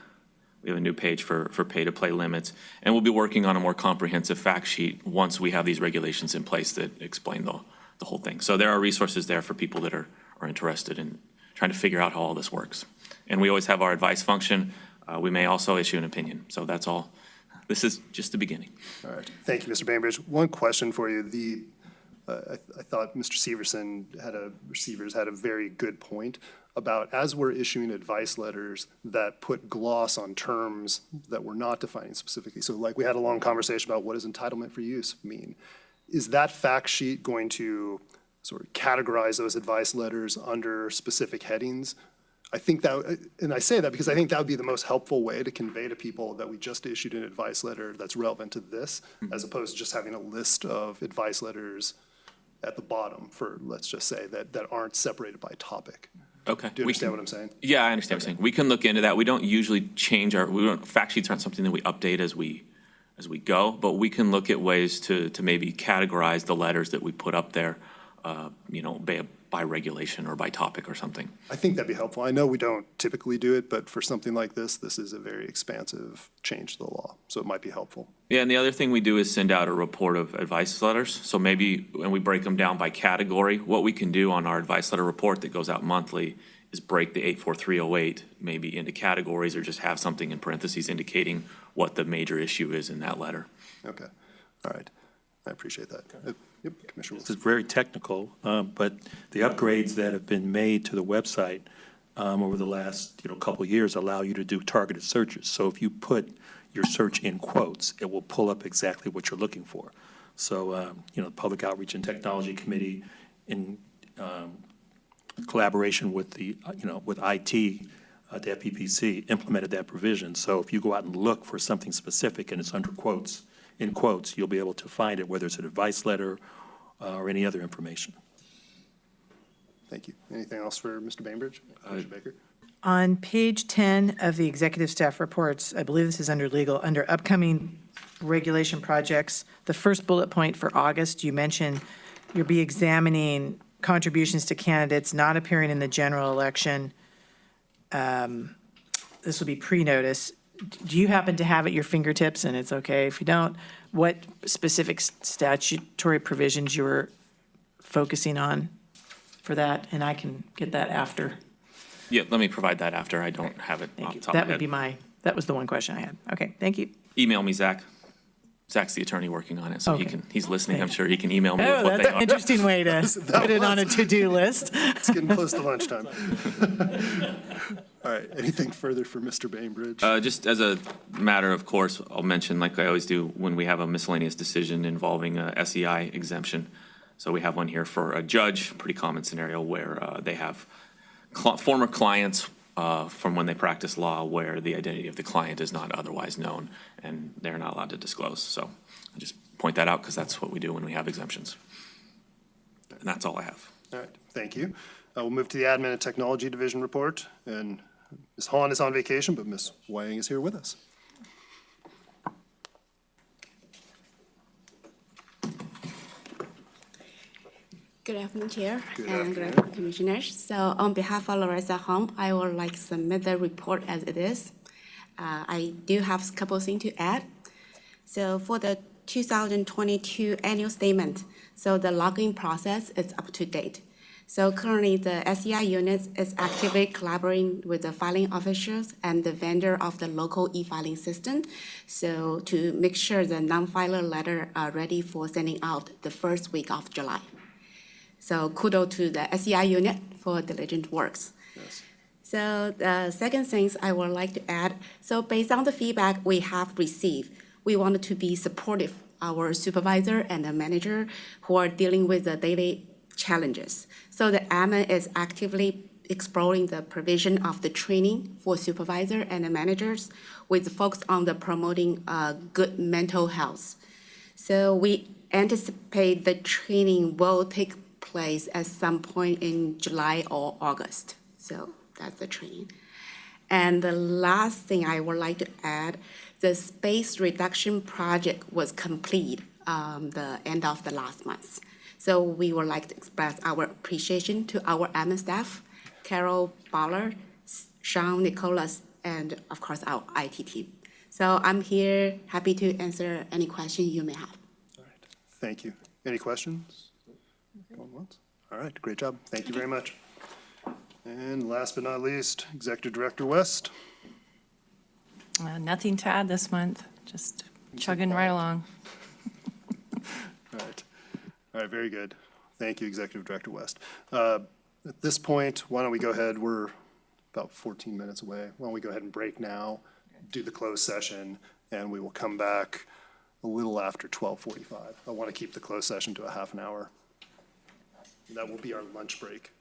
We have a new page for Pay to Play limits, and we'll be working on a more comprehensive fact sheet once we have these regulations in place that explain the whole thing. So there are resources there for people that are interested in trying to figure out how all this works. And we always have our advice function. We may also issue an opinion. So that's all. This is just the beginning. All right. Thank you, Mr. Bainbridge. One question for you. I thought Mr. Sievers had a very good point about as we're issuing advice letters that put gloss on terms that we're not defining specifically. So like we had a long conversation about what does entitlement for use mean? Is that fact sheet going to sort of categorize those advice letters under specific headings? I think that, and I say that because I think that would be the most helpful way to convey to people that we just issued an advice letter that's relevant to this, as opposed to just having a list of advice letters at the bottom for, let's just say, that aren't separated by topic. Okay. Do you understand what I'm saying? Yeah, I understand what you're saying. We can look into that. We don't usually fact sheets aren't something that we update as we go, but we can look at ways to maybe categorize the letters that we put up there, by regulation or by topic or something. I think that'd be helpful. I know we don't typically do it, but for something like this is a very expansive change to the law, so it might be helpful. Yeah, and the other thing we do is send out a report of advice letters. So maybe when we break them down by category, what we can do on our advice letter report that goes out monthly is break the 84308 maybe into categories or just have something in parentheses indicating what the major issue is in that letter. Okay, all right. I appreciate that. Yep, Commissioner This Wilson. is very technical, but the upgrades that have been made to the website over the last, couple of years allow you to do targeted searches. So if you put your search in quotes, it will pull up exactly what you're looking for. So, the Public Outreach and Technology Committee in collaboration with the, with IT, the FPPC implemented that provision. So if you go out and look for something specific and it's under quotes, in quotes, you'll be able to find it, whether it's an advice letter or any other information. Thank you. Anything else for Mr. Bainbridge? Commissioner Baker? On page 10 of the executive staff reports, I believe this is under legal, under upcoming regulation projects, the first bullet point for August, you mentioned you'll be examining contributions to candidates not appearing in the general election. This will be pre-notice. Do you happen to have at your fingertips, and it's okay if you don't, what specific statutory provisions you were focusing on for that? And I can get that after. Yeah, let me provide that after. I don't have it off the top of That my would be head. that was the one question I had. Okay, thank you. Email me, Zach. Zach's the attorney working on it, so Okay. he's listening. I'm sure he can email me Oh, with what they that's an are. interesting way to put it on a to-do list. It's getting close to lunchtime. All right, anything further for Mr. Bainbridge? Just as a matter of course, I'll mention, like I always do, when we have a miscellaneous decision involving a SEI exemption. So we have one here for a judge, pretty common scenario where they have former clients from when they practice law where the identity of the client is not otherwise known and they're not allowed to disclose. So I just point that out because that's what we do when we have exemptions. And that's all I have. All right, thank you. We'll move to the Admin and Technology Division report, and Ms. Hahn is on vacation, but Ms. Wang is here with us. Good afternoon, Chair. Good and good afternoon. afternoon, Commissioners. So on behalf of Larissa Home, I would like to submit the report as it is. I do have a couple of things to add. So for the 2022 annual statement, so the login process is up to date. So currently, the SEI unit is actively collaborating with the filing officials and the vendor of the local e-filing system, so to make sure the non-filer letter are ready for sending out the first week of July. So kudos to the SEI unit for diligent works. Yes. So the second things I would like to add, so based on the feedback we have received, we wanted to be supportive our supervisor and the manager who are dealing with the daily challenges. So the admin is actively exploring the provision of the training for supervisor and the managers with focus on the promoting good mental health. So we anticipate the training will take place at some point in July or August. So that's the training. And the last thing I would like to add, the space reduction project was complete the end of the last month. So we would like to express our appreciation to our admin staff, Carol Ballard, Sean Nicholas, and of course our IT team. So I'm here, happy to answer any question you may have. Thank you. Any questions? Going once? All right, great job. Thank you very much. And last but not least, Executive Director West. Nothing to add this month, just chugging right along. All right. All right, very good. Thank you, Executive Director West. At this point, why don't we go ahead, we're about 14 minutes away. Why don't we go ahead and break now, do the closed session, and we will come back a little after 12:45. I want to keep the closed session to a half an hour. That will be our lunch break.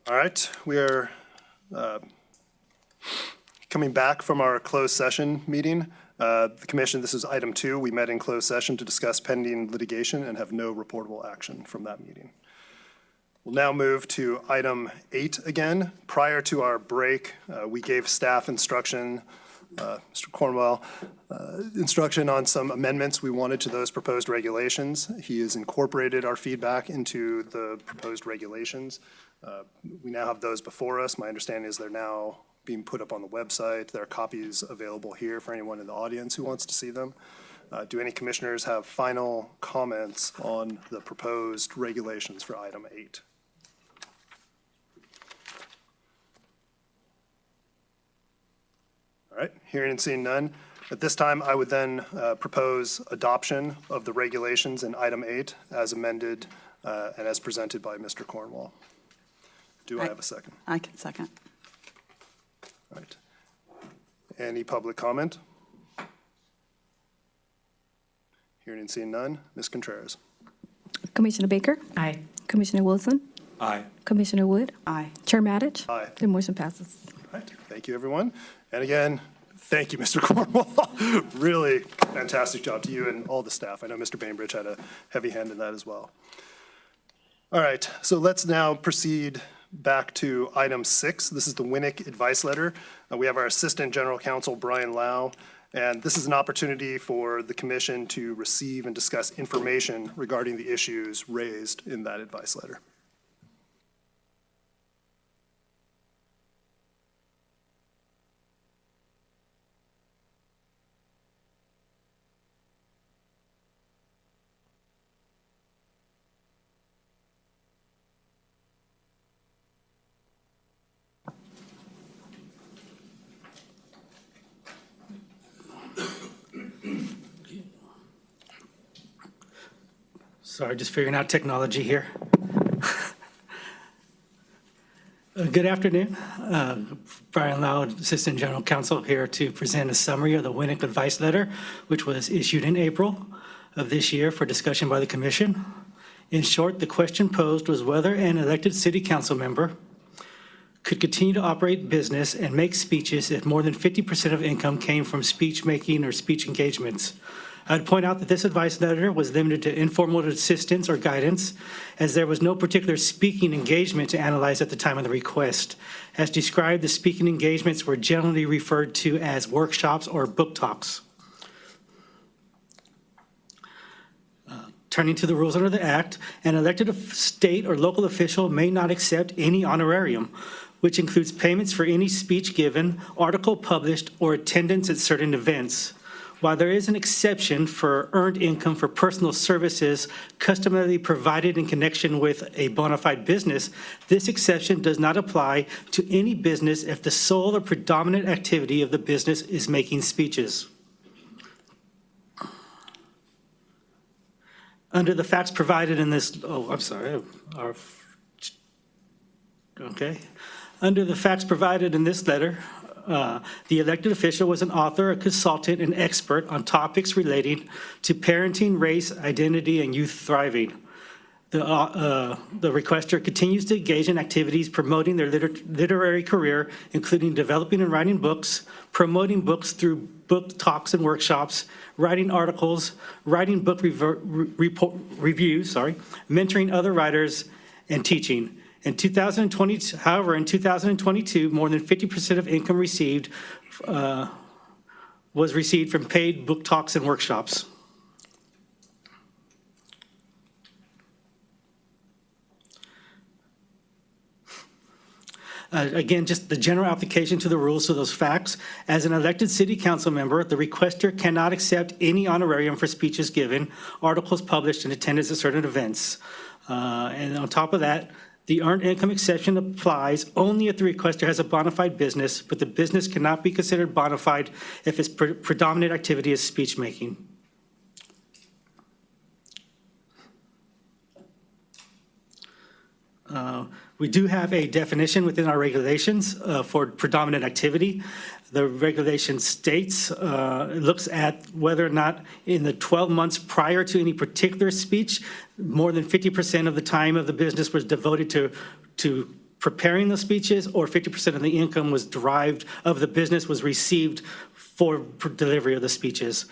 All right, we are coming back from our closed session meeting. The commission, this is item 2. We met in closed session to discuss pending litigation and have no reportable action from that meeting. We'll now move to item 8 again. Prior to our break, we gave staff instruction, Mr. Cornwell, instruction on some amendments we wanted to those proposed regulations. He has incorporated our feedback into the proposed regulations. We now have those before us. My understanding is they're now being put up on the website. There are copies available here for anyone in the audience who wants to see them. Do any commissioners have final comments on the proposed regulations for item 8? All right, hearing and seeing none. At this time, I would then propose adoption of the regulations in item 8 as amended and as presented by Mr. Cornwall. Do I have a second? I can second. All right. Any public comment? Hearing and seeing none. Ms. Contreras. Commissioner Baker? Aye. Commissioner Wilson? Aye. Commissioner Wood? Aye. Chair Matich? Aye. The motion passes. All right. Thank you, everyone. And again, thank you, Mr. Cornwall. Really fantastic job to you and all the staff. I know Mr. Bainbridge had a heavy hand in that as well. All right, so let's now proceed back to item 6. This is the Winnick Advice Letter. We have our Assistant General Counsel, Brian Lau, and this is an opportunity for the commission to receive and discuss information regarding the issues raised in that advice letter. Sorry, just figuring out technology here. Good afternoon. Brian Lau, Assistant General Counsel, here to present a summary of the Winnick Advice Letter, which was issued in April of this year for discussion by the Commission. In short, the question posed was whether an elected city council member could continue to operate business and make speeches if more than 50% of income came from speech making or speech engagements. I'd point out that this advice letter was limited to informal assistance or guidance, as there was no particular speaking engagement to analyze at the time of the request. As described, the speaking engagements were generally referred to as workshops or book talks. Turning to the rules under the Act, an elected state or local official may not accept any honorarium, which includes payments for any speech given, article published, or attendance at certain events. While there is an exception for earned income for personal services customarily provided in connection with a bona fide business, this exception does not apply to any business if the sole or predominant activity of the business is making speeches. Under the facts provided in this, Under the facts provided in this letter, the elected official was an author, a consultant, and expert on topics relating to parenting, race, identity, and youth thriving. The requester continues to engage in activities promoting their literary career, including developing and writing books, promoting books through book talks and workshops, writing articles, writing book reviews, mentoring other writers, and teaching. In 2022, more than 50% of income received was received from paid book talks and workshops. Again, just the general application to the rules to those facts. As an elected city council member, the requester cannot accept any honorarium for speeches given, articles published, and attendance at certain events. And on top of that, the earned income exception applies only if the requester has a bona fide business, but the business cannot be considered bona fide if its predominant activity is speech making. We do have a definition within our regulations for predominant activity. The regulation states, looks at whether or not in the 12 months prior to any particular speech, more than 50% of the time of the business was devoted to preparing the speeches, or 50% of the income was derived of the business was received for delivery of the speeches.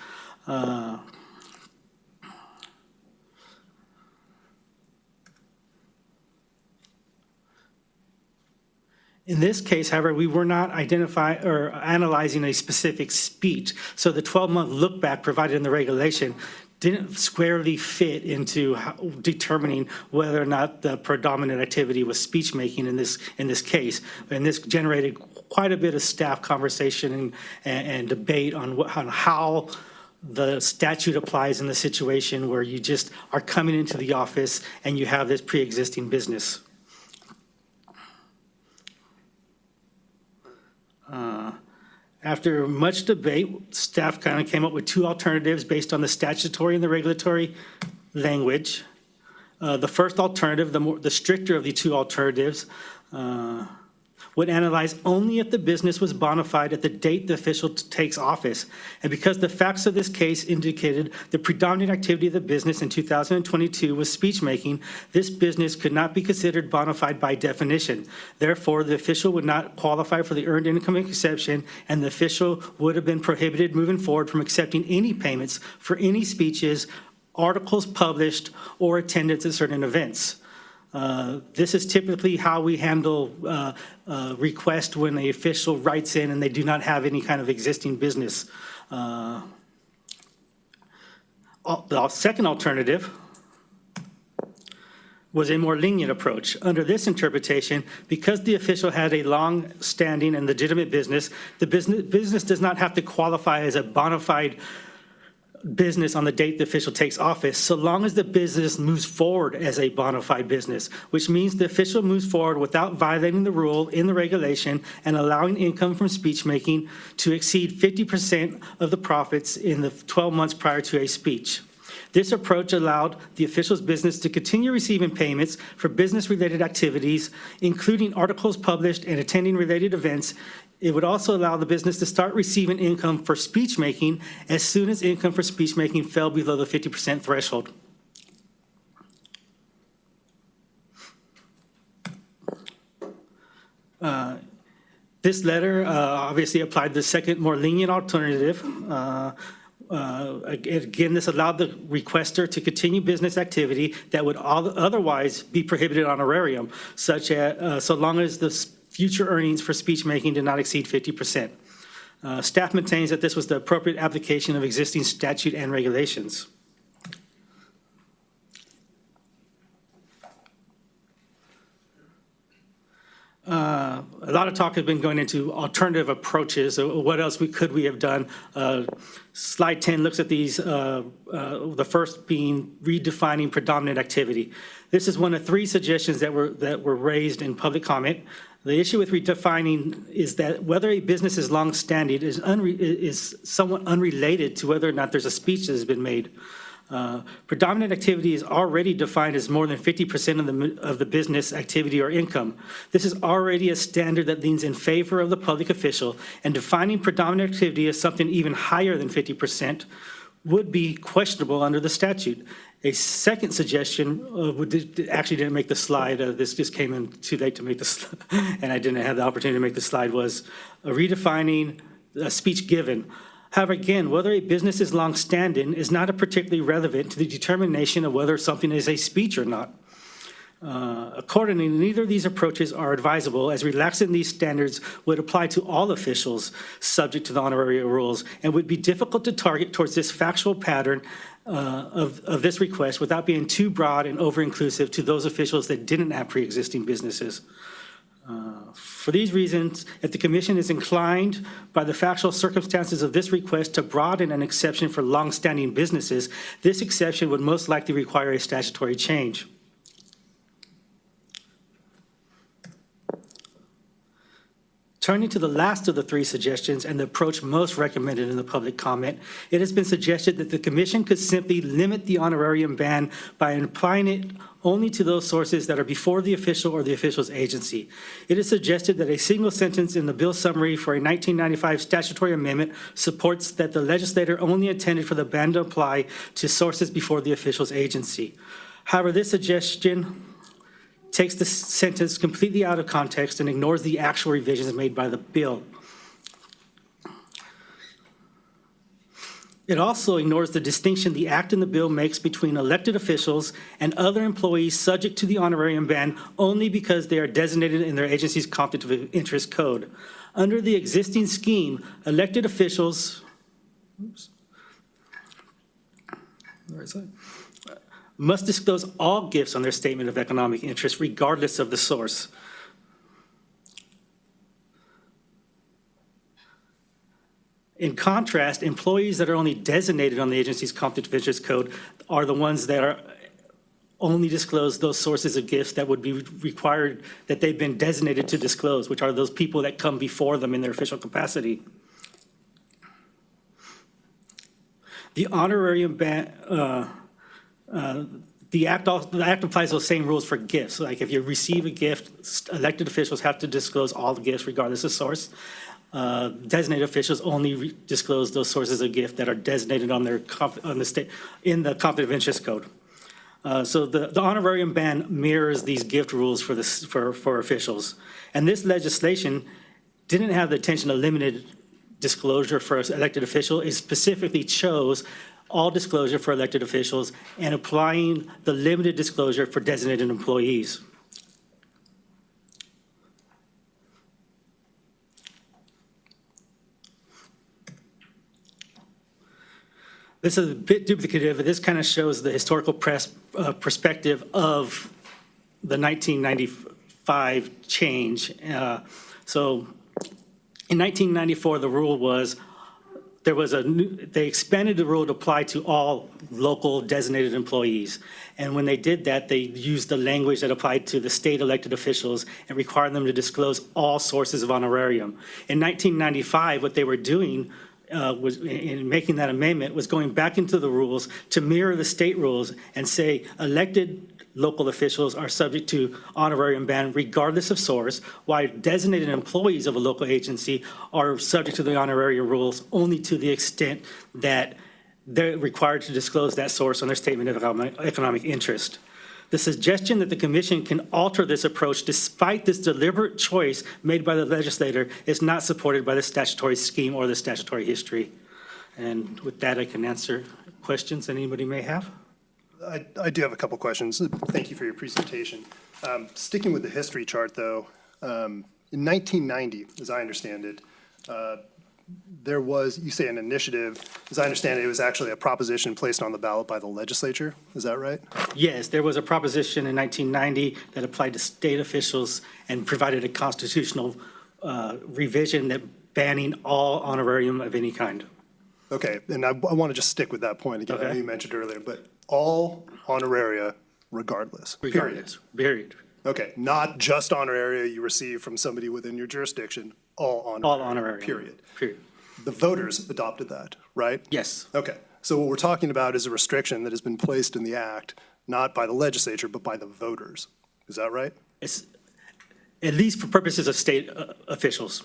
In this case, however, we were not identifying or analyzing a specific speech, so the 12-month look back provided in the regulation didn't squarely fit into determining whether or not the predominant activity was speech making in this case. And this generated quite a bit of staff conversation and debate on how the statute applies in the situation where you just are coming into the office and you have this pre-existing business. After much debate, staff kind of came up with two alternatives based on the statutory and the regulatory language. The first alternative, the stricter of the two alternatives, would analyze only if the business was bona fide at the date the official takes office. And because the facts of this case indicated the predominant activity of the business in 2022 was speech making, this business could not be considered bona fide by definition. Therefore, the official would not qualify for the earned income exception, and the official would have been prohibited moving forward from accepting any payments for any speeches, articles published, or attendance at certain events. This is typically how we handle requests when the official writes in and they do not have any kind of existing business. The second alternative was a more lenient approach. Under this interpretation, because the official had a long-standing and legitimate business, the business does not have to qualify as a bona fide business on the date the official takes office, so long as the business moves forward as a bona fide business, which means the official moves forward without violating the rule in the regulation and allowing income from speech making to exceed 50% of the profits in the 12 months prior to a speech. This approach allowed the official's business to continue receiving payments for business-related activities, including articles published and attending related events. It would also allow the business to start receiving income for speech making as soon as income for speech making fell below the 50% threshold. This letter obviously applied the second, more lenient alternative. Again, this allowed the requester to continue business activity that would otherwise be prohibited honorarium, such as so long as the future earnings for speech making did not exceed 50%. Staff maintains that this was the appropriate application of existing statute and regulations. A lot of talk has been going into alternative approaches. What else could we have done? Slide 10 looks at these, the first being redefining predominant activity. This is one of three suggestions that were raised in public comment. The issue with redefining is that whether a business is long-standing is somewhat unrelated to whether or not there's a speech that has been made. Predominant activity is already defined as more than 50% of the business activity or income. This is already a standard that leans in favor of the public official, and defining predominant activity as something even higher than 50% would be questionable under the statute. A second suggestion actually didn't make the slide. This just came in too late to make the slide, and I didn't have the opportunity to make the slide, was redefining a speech given. However, again, whether a business is long-standing is not particularly relevant to the determination of whether something is a speech or not. Accordingly, neither of these approaches are advisable, as relaxing these standards would apply to all officials subject to the honorary rules and would be difficult to target towards this factual pattern of this request without being too broad and over-inclusive to those officials that didn't have pre-existing businesses. For these reasons, if the commission is inclined by the factual circumstances of this request to broaden an exception for long-standing businesses, this exception would most likely require a statutory change. Turning to the last of the three suggestions and the approach most recommended in the public comment, it has been suggested that the commission could simply limit the honorarium ban by applying it only to those sources that are before the official or the official's agency. It is suggested that a single sentence in the bill summary for a 1995 statutory amendment supports that the legislator only intended for the ban to apply to sources before the official's agency. However, this suggestion takes the sentence completely out of context and ignores the actual revisions made by the bill. It also ignores the distinction the act and the bill makes between elected officials and other employees subject to the honorarium ban only because they are designated in their agency's conflict of interest code. Under the existing scheme, elected officials, must disclose all gifts on their statement of economic interest regardless of the source. In contrast, employees that are only designated on the agency's conflict of interest code are the ones that are only disclose those sources of gifts that would be required, that they've been designated to disclose, which are those people that come before them in their official capacity. The honorarium ban, the act applies those same rules for gifts. Like if you receive a gift, elected officials have to disclose all the gifts regardless of source. Designated officials only disclose those sources of gift that are designated on their in the conflict of interest code. So the honorarium ban mirrors these gift rules for officials. And this legislation didn't have the intention of limited disclosure for an elected official. It specifically chose all disclosure for elected officials and applying the limited disclosure for designated employees. This is a bit duplicative, but this kind of shows the historical perspective of the 1995 change. So in 1994, the rule was, they expanded the rule to apply to all local designated employees. And when they did that, they used the language that applied to the state elected officials and required them to disclose all sources of honorarium. In 1995, what they were doing was in making that amendment was going back into the rules to mirror the state rules and say elected local officials are subject to honorarium ban regardless of source, while designated employees of a local agency are subject to the honorarium rules only to the extent that they're required to disclose that source on their statement of economic interest. The suggestion that the commission can alter this approach despite this deliberate choice made by the legislator is not supported by the statutory scheme or the statutory history. And with that, I can answer questions anybody may have. I do have a couple questions. Thank you for your presentation. Sticking with the history chart, though, in 1990, as I understand it, there was, you say an initiative, as I understand it, it was actually a proposition placed on the ballot by the legislature. Is that right? Yes, there was a proposition in 1990 that applied to state officials and provided a constitutional revision that banning all honorarium of any kind. Okay, and I want to just stick with that point again. I know you mentioned earlier, but all honoraria regardless. Regardless, period. Okay, not just honoraria you receive from somebody within your jurisdiction, all honoraria. All honorarium. Period. Period. The voters adopted that, right? Yes. Okay, so what we're talking about is a restriction that has been placed in the act, not by the legislature, but by the voters. Is that right? It's at least for purposes of state officials.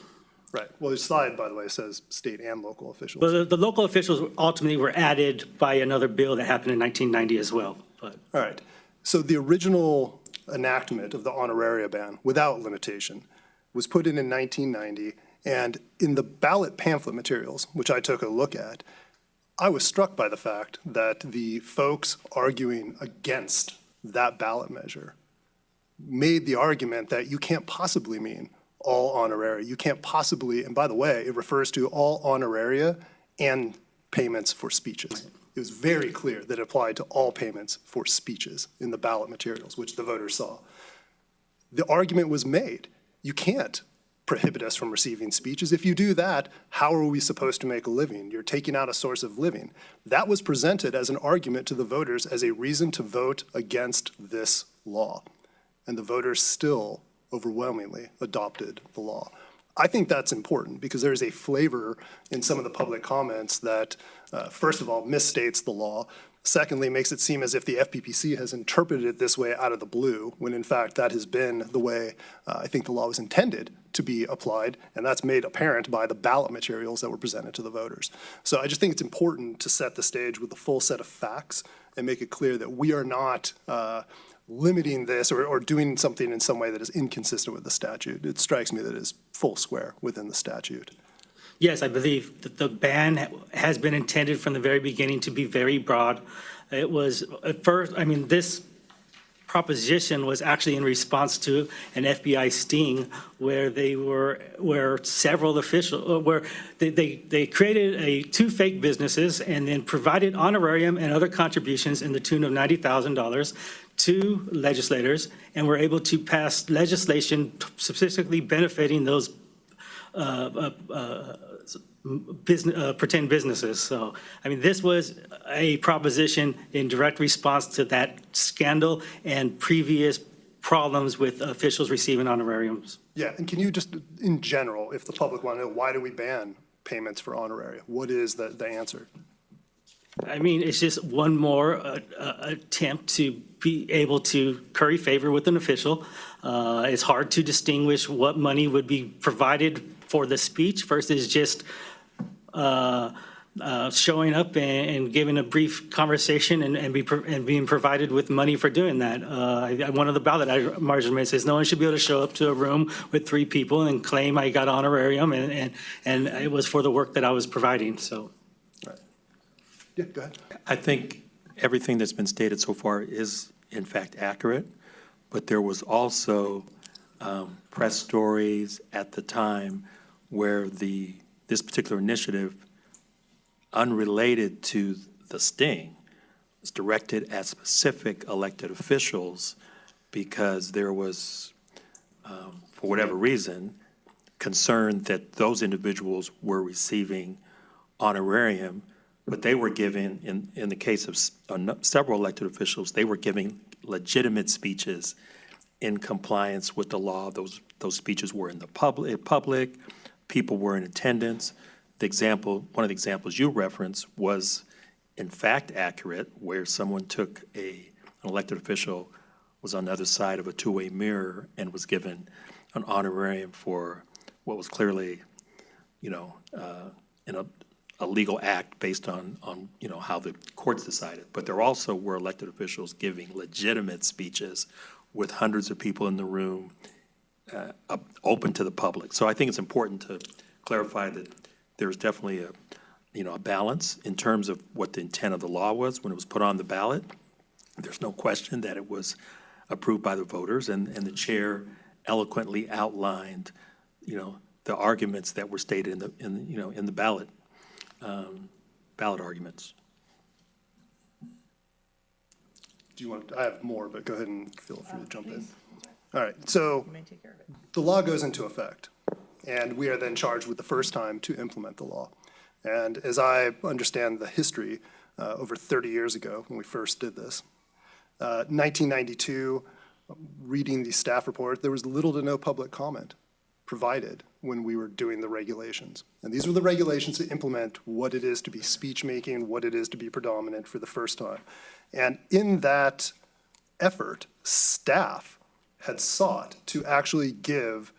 Right. Well, the slide, by the way, says state and local officials. Well, the local officials ultimately were added by another bill that happened in 1990 as well. But all right. So the original enactment of the honoraria ban, without limitation, was put in 1990. And in the ballot pamphlet materials, which I took a look at, I was struck by the fact that the folks arguing against that ballot measure made the argument that you can't possibly mean all honoraria. You can't possibly, and by the way, it refers to all honoraria and payments for speeches. It was very clear that it applied to all payments for speeches in the ballot materials, which the voters saw. The argument was made, you can't prohibit us from receiving speeches. If you do that, how are we supposed to make a living? You're taking out a source of living. That was presented as an argument to the voters as a reason to vote against this law. And the voters still overwhelmingly adopted the law. I think that's important because there's a flavor in some of the public comments that, first of all, misstates the law. Secondly, makes it seem as if the FPPC has interpreted it this way out of the blue, when in fact that has been the way I think the law was intended to be applied, and that's made apparent by the ballot materials that were presented to the voters. So I just think it's important to set the stage with the full set of facts and make it clear that we are not limiting this or doing something in some way that is inconsistent with the statute. It strikes me that it is full square within the statute. Yes, I believe that the ban has been intended from the very beginning to be very broad. It was at first, I mean, this proposition was actually in response to an FBI sting where several officials, where they created two fake businesses and then provided honorarium and other contributions in the tune of $90,000 to legislators, and were able to pass legislation specifically benefiting those pretend businesses. So, I mean, this was a proposition in direct response to that scandal and previous problems with officials receiving honorariums. Yeah, and can you just, in general, if the public want to know, why do we ban payments for honoraria? What is the answer? I mean, it's just one more attempt to be able to curry favor with an official. It's hard to distinguish what money would be provided for the speech versus just showing up and giving a brief conversation and being provided with money for doing that. One of the ballot measurements says no one should be able to show up to a room with 3 people and claim I got honorarium and it was for the work that I was providing, so. Yeah, go ahead. I think everything that's been stated so far is in fact accurate, but there was also press stories at the time where this particular initiative, unrelated to the sting, was directed at specific elected officials because there was, for whatever reason, concern that those individuals were receiving honorarium, but they were given, in the case of several elected officials, they were giving legitimate speeches in compliance with the law. Those speeches were in the public, people were in attendance. One of the examples you referenced was in fact accurate, where someone took an elected official, was on the other side of a two-way mirror and was given an honorarium for what was clearly, in a legal act based on how the courts decided. But there also were elected officials giving legitimate speeches with hundreds of people in the room, open to the public. So I think it's important to clarify that there's definitely a balance in terms of what the intent of the law was when it was put on the ballot. There's no question that it was approved by the voters, and the chair eloquently outlined, the arguments that were stated in the ballot arguments. Do you want, I have more, but go ahead and feel free to jump in. All right, so the law goes into effect, and we are then charged with the first time to implement the law. And as I understand the history, over 30 years ago when we first did this, 1992, reading the staff report, there was little to no public comment provided when we were doing the regulations. And these were the regulations to implement what it is to be speech making, what it is to be predominant for the first time. And in that effort, staff had sought to actually give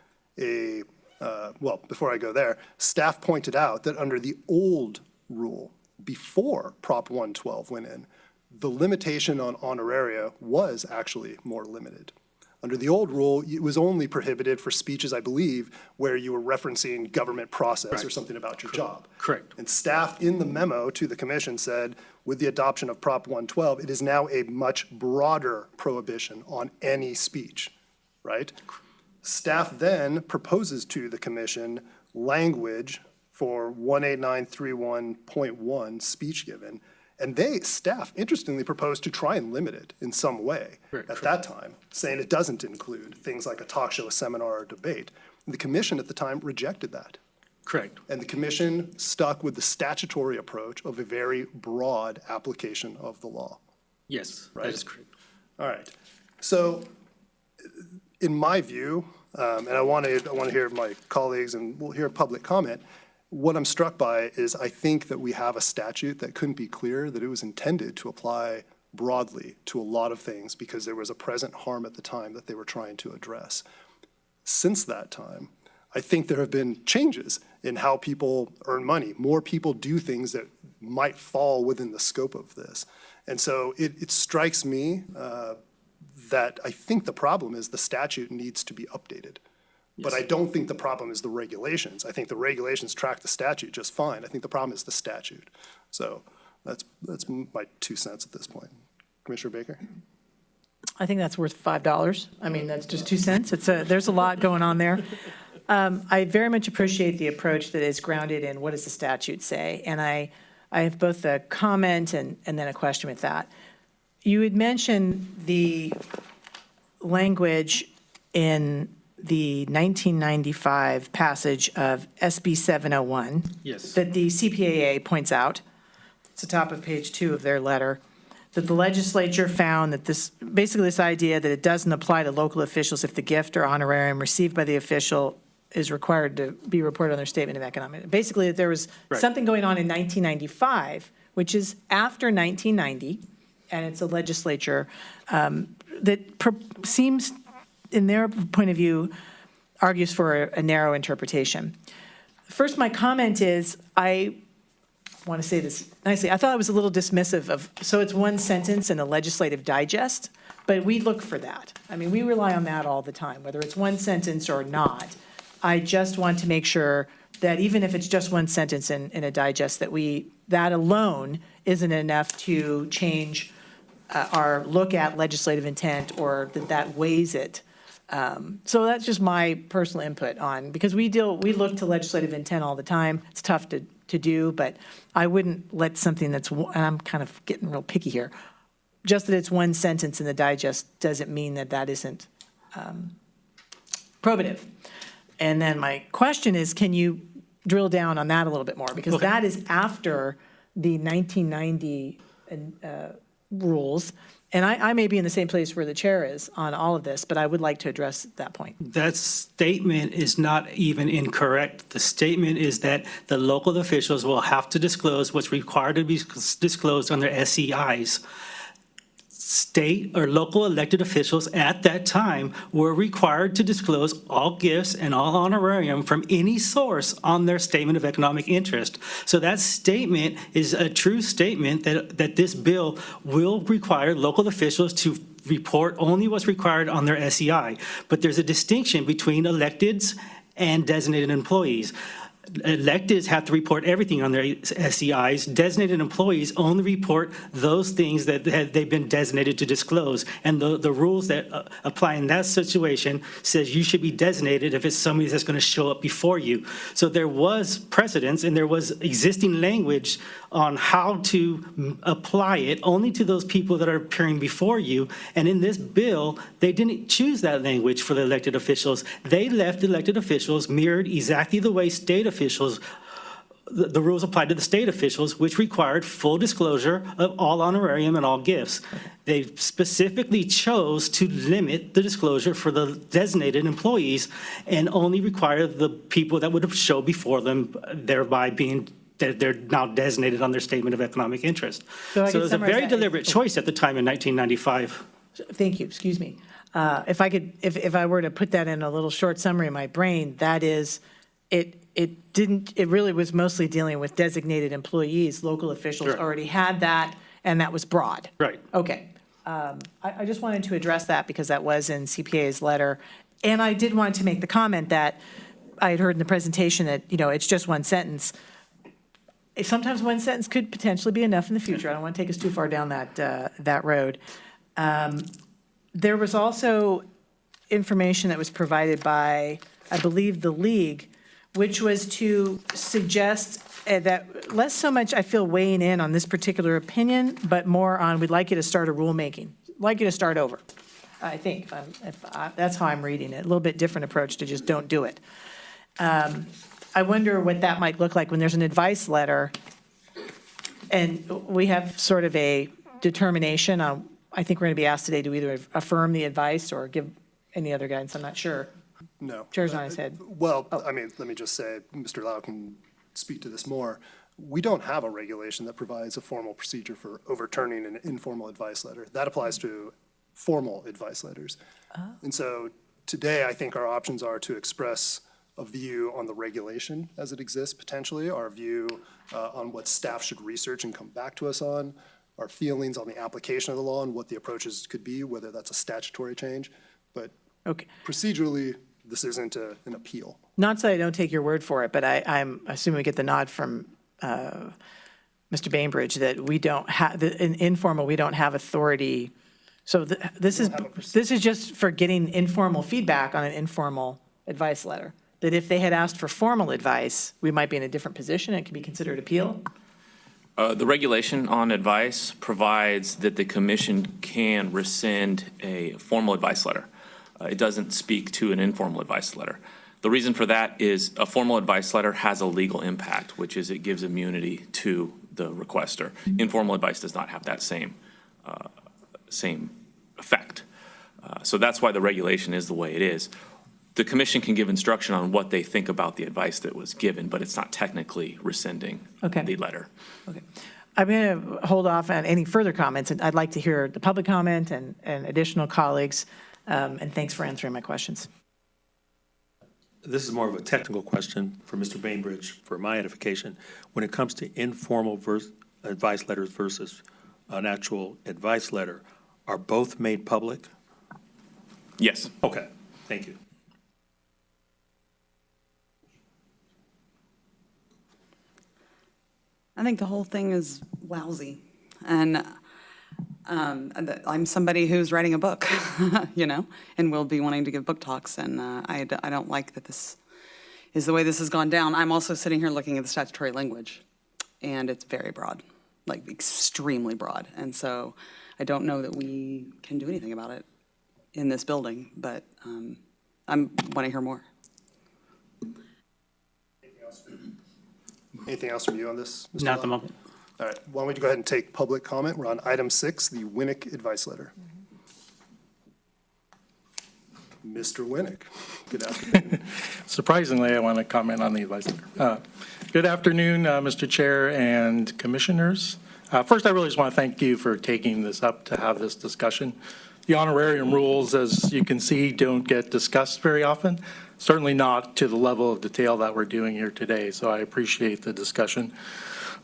well, before I go there, staff pointed out that under the old rule, before Prop 112 went in, the limitation on honoraria was actually more limited. Under the old rule, it was only prohibited for speeches, I believe, where you were referencing government process or something about your job. Correct. And staff in the memo to the commission said, with the adoption of Prop 112, it is now a much broader prohibition on any speech, right? Staff then proposes to the commission language for 18931.1 speech given, and staff interestingly proposed to try and limit it in some way at that time, saying it doesn't include things like a talk show, a seminar, or debate. And the commission at the time rejected that. Correct. And the commission stuck with the statutory approach of a very broad application of the law. Yes, Right. that is correct. All right. So in my view, and I want to hear my colleagues and we'll hear public comment, what I'm struck by is I think that we have a statute that couldn't be clearer, that it was intended to apply broadly to a lot of things because there was a present harm at the time that they were trying to address. Since that time, I think there have been changes in how people earn money. More people do things that might fall within the scope of this. And so it strikes me that I think the problem is the statute needs to be updated. But I don't think the problem is the regulations. I think the regulations track the statute just fine. I think the problem is the statute. So that's my 2 cents at this point. Commissioner Baker? I think that's worth $5. I mean, that's just 2 cents. There's a lot going on there. I very much appreciate the approach that is grounded in what does the statute say, and I have both a comment and then a question with that. You had mentioned the language in the 1995 passage of SB 701. Yes. That the CPAA points out. It's the top of page 2 of their letter. That the legislature found that basically this idea that it doesn't apply to local officials if the gift or honorarium received by the official is required to be reported on their statement of economic. Basically, that there was something going on in 1995, which is after 1990, and it's a legislature that seems, in their point of view, argues for a narrow interpretation. First, my comment is, I want to say this nicely, I thought it was a little dismissive of, so it's one sentence in a legislative digest, but we look for that. I mean, we rely on that all the time, whether it's one sentence or not. I just want to make sure that even if it's just one sentence in a digest, that alone isn't enough to change our look at legislative intent, or that weighs it. So that's just my personal input on, because we look to legislative intent all the time. It's tough to do, but I wouldn't let something and I'm kind of getting real picky here, just that it's one sentence in the digest doesn't mean that isn't probative. And then my question is, can you drill down on that a little bit more? Because that is after the 1990 rules. And I may be in the same place where the chair is on all of this, but I would like to address that point. That statement is not even incorrect. The statement is that the local officials will have to disclose what's required to be disclosed on their SEIs. State or local elected officials at that time were required to disclose all gifts and all honorarium from any source on their statement of economic interest. So that statement is a true statement that this bill will require local officials to report only what's required on their SEI. But there's a distinction between electeds and designated employees. Electeds have to report everything on their SEIs. Designated employees only report those things that they've been designated to disclose. And the rules that apply in that situation says you should be designated if it's somebody that's going to show up before you. So there was precedence and there was existing language on how to apply it only to those people that are appearing before you. And in this bill, they didn't choose that language for the elected officials. They left elected officials mirrored exactly the way state officials, the rules applied to the state officials, which required full disclosure of all honorarium and all gifts. They specifically chose to limit the disclosure for the designated employees and only require the people that would have showed before them, thereby being that they're now designated on their statement of economic interest. So it was a very deliberate choice at the time in 1995. Thank you, excuse me. If I were to put that in a little short summary in my brain, that is, it really was mostly dealing with designated employees. Local officials already had that, and that was broad. Right. Okay. I just wanted to address that because that was in CPA's letter. And I did want to make the comment that I had heard in the presentation that, it's just one sentence. Sometimes one sentence could potentially be enough in the future. I don't want to take us too far down that road. There was also information that was provided by, I believe, the League, which was to suggest that less so much, I feel, weighing in on this particular opinion, but more on we'd like you to start a rulemaking, like you to start over. I think that's how I'm reading it. A little bit different approach to just don't do it. I wonder what that might look like when there's an advice letter and we have sort of a determination on, I think we're going to be asked today to either affirm the advice or give any other guidance. I'm not sure. No. Chair's on his head. Well, I mean, let me just say, Mr. Lau can speak to this more. We don't have a regulation that provides a formal procedure for overturning an informal advice letter. That applies to formal advice letters. And so today, I think our options are to express a view on the regulation as it exists, potentially, our view on what staff should research and come back to us on, our feelings on the application of the law and what the approaches could be, whether that's a statutory change. But Okay. procedurally, this isn't an appeal. Not so I don't take your word for it, but I'm assuming we get the nod from Mr. Bainbridge that we don't have, in informal, we don't have authority. So this is just for getting informal feedback on an informal advice letter. That if they had asked for formal advice, we might be in a different position. It could be considered appeal. The regulation on advice provides that the commission can rescind a formal advice letter. It doesn't speak to an informal advice letter. The reason for that is a formal advice letter has a legal impact, which is it gives immunity to the requester. Informal advice does not have that same effect. So that's why the regulation is the way it is. The commission can give instruction on what they think about the advice that was given, but it's not technically rescinding the letter. I'm going to hold off on any further comments, and I'd like to hear the public comment and additional colleagues. And thanks for answering my questions. This is more of a technical question for Mr. Bainbridge, for my edification. When it comes to informal advice letters versus an actual advice letter, are both made public? Yes. Okay, thank you. I think the whole thing is lousy. And I'm somebody who's writing a book, you know, and will be wanting to give book talks. And I don't like that this is the way this has gone down. I'm also sitting here looking at the statutory language, and it's very broad, like extremely broad. And so I don't know that we can do anything about it in this building, but I want to hear more. Anything else from you on this, Mr. Not at the Lau? moment. All right, why don't we go ahead and take public comment? We're on item 6, the Winnick advice letter. Mr. Winnick, good afternoon. Surprisingly, I want to comment on the advice letter. Good afternoon, Mr. Chair and Commissioners. First, I really just want to thank you for taking this up to have this discussion. The honorarium rules, as you can see, don't get discussed very often, certainly not to the level of detail that we're doing here today, so I appreciate the discussion.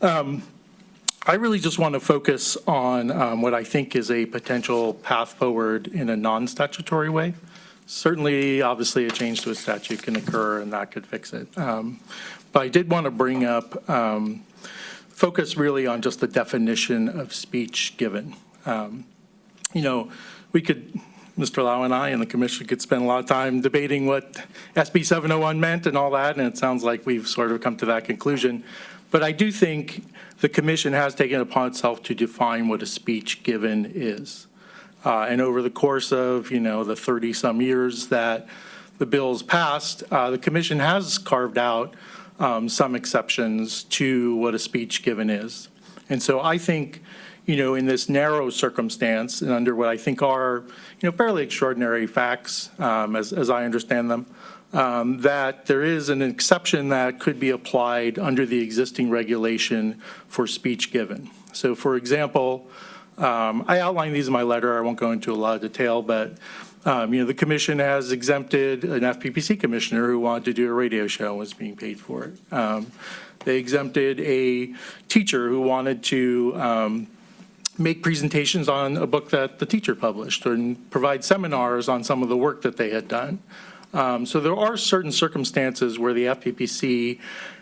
I really just want to focus on what I think is a potential path forward in a non-statutory way. Certainly, obviously, a change to a statute can occur and that could fix it. But I did want to bring up, focus really on just the definition of speech given. You know, we could, Mr. Lau and I and the commission could spend a lot of time debating what SB 701 meant and all that, and it sounds like we've sort of come to that conclusion. But I do think the commission has taken it upon itself to define what a speech given is. And over the course of, you know, the 30-some years that the bill's passed, the commission has carved out some exceptions to what a speech given is. And so I think, you know, in this narrow circumstance and under what I think are, you know, fairly extraordinary facts, as I understand them, that there is an exception that could be applied under the existing regulation for speech given. So, for example, I outlined these in my letter. I won't go into a lot of detail, but you know, the commission has exempted an FPPC commissioner who wanted to do a radio show and was being paid for it. They exempted a teacher who wanted to make presentations on a book that the teacher published and provide seminars on some of the work that they had done. So there are certain circumstances where the FPPC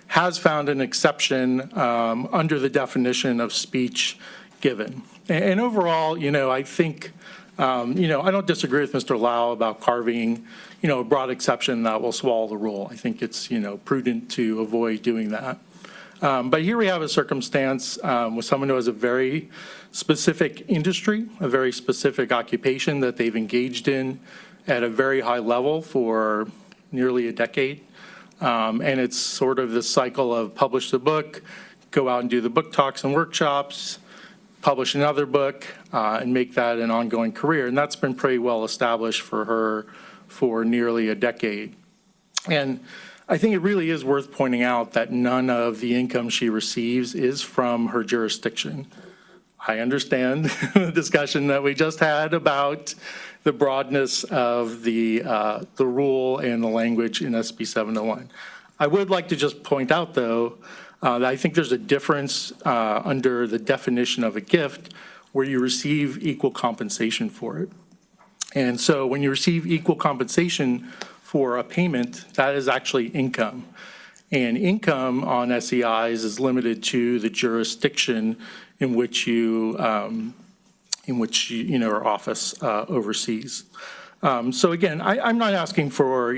has found an exception under the definition of speech given. And overall, you know, I think, you know, I don't disagree with Mr. Lau about carving, you know, a broad exception that will swallow the rule. I think it's, you know, prudent to avoid doing that. But here we have a circumstance with someone who has a very specific industry, a very specific occupation that they've engaged in at a very high level for nearly a decade. And it's sort of this cycle of publish the book, go out and do the book talks and workshops, publish another book, and make that an ongoing career. And that's been pretty well established for her for nearly a decade. And I think it really is worth pointing out that none of the income she receives is from her jurisdiction. I understand the discussion that we just had about the broadness of the rule and the language in SB 701. I would like to just point out, though, that I think there's a difference under the definition of a gift where you receive equal compensation for it. And so when you receive equal compensation for a payment, that is actually income. And income on SEIs is limited to the jurisdiction in which your office oversees. So again, I'm not asking for,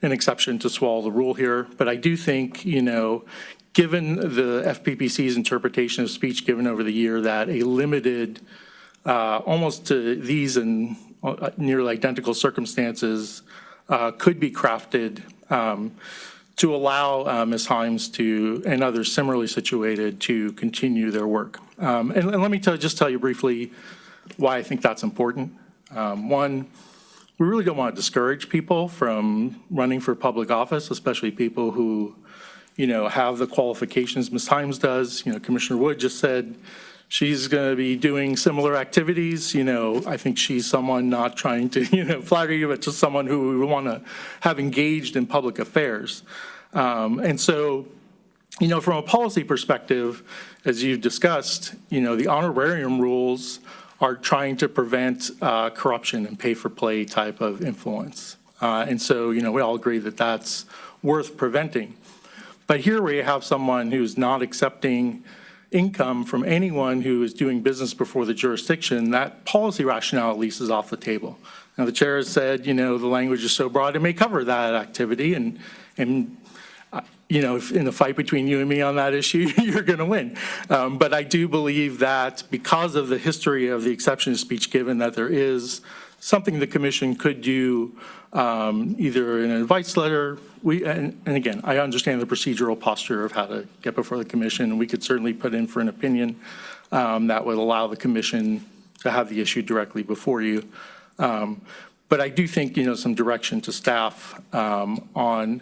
an exception to swallow the rule here, but I do think, given the FPPC's interpretation of speech given over the year, that a limited, almost to these and nearly identical circumstances could be crafted to allow Ms. Himes and others similarly situated to continue their work. And let me just tell you briefly why I think that's important. One, we really don't want to discourage people from running for public office, especially people who, have the qualifications Ms. Himes does. Commissioner Wood just said she's going to be doing similar activities. I think she's someone not trying to, flatter you, but just someone who we want to have engaged in public affairs. And so, from a policy perspective, as you've discussed, the honorarium rules are trying to prevent corruption and pay-for-play type of influence. And so, we all agree that that's worth preventing. But here we have someone who's not accepting income from anyone who is doing business before the jurisdiction. That policy rationale at least is off the table. Now, the chair has said, the language is so broad it may cover that activity, and if in a fight between you and me on that issue, you're going to win. But I do believe that because of the history of the exception to speech given, that there is something the commission could do, either in an advice letter. And again, I understand the procedural posture of how to get before the commission, and we could certainly put in for an opinion that would allow the commission to have the issue directly before you. But I do think, some direction to staff on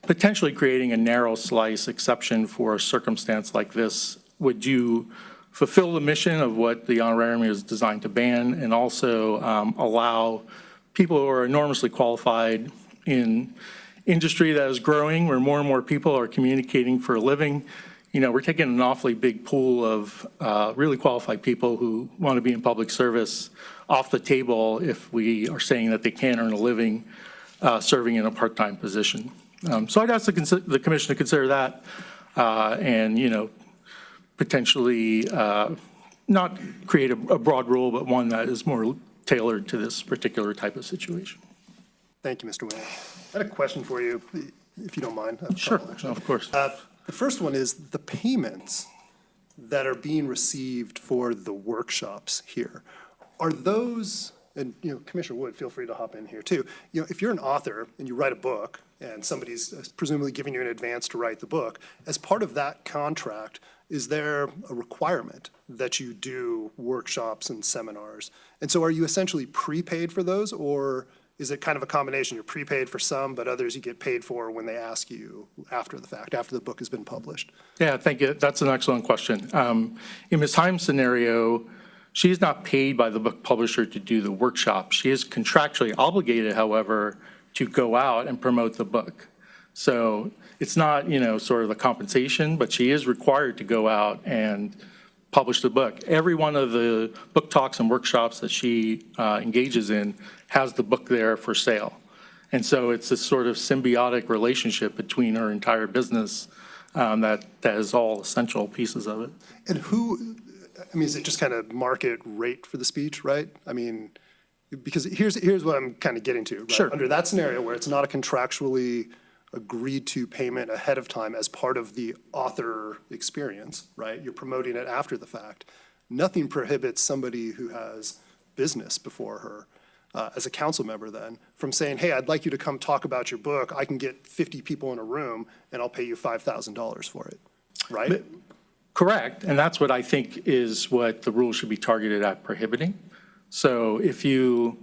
potentially creating a narrow slice exception for a circumstance like this. Would you fulfill the mission of what the honorarium is designed to ban, and also allow people who are enormously qualified in industry that is growing, where more and more people are communicating for a living? We're taking an awfully big pool of really qualified people who want to be in public service off the table if we are saying that they can't earn a living serving in a part-time position. So I'd ask the commission to consider that and, potentially not create a broad rule, but one that is more tailored to this particular type of situation. Thank you, Mr. Wayne. I had a question for you, if you don't mind. Sure, of course. The first one is the payments that are being received for the workshops here. Are those, and Commissioner Wood, feel free to hop in here too. If you're an author and you write a book and somebody's presumably giving you an advance to write the book, as part of that contract, is there a requirement that you do workshops and seminars? And so are you essentially prepaid for those, or is it kind of a combination? You're prepaid for some, but others you get paid for when they ask you after the fact, after the book has been published? Yeah, thank you. That's an excellent question. In Ms. Himes' scenario, she is not paid by the book publisher to do the workshop. She is contractually obligated, however, to go out and promote the book. So it's not, sort of a compensation, but she is required to go out and publish the book. Every one of the book talks and workshops that she engages in has the book there for sale. And so it's this sort of symbiotic relationship between her entire business that is all essential pieces of it. And is it just kind of market rate for the speech, right? Because here's what I'm kind of getting to. Right? Sure. Under that scenario where it's not a contractually agreed to payment ahead of time as part of the author experience, right? You're promoting it after the fact. Nothing prohibits somebody who has business before her as a council member then from saying, hey, I'd like you to come talk about your book. I can get 50 people in a room and I'll pay you $5,000 for it, right? Correct, and that's what I think is what the rule should be targeted at prohibiting. So if you,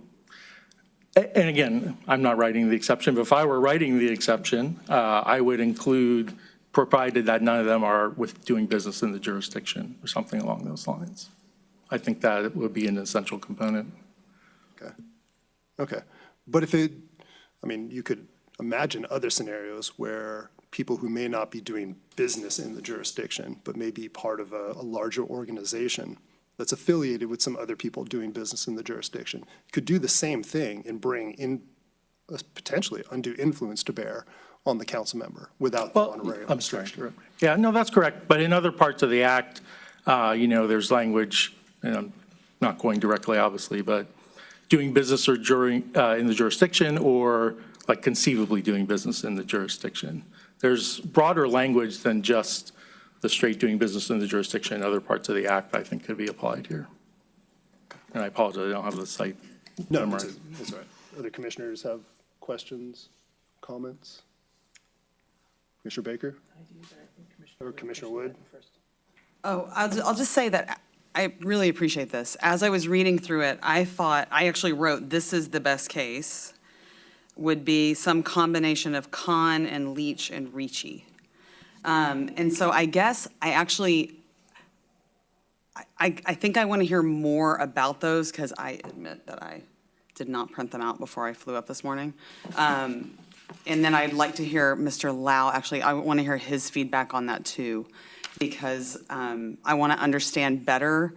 and again, I'm not writing the exception, but if I were writing the exception, I would include, provided that none of them are with doing business in the jurisdiction or something along those lines. I think that it would be an essential component. Okay. But if you could imagine other scenarios where people who may not be doing business in the jurisdiction, but may be part of a larger organization that's affiliated with some other people doing business in the jurisdiction, could do the same thing and bring in potentially undue influence to bear on the council member without the honorarium I'm sorry. restriction. Yeah, no, that's correct. But in other parts of the act, there's language, and I'm not going directly, obviously, but doing business or in the jurisdiction, or like conceivably doing business in the jurisdiction. There's broader language than just the straight doing business in the jurisdiction. Other parts of the act, I think, could be applied here. And I apologize, I don't have the site No, memorized. that's all right. Other commissioners have questions, comments? Commissioner Baker? Or Commissioner Wood? Oh, I'll just say that I really appreciate this. As I was reading through it, I actually wrote, this is the best case, would be some combination of Khan and Leach and Ricci. And so I guess I think I want to hear more about those, because I admit that I did not print them out before I flew up this morning. And then I'd like to hear Mr. Lau, actually, I want to hear his feedback on that too, because I want to understand better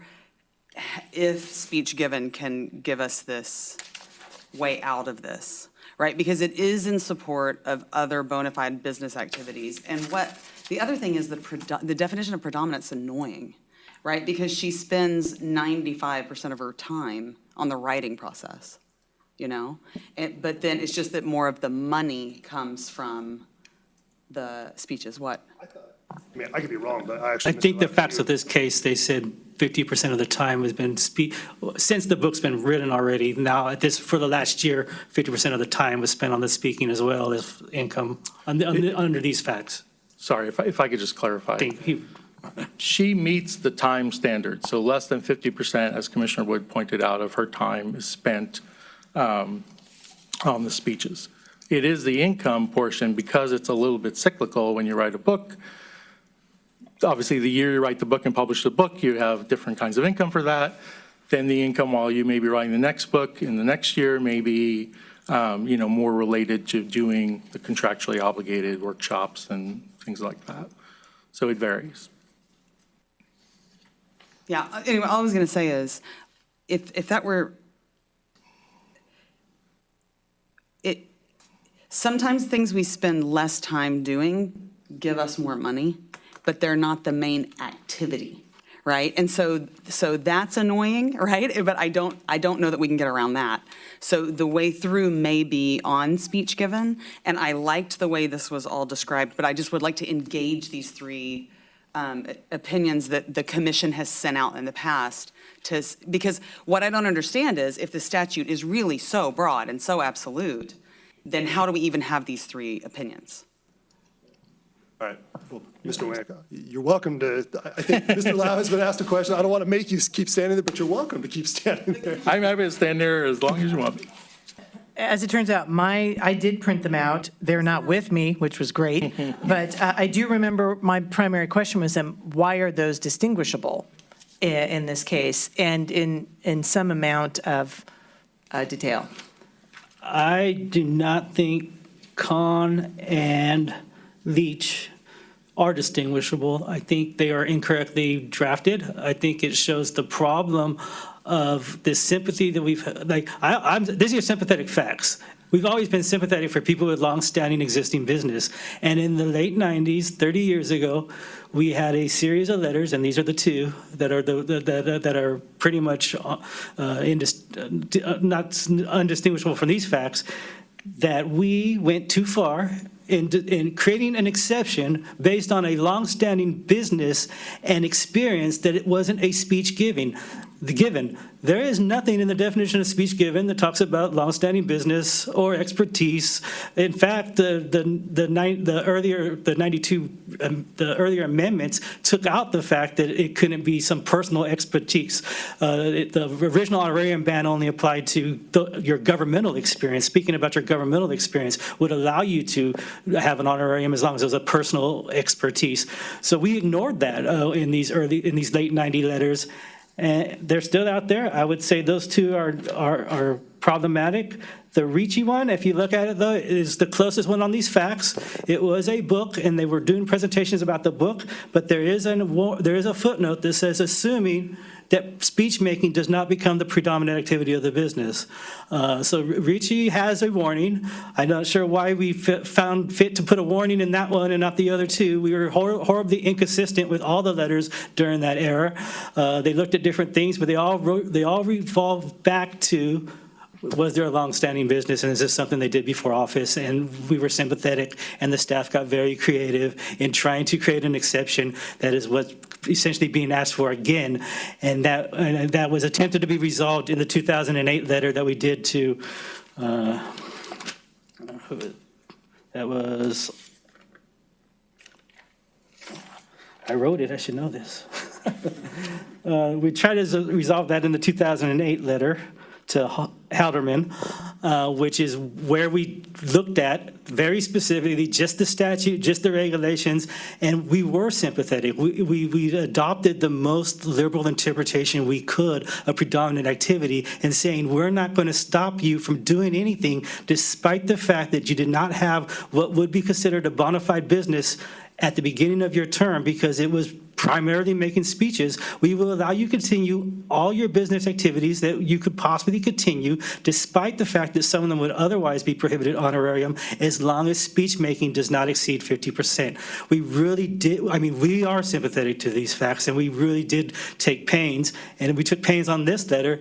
if speech given can give us this way out of this, right? Because it is in support of other bona fide business activities. And the other thing is the definition of predominance is annoying, right? Because she spends 95% of her time on the writing process, But then it's just that more of the money comes from the speeches. What? I mean, I could be wrong, but I actually. I think the facts of this case, they said 50% of the time has been since the book's been written already. Now, for the last year, 50% of the time was spent on the speaking as well as income under these facts. Sorry, if I could just clarify. She meets the time standard, so less than 50%, as Commissioner Wood pointed out, of her time is spent on the speeches. It is the income portion, because it's a little bit cyclical when you write a book. Obviously, the year you write the book and publish the book, you have different kinds of income for that. Then the income while you may be writing the next book in the next year may be, more related to doing the contractually obligated workshops and things like that. So it varies. Yeah, anyway, all I was going to say is, if that were, sometimes things we spend less time doing give us more money, but they're not the main activity, right? And so that's annoying, right? But I don't know that we can get around that. So the way through may be on speech given, and I liked the way this was all described, but I just would like to engage these three opinions that the commission has sent out in the past, because what I don't understand is, if the statute is really so broad and so absolute, then how do we even have these three opinions? All right, well, Mr. Wanica, you're welcome to, I think Mr. Lau has been asked a question. I don't want to make you keep standing there, but you're welcome to keep standing there. I'm happy to stand there as long as you want me. As it turns out, I did print them out. They're not with me, which was great. But I do remember my primary question was, why are those distinguishable in this case and in some amount of detail? I do not think Khan and Leach are distinguishable. I think they are incorrectly drafted. I think it shows the problem of this sympathy that we've, these are sympathetic facts. We've always been sympathetic for people with longstanding existing business. And in the late 90s, 30 years ago, we had a series of letters, and these are the two that are that are pretty much not undistinguishable from these facts, that we went too far in creating an exception based on a longstanding business and experience that it wasn't a speech given. There is nothing in the definition of speech given that talks about longstanding business or expertise. In fact, the earlier amendments took out the fact that it couldn't be some personal expertise. The original honorarium ban only applied to your governmental experience. Speaking about your governmental experience would allow you to have an honorarium as long as it was a personal expertise. So we ignored that in these late 90 letters. And they're still out there. I would say those two are problematic. The Ricci one, if you look at it though, is the closest one on these facts. It was a book and they were doing presentations about the book, but there is a footnote that says assuming that speech making does not become the predominant activity of the business. So Ricci has a warning. I'm not sure why we found fit to put a warning in that one and not the other two. We were horribly inconsistent with all the letters during that era. They looked at different things, but they all revolved back to, was there a long-standing business, and is this something they did before office? And we were sympathetic, and the staff got very creative in trying to create an exception that is what's essentially being asked for again. And that was attempted to be resolved in the 2008 letter that we did to, that was, I wrote it, I should know this. We tried to resolve that in the 2008 letter to Halderman, which is where we looked at very specifically just the statute, just the regulations, and we were sympathetic. We adopted the most liberal interpretation we could of predominant activity and saying we're not going to stop you from doing anything despite the fact that you did not have what would be considered a bona fide business at the beginning of your term because it was primarily making speeches. We will allow you to continue all your business activities that you could possibly continue, despite the fact that some of them would otherwise be prohibited honorarium, as long as speech making does not exceed 50%. We really did, I mean, we are sympathetic to these facts, and we really did take pains, and we took pains on this letter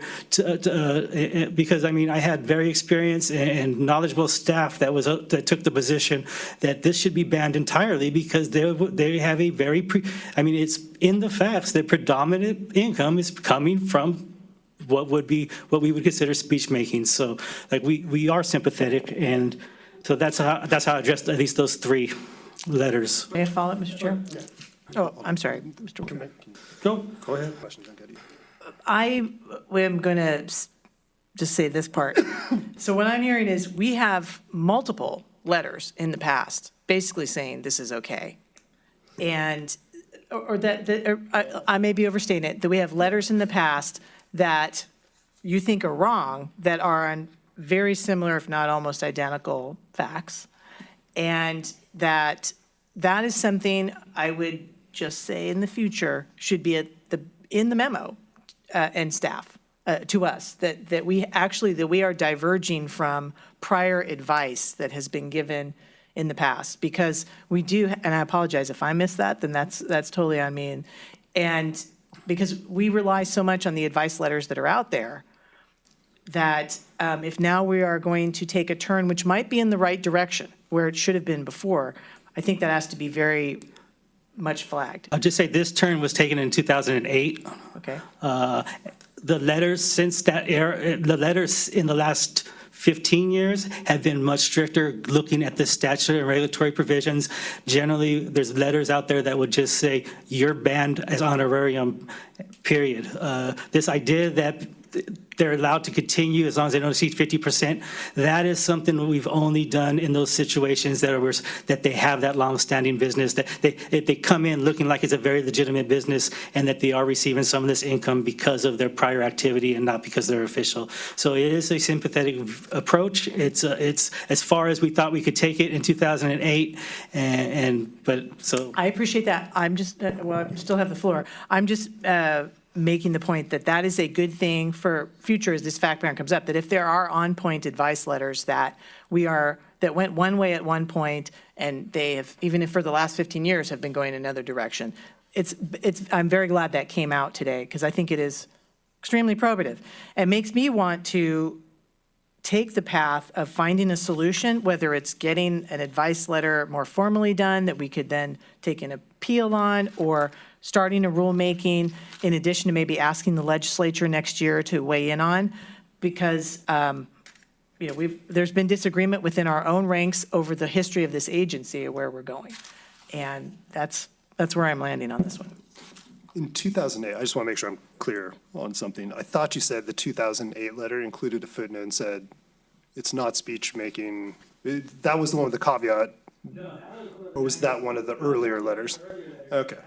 because, I mean, I had very experienced and knowledgeable staff that took the position that this should be banned entirely because they have a very, it's in the facts that predominant income is coming from what we would consider speech making. So like we are sympathetic, and so that's how I addressed at least those three letters. May I follow up, Mr. Chair? Oh, I'm sorry, Mr. Ward. Go ahead. I am going to just say this part. So what I'm hearing is we have multiple letters in the past basically saying this is okay. And or I may be overstating it, that we have letters in the past that you think are wrong that are on very similar, if not almost identical facts. And that is something I would just say in the future should be in the memo and staff to us, that we are diverging from prior advice that has been given in the past, because we do, and I apologize if I missed that, then that's totally on me. And because we rely so much on the advice letters that are out there, that if now we are going to take a turn, which might be in the right direction, where it should have been before, I think that has to be very much flagged. I'll just say this turn was taken in 2008. Okay. The letters since that era, the letters in the last 15 years have been much stricter looking at the statutory and regulatory provisions. Generally, there's letters out there that would just say you're banned as honorarium, period. This idea that they're allowed to continue as long as they don't exceed 50%. That is something that we've only done in those situations that they have that long-standing business, that they come in looking like it's a very legitimate business and that they are receiving some of this income because of their prior activity and not because they're official. So it is a sympathetic approach. It's as far as we thought we could take it in 2008, but so. I appreciate that. I'm just, well, I still have the floor. I'm just making the point that is a good thing for future as this fact pattern comes up, that if there are on-point advice letters that went one way at one point and they have, even if for the last 15 years, have been going another direction. I'm very glad that came out today because I think it is extremely probative. It makes me want to take the path of finding a solution, whether it's getting an advice letter more formally done that we could then take an appeal on, or starting a rulemaking in addition to maybe asking the legislature next year to weigh in on, because there's been disagreement within our own ranks over the history of this agency and where we're going. And that's where I'm landing on this one. In 2008, I just want to make sure I'm clear on something. I thought you said the 2008 letter included a footnote and said it's not speech making. That was the one with the caveat. Or was that one of the earlier letters? Okay.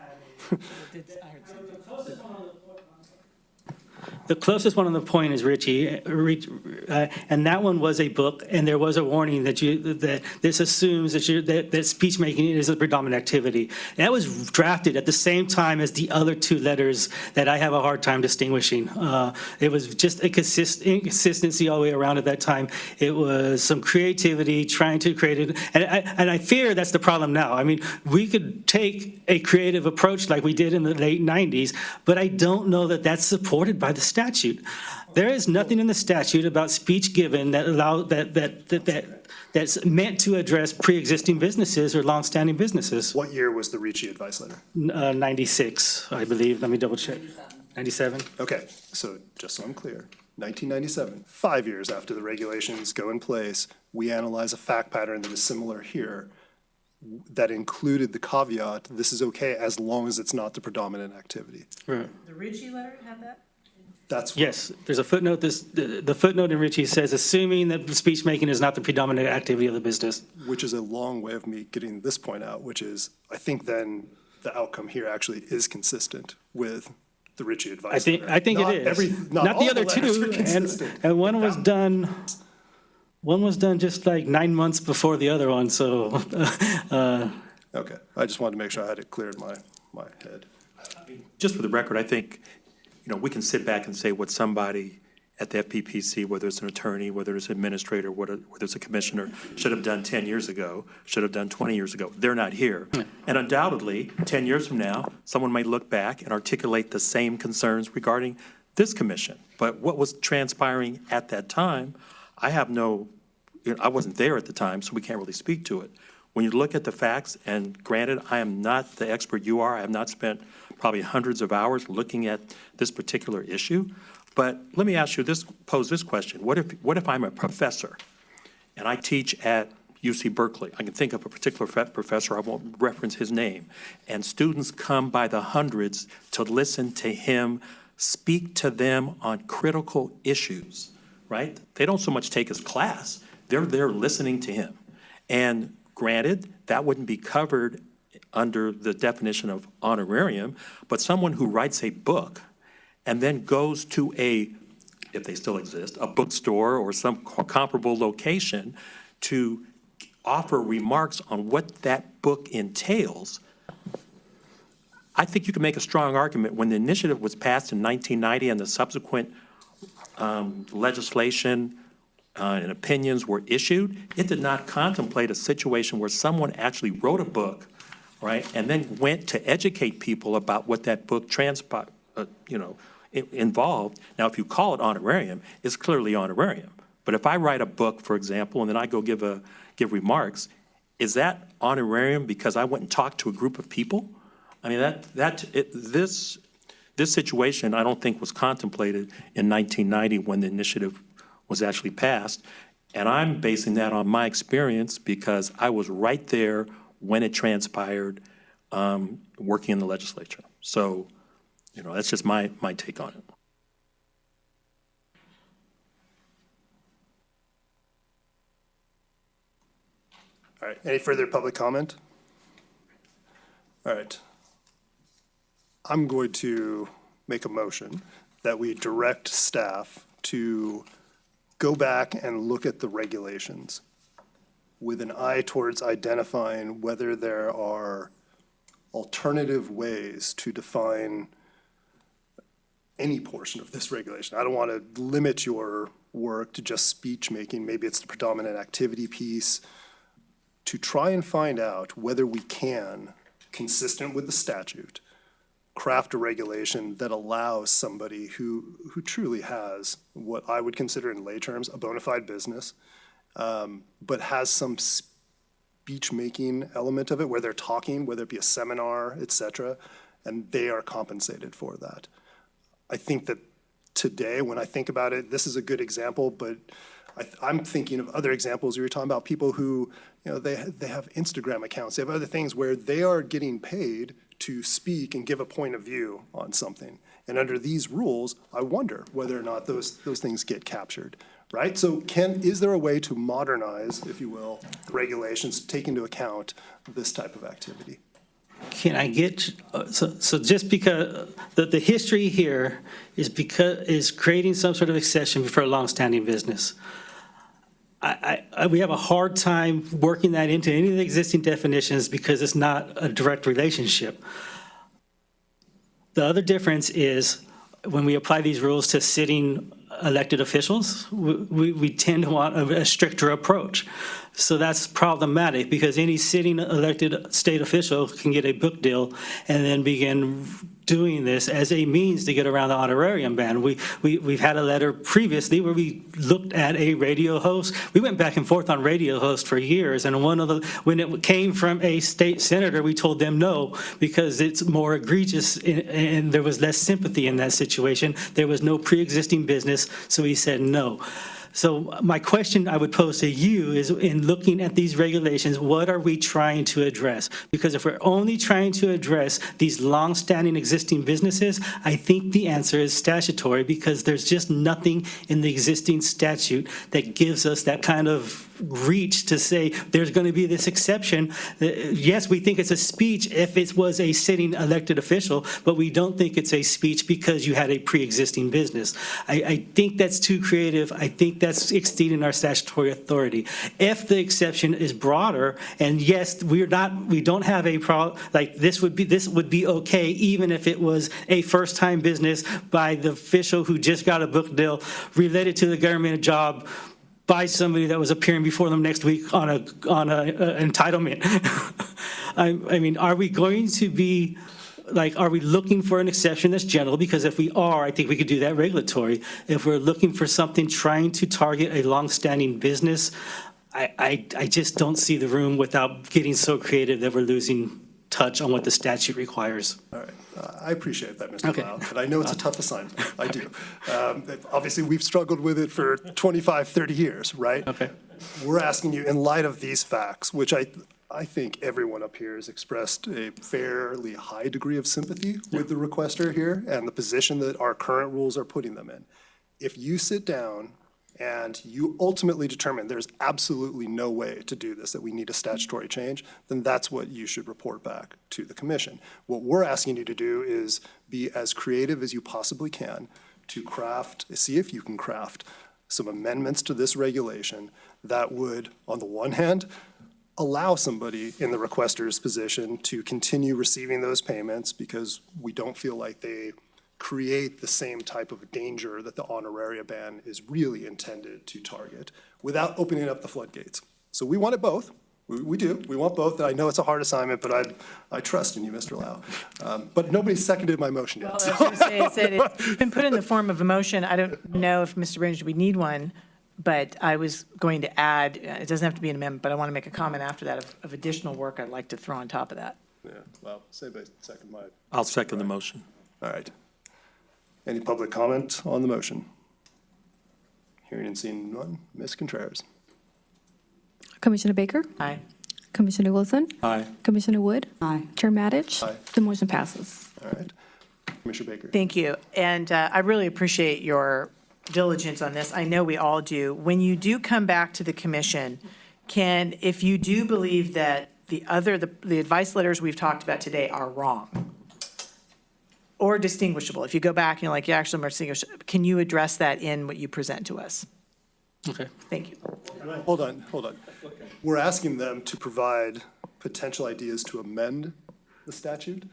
The closest one on the point is Richie, and that one was a book, and there was a warning that this assumes that speech making is a predominant activity. That was drafted at the same time as the other two letters that I have a hard time distinguishing. It was just a inconsistency all the way around at that time. It was some creativity, trying to create it, and I fear that's the problem now. I mean, we could take a creative approach like we did in the late 90s, but I don't know that that's supported by the statute. There is nothing in the statute about speech given that that's meant to address pre-existing businesses or long-standing businesses. What year was the Ricci advice letter? 96, I believe. Let me double check. 97? Okay, so just so I'm clear, 1997, 5 years after the regulations go in place, we analyze a fact pattern that is similar here that included the caveat, this is okay as long as it's not the predominant activity. Right. The Ritchie letter had that? That's Yes, there's a footnote. The footnote in Ritchie says, assuming that speech making is not the predominant activity of the business. which is a long way of me getting this point out, which is, I think then the outcome here actually is consistent with the Ritchie advice. I think Not it is. every- Not all the other letters are two, consistent. and one was done just like 9 months before the other one, so. Okay, I just wanted to make sure I had it clear in my head. Just for the record, I think, we can sit back and say what somebody at the FPPC, whether it's an attorney, whether it's an administrator, whether it's a commissioner, should have done 10 years ago, should have done 20 years ago. They're not here. And undoubtedly, 10 years from now, someone might look back and articulate the same concerns regarding this commission. But what was transpiring at that time, I wasn't there at the time, so we can't really speak to it. When you look at the facts, and granted, I am not the expert you are, I have not spent probably hundreds of hours looking at this particular issue, but let me pose this question. What if I'm a professor and I teach at UC Berkeley? I can think of a particular professor, I won't reference his name, and students come by the hundreds to listen to him speak to them on critical issues, right? They don't so much take his class, they're there listening to him. And granted, that wouldn't be covered under the definition of honorarium, but someone who writes a book and then goes to if they still exist, a bookstore or some comparable location to offer remarks on what that book entails, I think you can make a strong argument when the initiative was passed in 1990 and the subsequent legislation and opinions were issued, it did not contemplate a situation where someone actually wrote a book, right, and then went to educate people about what that book involved. Now, if you call it honorarium, it's clearly honorarium. But if I write a book, for example, and then I go give remarks, is that honorarium because I went and talked to a group of people? I mean, this situation, I don't think was contemplated in 1990 when the initiative was actually passed. And I'm basing that on my experience because I was right there when it transpired, working in the legislature. So, that's just my take on it. All right, any further public comment? All right. I'm going to make a motion that we direct staff to go back and look at the regulations with an eye towards identifying whether there are alternative ways to define any portion of this regulation. I don't want to limit your work to just speech making. Maybe it's the predominant activity piece, to try and find out whether we can, consistent with the statute, craft a regulation that allows somebody who truly has what I would consider in lay terms a bona fide business, but has some speech-making element of it where they're talking, whether it be a seminar, et cetera, and they are compensated for that. I think that today, when I think about it, this is a good example, but I'm thinking of other examples. You were talking about people who, they have Instagram accounts, they have other things where they are getting paid to speak and give a point of view on something. And under these rules, I wonder whether or not those things get captured, right? So is there a way to modernize, if you will, the regulations to take into account this type of activity? Can I get, so just because, the history here is creating some sort of exception for a longstanding business. We have a hard time working that into any of the existing definitions because it's not a direct relationship. The other difference is when we apply these rules to sitting elected officials, we tend to want a stricter approach. So that's problematic because any sitting elected state official can get a book deal and then begin doing this as a means to get around the honorarium ban. We've had a letter previously where we looked at a radio host. We went back and forth on radio host for years, and when it came from a state senator, we told them no because it's more egregious and there was less sympathy in that situation. There was no pre-existing business, so we said no. So my question I would pose to you is, in looking at these regulations, what are we trying to address? Because if we're only trying to address these longstanding existing businesses, I think the answer is statutory because there's just nothing in the existing statute that gives us that kind of reach to say there's going to be this exception. Yes, we think it's a speech if it was a sitting elected official, but we don't think it's a speech because you had a pre-existing business. I think that's too creative. I think that's exceeding our statutory authority. If the exception is broader, and yes, we don't have a problem, like this would be okay even if it was a first-time business by the official who just got a book deal related to the government job by somebody that was appearing before them next week on a entitlement. I mean, are we going to be, are we looking for an exception that's general? Because if we are, I think we could do that regulatory. If we're looking for something trying to target a longstanding business, I just don't see the room without getting so creative that we're losing touch on what the statute requires. All right. I appreciate that, Mr. Lau, but I know it's a tough assignment. I do. Obviously, we've struggled with it for 25, 30 years, right? Okay. We're asking you, in light of these facts, which I think everyone up here has expressed a fairly high degree of sympathy with the requester here and the position that our current rules are putting them in. If you sit down and you ultimately determine there's absolutely no way to do this, that we need a statutory change, then that's what you should report back to the commission. What we're asking you to do is be as creative as you possibly can to see if you can craft some amendments to this regulation that would, on the one hand, allow somebody in the requester's position to continue receiving those payments because we don't feel like they create the same type of danger that the honoraria ban is really intended to target without opening up the floodgates. So we want it both. We do. We want both. And I know it's a hard assignment, but I trust in you, Mr. Lau. But nobody's seconded my motion yet. Well, I was going to say, it's been put in the form of a motion. I don't know if, Mr. Branger, we need one, but I was going to add, it doesn't have to be an amendment, but I want to make a comment after that of additional work I'd like to throw on top of that. Yeah, well, say by second my. I'll second the motion. All right. Any public comment on the motion? Hearing and seeing none. Ms. Contreras. Commissioner Baker? Aye. Commissioner Wilson? Aye. Commissioner Wood? Aye. Chair Matich? Aye. The motion passes. All right. Commissioner Baker. Thank you. And I really appreciate your diligence on this. I know we all do. When you do come back to the commission, if you do believe that the advice letters we've talked about today are wrong or distinguishable, if you go back and you're like, yeah, actually, more distinguishable, can you address that in what you present to us? Okay. Thank you. Hold on. We're asking them to provide potential ideas to amend the statute,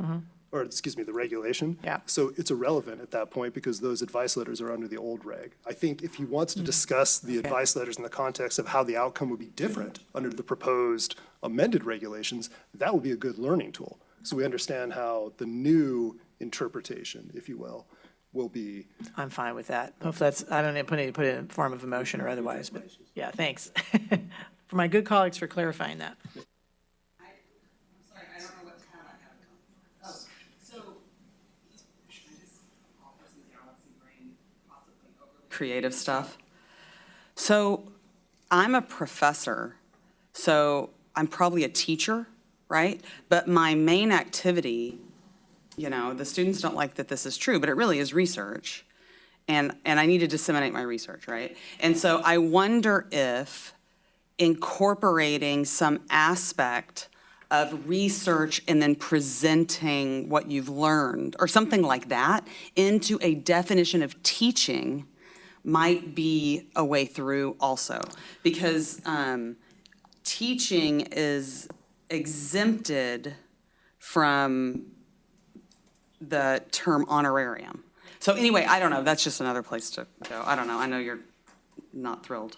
or excuse me, the regulation. Yeah. So it's irrelevant at that point because those advice letters are under the old reg. I think if he wants to discuss the advice letters in the context of how the outcome would be different under the proposed amended regulations, that would be a good learning tool. So we understand how the new interpretation, if you will be. I'm fine with that. Hopefully that's, I don't know, put it in form of a motion or otherwise, but yeah, thanks. For my good colleagues for clarifying that. Creative stuff. So I'm a professor, so I'm probably a teacher, right? But my main activity, the students don't like that this is true, but it really is research. And I need to disseminate my research, right? And so I wonder if incorporating some aspect of research and then presenting what you've learned or something like that into a definition of teaching might be a way through also. Because teaching is exempted from the term honorarium. So anyway, I don't know, that's just another place to go. I don't know, I know you're not thrilled.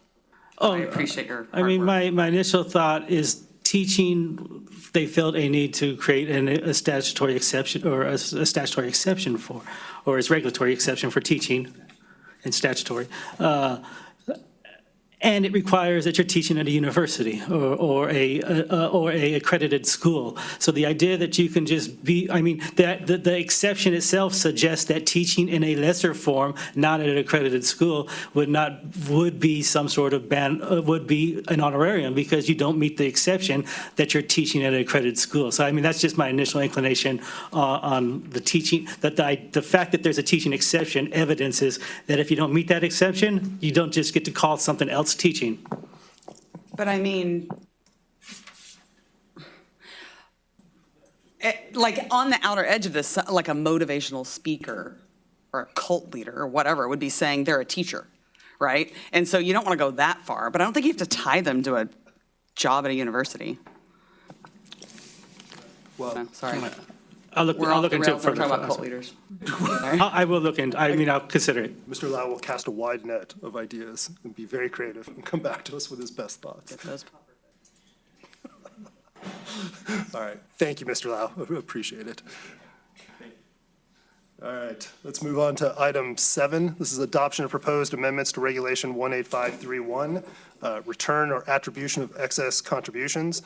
I appreciate your I mean, hard work. my initial thought is teaching, they felt a need to create a statutory exception or a statutory exception for, or its regulatory exception for teaching and statutory. And it requires that you're teaching at a university or a accredited school. So the idea that you can just be, I mean, that the exception itself suggests that teaching in a lesser form, not at an accredited school, would be some sort of would be an honorarium because you don't meet the exception that you're teaching at an accredited school. So I mean, that's just my initial inclination on the teaching, that the fact that there's a teaching exception evidences that if you don't meet that exception, you don't just get to call something else teaching. But I mean, like on the outer edge of this, like a motivational speaker or a cult leader or whatever would be saying they're a teacher, right? And so you don't want to go that far, but I don't think you have to tie them to a job at a university. Well, No, sorry. I'll look We're off into the it rails, we're further. talking about cult leaders. I will look into, I mean, I'll consider it. Mr. Lau will cast a wide net of ideas and be very creative and come back to us with his best thoughts. All right. Thank you, Mr. Lau. I appreciate it. All right. Let's move on to item 7. This is adoption of proposed amendments to Regulation 18531, return or attribution of excess contributions.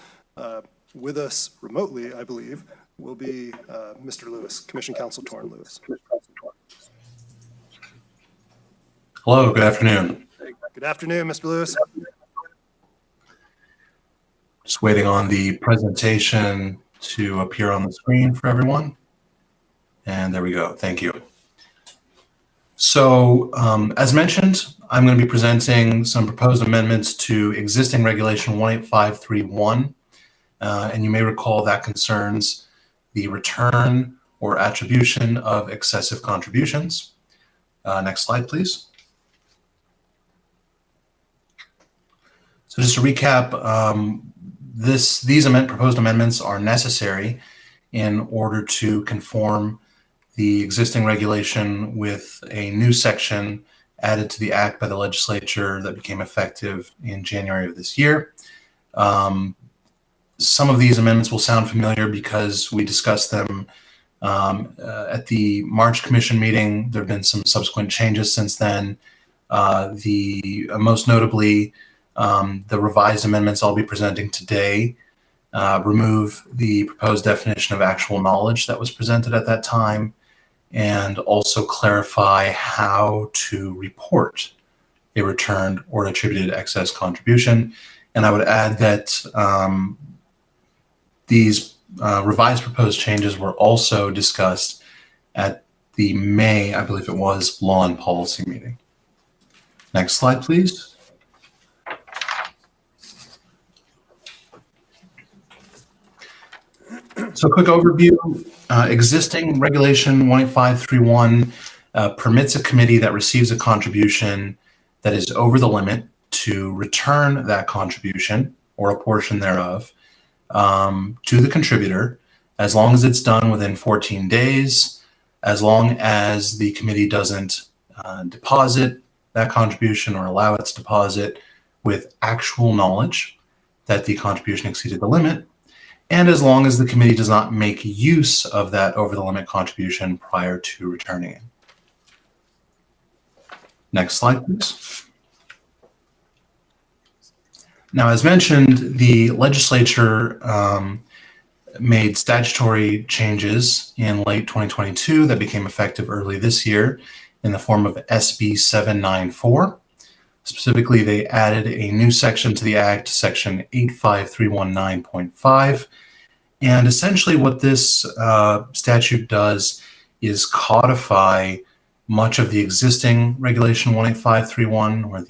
With us remotely, I believe, will be Mr. Lewis, Commission Counsel Torrin Lewis. Hello, good afternoon. Good afternoon, Mr. Lewis. Just waiting on the presentation to appear on the screen for everyone. And there we go. Thank you. So as mentioned, I'm going to be presenting some proposed amendments to existing Regulation 18531. And you may recall that concerns the return or attribution of excessive contributions. Next slide, please. So just to recap, these proposed amendments are necessary in order to conform the existing regulation with a new section added to the act by the legislature that became effective in January of this year. Some of these amendments will sound familiar because we discussed them at the March Commission meeting. There have been some subsequent changes since then. Most notably, the revised amendments I'll be presenting today remove the proposed definition of actual knowledge that was presented at that time, and also clarify how to report a returned or attributed excess contribution. And I would add that these revised proposed changes were also discussed at the May, I believe it was, Law and Policy meeting. Next slide, please. So a quick overview. Existing Regulation 18531 permits a committee that receives a contribution that is over the limit to return that contribution or a portion thereof to the contributor, as long as it's done within 14 days, as long as the committee doesn't deposit that contribution or allow its deposit with actual knowledge that the contribution exceeded the limit, and as long as the committee does not make use of that over-the-limit contribution prior to returning it. Next slide, please. Now, as mentioned, the legislature made statutory changes in late 2022 that became effective early this year in the form of SB 794. Specifically, they added a new section to the Act, Section 85319.5. And essentially what this statute does is codify much of the existing Regulation 18531, or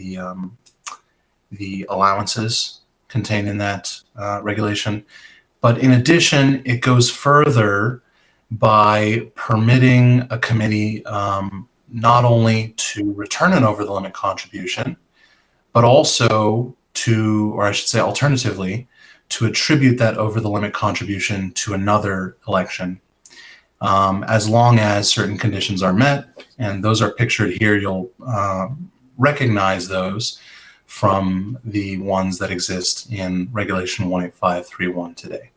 the allowances contained in that regulation, But in addition, it goes further by permitting a committee not only to return an over the limit contribution, but also to, or I should say alternatively, to attribute that over the limit contribution to another election, as long as certain conditions are met. And those are pictured here. You'll recognize those from the ones that exist in Regulation 18531 today.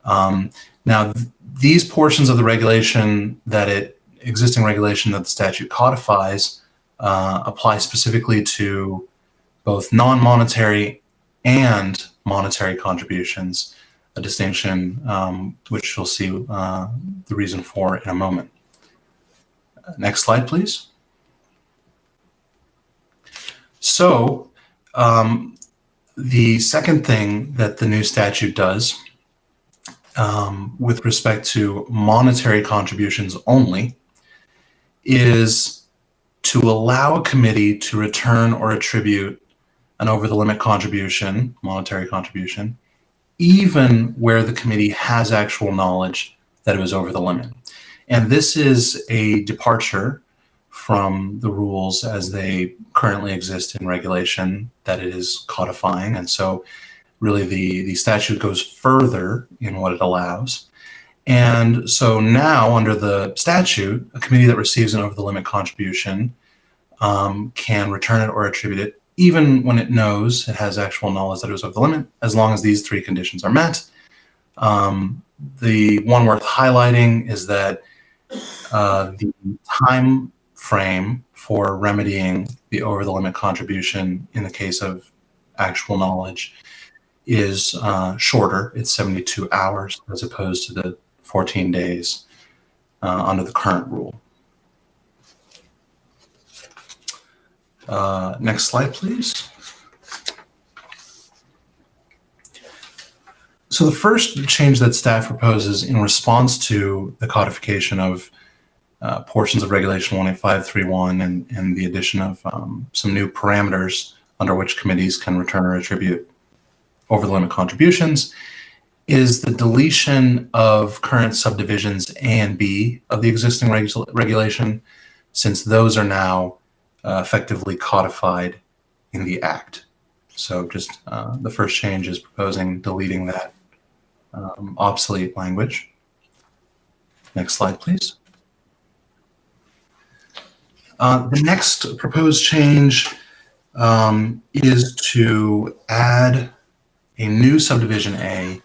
Now, these portions of the regulation existing regulation that the statute codifies apply specifically to both non-monetary and monetary contributions, a distinction which you'll see the reason for in a moment. Next slide, please. So the second thing that the new statute does with respect to monetary contributions only is to allow a committee to return or attribute an over-the-limit contribution, monetary contribution, even where the committee has actual knowledge that it was over the limit. And this is a departure from the rules as they currently exist in regulation that it is codifying. And so really the statute goes further in what it allows. And so now under the statute, a committee that receives an over-the-limit contribution can return it or attribute it even when it knows it has actual knowledge that it was over the limit, as long as these three conditions are met. The one worth highlighting is that the time frame for remedying the over-the-limit contribution in the case of actual knowledge is shorter. It's 72 hours as opposed to the 14 days under the current rule. Next slide, please. So the first change that staff proposes in response to the codification of portions of Regulation 18531 and the addition of some new parameters under which committees can return or attribute over-the-limit contributions is the deletion of current subdivisions A and B of the existing regulation, since those are now effectively codified in the Act. So just the first change is proposing deleting that obsolete language. Next slide, please. The next proposed change is to add a new subdivision A.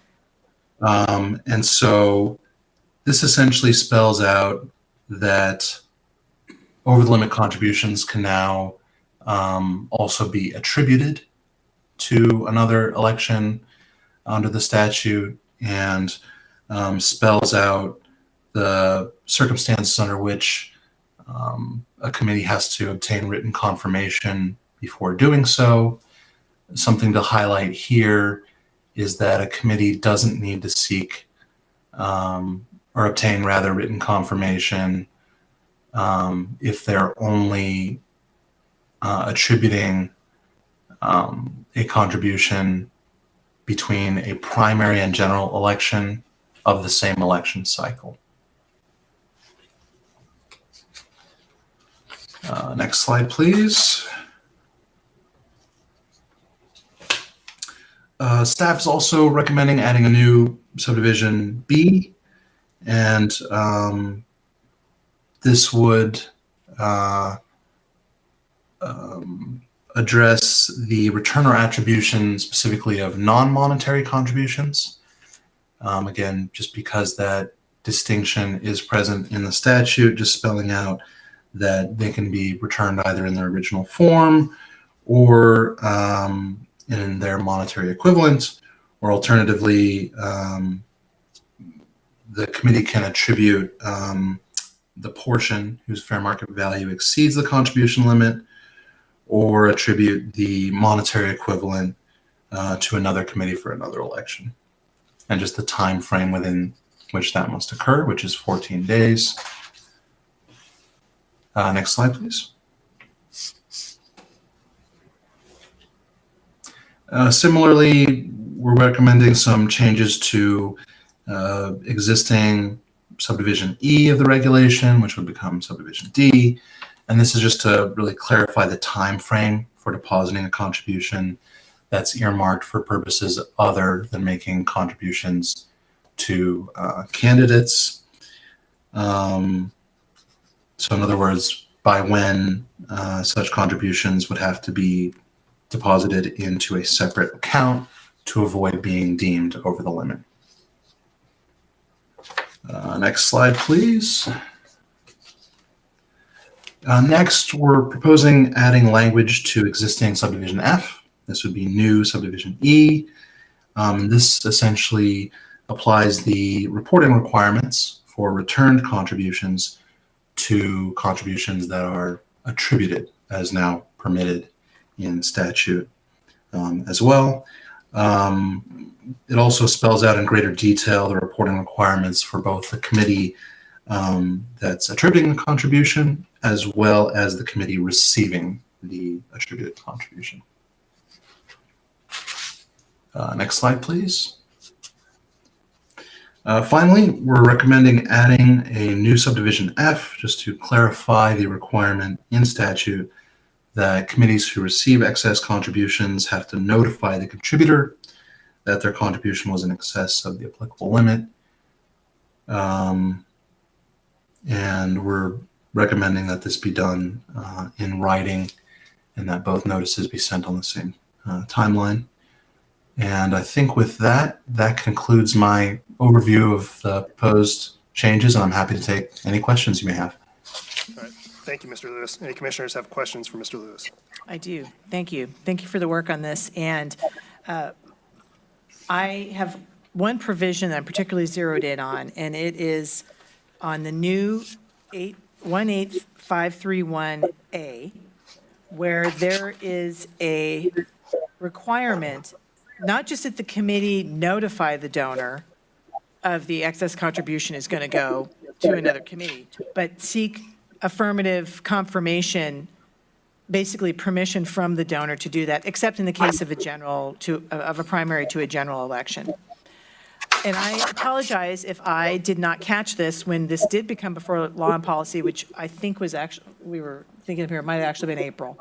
And so this essentially spells out that over-the-limit contributions can now also be attributed to another election under the statute, and spells out the circumstances under which a committee has to obtain written confirmation before doing so. Something to highlight here is that a committee doesn't need to seek or obtain rather written confirmation if they're only attributing a contribution between a primary and general election of the same election cycle. Next slide, please. Staff is also recommending adding a new subdivision B, and this would address the return or attribution specifically of non-monetary contributions. Again, just because that distinction is present in the statute, just spelling out that they can be returned either in their original form or in their monetary equivalent, or alternatively, the committee can attribute the portion whose fair market value exceeds the contribution limit, or attribute the monetary equivalent to another committee for another election. And just the time frame within which that must occur, which is 14 days. Next slide, please. Similarly, we're recommending some changes to existing subdivision E of the regulation, which would become subdivision D. And this is just to really clarify the time frame for depositing a contribution that's earmarked for purposes other than making contributions to candidates. So in other words, by when such contributions would have to be deposited into a separate account to avoid being deemed over the limit. Next slide, please. Next, we're proposing adding language to existing subdivision F. This would be new subdivision E. This essentially applies the reporting requirements for returned contributions to contributions that are attributed as now permitted in statute as well. It also spells out in greater detail the reporting requirements for both the committee that's attributing the contribution as well as the committee receiving the attributed contribution. Next slide, please. Finally, we're recommending adding a new subdivision F just to clarify the requirement in statute that committees who receive excess contributions have to notify the contributor that their contribution was in excess of the applicable limit. And we're recommending that this be done in writing and that both notices be sent on the same timeline. And I think with that, that concludes my overview of the proposed changes, and I'm happy to take any questions you may have. All right. Thank you, Mr. Lewis. Any commissioners have questions for Mr. Lewis? I do. Thank you. Thank you for the work on this. And I have one provision that I'm particularly zeroed in on, and it is on the new 18531A, where there is a requirement, not just that the committee notify the donor of the excess contribution is going to go to another committee, but seek affirmative confirmation, basically permission from the donor to do that, except in the case of a primary to a general election. And I apologize if I did not catch this when this did become before Law and Policy, which I think was actually, we were thinking of here, it might have actually been April.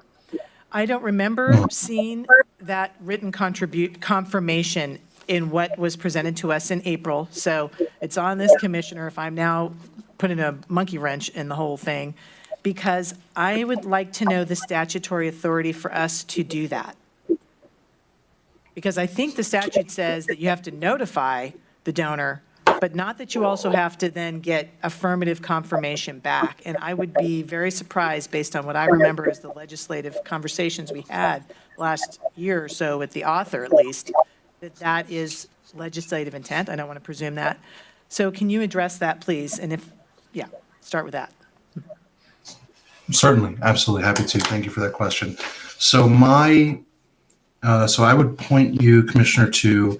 I don't remember seeing that written confirmation in what was presented to us in April. So it's on this commissioner if I'm now putting a monkey wrench in the whole thing, because I would like to know the statutory authority for us to do that. Because I think the statute says that you have to notify the donor, but not that you also have to then get affirmative confirmation back. And I would be very surprised, based on what I remember as the legislative conversations we had last year or so with the author, at least, that that is legislative intent. I don't want to presume that. So can you address that, please? And if, yeah, start with that. Certainly, absolutely, happy to. Thank you for that question. So so I would point you, Commissioner, to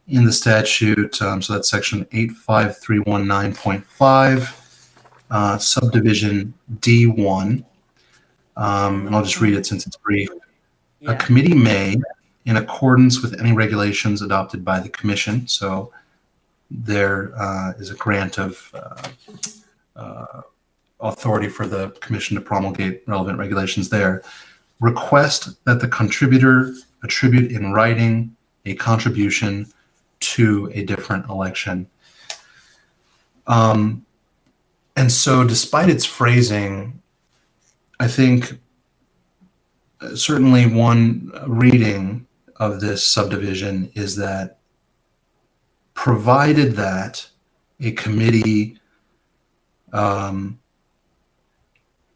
in the statute, so that's section 85319.5, subdivision D1, and I'll just read it since it's brief. Yeah. A committee may, in accordance with any regulations adopted by the commission, so there is a grant of authority for the commission to promulgate relevant regulations there, request that the contributor attribute in writing a contribution to a different election. And so despite its phrasing, I think certainly one reading of this subdivision is that provided that a committee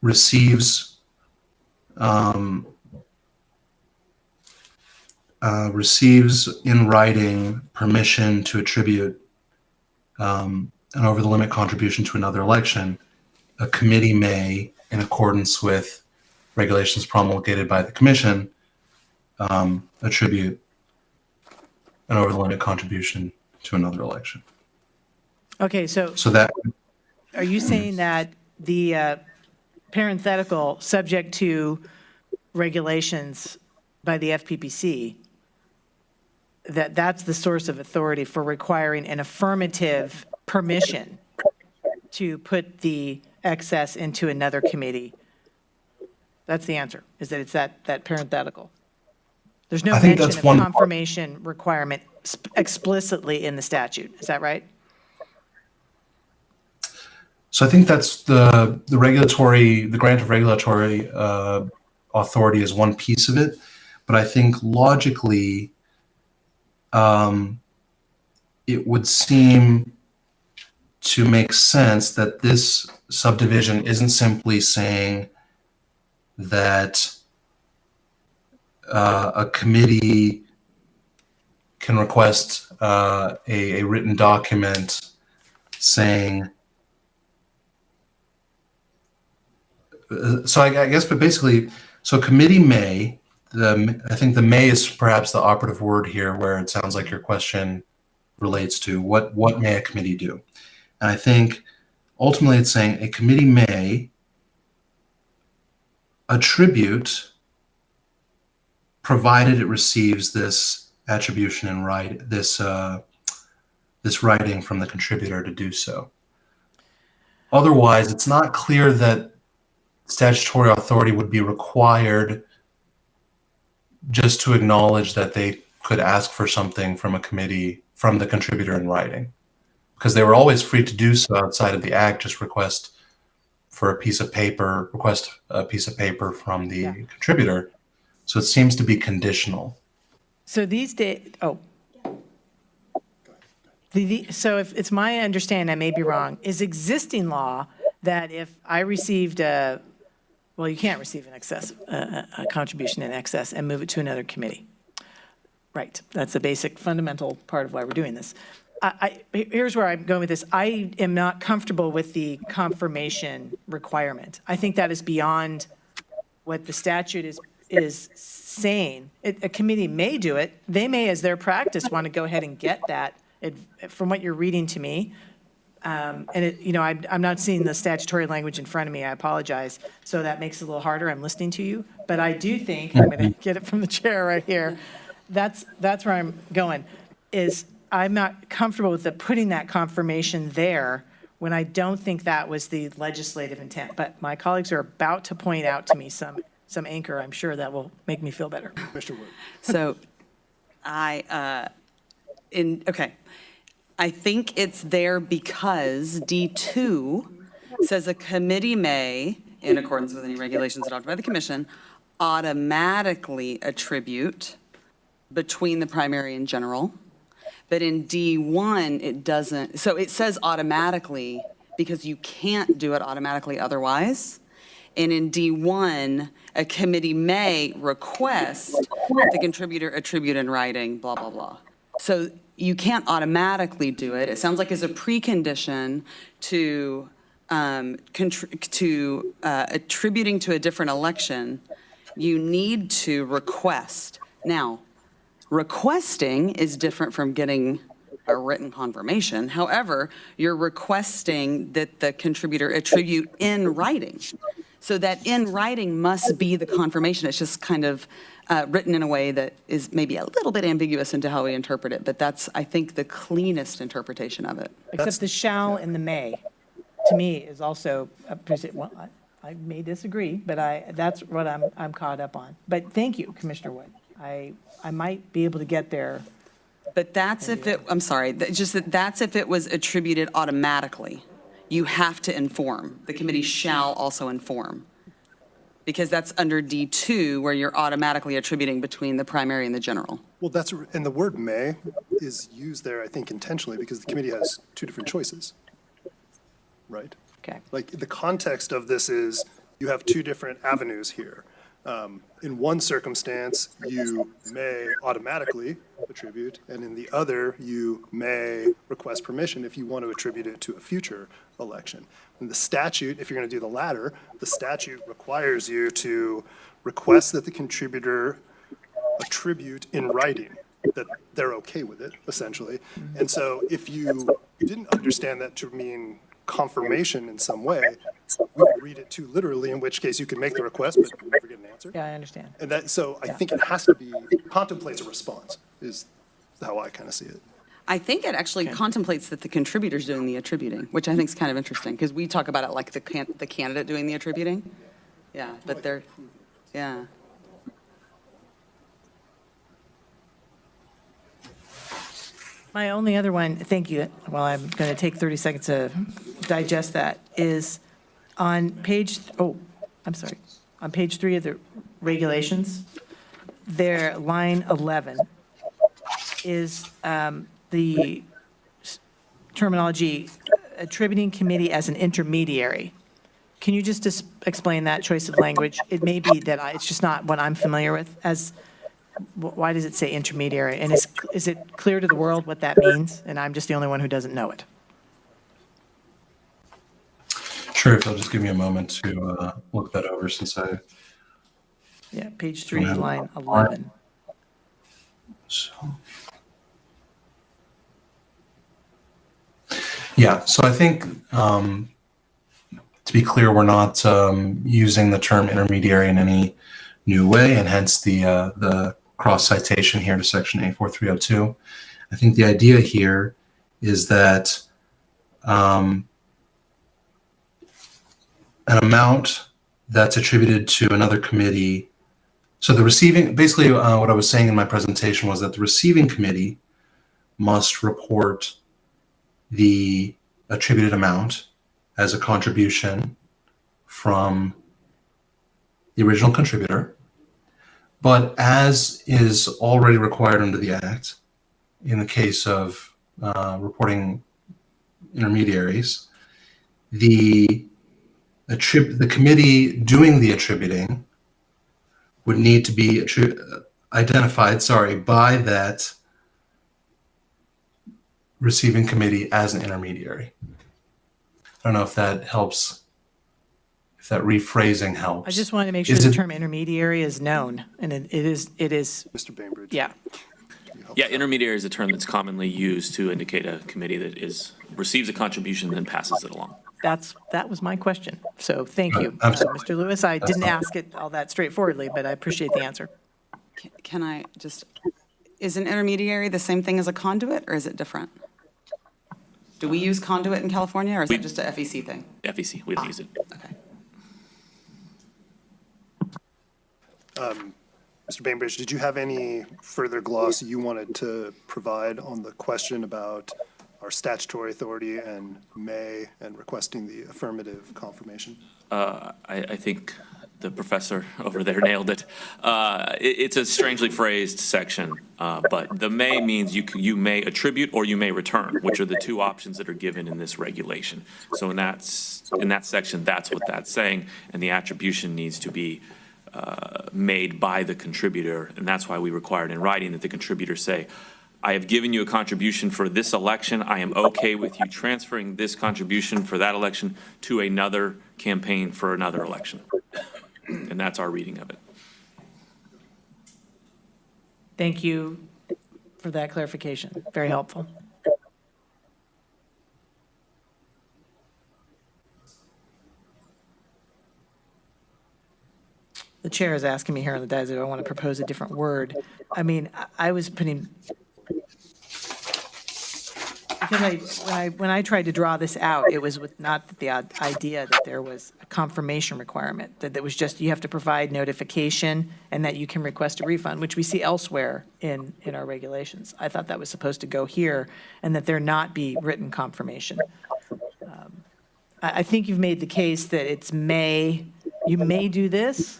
receives in writing permission to attribute an over the limit contribution to another election, a committee may, in accordance with regulations promulgated by the commission, attribute an over the limit contribution to another election. Okay, so that, are you saying that the parenthetical, subject to regulations by the FPPC, that's the source of authority for requiring an affirmative permission to put the excess into another committee. That's the answer, is that it's that parenthetical. There's no I think mention that's of one- confirmation requirement explicitly in the statute. Is that right? So I think that's the grant of regulatory authority is one piece of it, but I think logically, it would seem to make sense that this subdivision isn't simply saying that a committee can request a written document saying, so I guess, but basically, so committee may, I think the may is perhaps the operative word here, where it sounds like your question relates to what may a committee do? And I think ultimately it's saying a committee may attribute, provided it receives this attribution in this writing from the contributor to do so. Otherwise, it's not clear that statutory authority would be required just to acknowledge that they could ask for something from a committee, from the contributor in writing, because they were always free to do so outside of the act, just request a piece of paper from the contributor. So it seems to be conditional. So these days, so if it's my understanding, I may be wrong, is existing law that if I received well, you can't receive an excess, a contribution in excess and move it to another committee. Right, that's a basic fundamental part of why we're doing this. Here's where I'm going with this. I am not comfortable with the confirmation requirement. I think that is beyond what the statute is saying. A committee may do it. They may, as their practice, want to go ahead and get that, from what you're reading to me. And I'm not seeing the statutory language in front of me. I apologize. So that makes it a little harder. I'm listening to you. But I do think, I'm going to get it from the chair right here. That's where I'm going, is I'm not comfortable with putting that confirmation there when I don't think that was the legislative intent. But my colleagues are about to point out to me some anchor, I'm sure, that will make me feel better. Mr. Wood. So I think it's there because D2 says a committee may, in accordance with any regulations adopted by the commission, automatically attribute between the primary and general. But in D1, it doesn't. So it says automatically because you can't do it automatically otherwise. And in D1, a committee may request that the contributor attribute in writing, blah, blah, blah. So you can't automatically do it. It sounds like it's a precondition to attributing to a different election. You need to request. Now, requesting is different from getting a written confirmation. However, you're requesting that the contributor attribute in writing. So that in writing must be the confirmation. It's just kind of written in a way that is maybe a little bit ambiguous into how we interpret it, but that's, I think, the cleanest interpretation of it. Except the shall and the may, to me, is also, well, I may disagree, but that's what I'm caught up on. But thank you, Commissioner Wood. I might be able to get there. But that's if it, I'm sorry, that's if it was attributed automatically. You have to inform. The committee shall also inform. Because that's under D2, where you're automatically attributing between the primary and the general. Well, and the word may is used there, I think, intentionally, because the committee has two different choices, right? Okay. Like, the context of this is you have two different avenues here. In one circumstance, you may automatically attribute, and in the other, you may request permission if you want to attribute it to a future election. And the statute, if you're going to do the latter, the statute requires you to request that the contributor attribute in writing that they're okay with it, essentially. And so if you didn't understand that to mean confirmation in some way, we would read it too literally, in which case you can make the request, but never get an answer. Yeah, I understand. And so I think it has to be, contemplates a response, is how I kind of see it. I think it actually contemplates that the contributor's doing the attributing, which I think is kind of interesting, because we talk about it like the candidate doing the attributing. Yeah, but they're, yeah. My only other one, thank you, well, I'm going to take 30 seconds to digest that, is on page, on page 3 of the regulations, their line 11 is the terminology, attributing committee as an intermediary. Can you just explain that choice of language? It may be that it's just not what I'm familiar with as, why does it say intermediary? And is it clear to the world what that means? And I'm just the only one who doesn't know it. Sure, if you'll just give me a moment to look that over since I. Yeah, page 3, line 11. So. Yeah, so I think, to be clear, we're not using the term intermediary in any new way, and hence the cross citation here to section 84302. I think the idea here is that an amount that's attributed to another committee. So the receiving, basically what I was saying in my presentation was that the receiving committee must report the attributed amount as a contribution from the original contributor. But as is already required under the Act, in the case of reporting intermediaries, the committee doing the attributing would need to be identified, by that receiving committee as an intermediary. I don't know if that helps, if that rephrasing helps. I just wanted to make sure the term intermediary is known, and it is. Mr. Bainbridge. Yeah. Yeah, intermediary is a term that's commonly used to indicate a committee that receives a contribution and then passes it along. That was my question. So thank you, Mr. Lewis. I didn't ask it all that straightforwardly, but I appreciate the answer. Can I just, is an intermediary the same thing as a conduit, or is it different? Do we use conduit in California, or is it just a FEC thing? FEC, we don't use it. Okay. Mr. Bainbridge, did you have any further gloss you wanted to provide on the question about our statutory authority and may and requesting the affirmative confirmation? I think the professor over there nailed it. It's a strangely phrased section, but the may means you may attribute or you may return, which are the two options that are given in this regulation. So in that section, that's what that's saying, and the attribution needs to be made by the contributor, and that's why we required in writing that the contributor say, I have given you a contribution for this election. I am okay with you transferring this contribution for that election to another campaign for another election. And that's our reading of it. Thank you for that clarification. Very helpful. The chair is asking me here on the dais if I want to propose a different word. I mean, I was putting, because when I tried to draw this out, it was with not the idea that there was a confirmation requirement, that it was just you have to provide notification and that you can request a refund, which we see elsewhere in our regulations. I thought that was supposed to go here and that there not be written confirmation. I think you've made the case that it's you may do this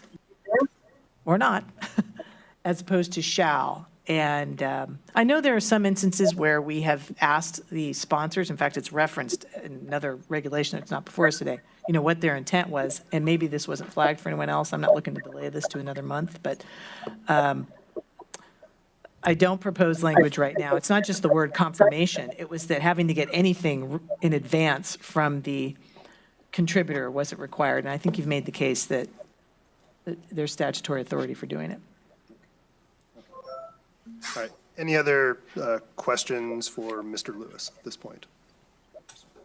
or not, as opposed to shall. And I know there are some instances where we have asked the sponsors, in fact, it's referenced in another regulation that's not before us today, what their intent was, and maybe this wasn't flagged for anyone else. I'm not looking to delay this to another month, but I don't propose language right now. It's not just the word confirmation. It was that having to get anything in advance from the contributor wasn't required. And I think you've made the case that there's statutory authority for doing it. All right. Any other questions for Mr. Lewis at this point?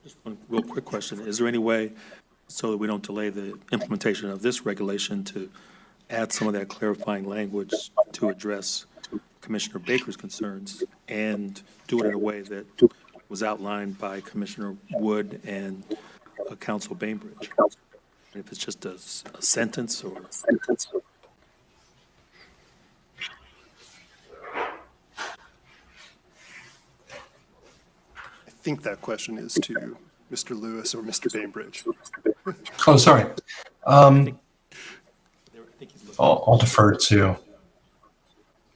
Just one real quick question. Is there any way, so that we don't delay the implementation of this regulation, to add some of that clarifying language to address Commissioner Baker's concerns and do it in a way that was outlined by Commissioner Wood and Council Bainbridge. If it's just a sentence or. I think that question is to Mr. Lewis or Mr. Bainbridge. Oh, sorry. I'll defer to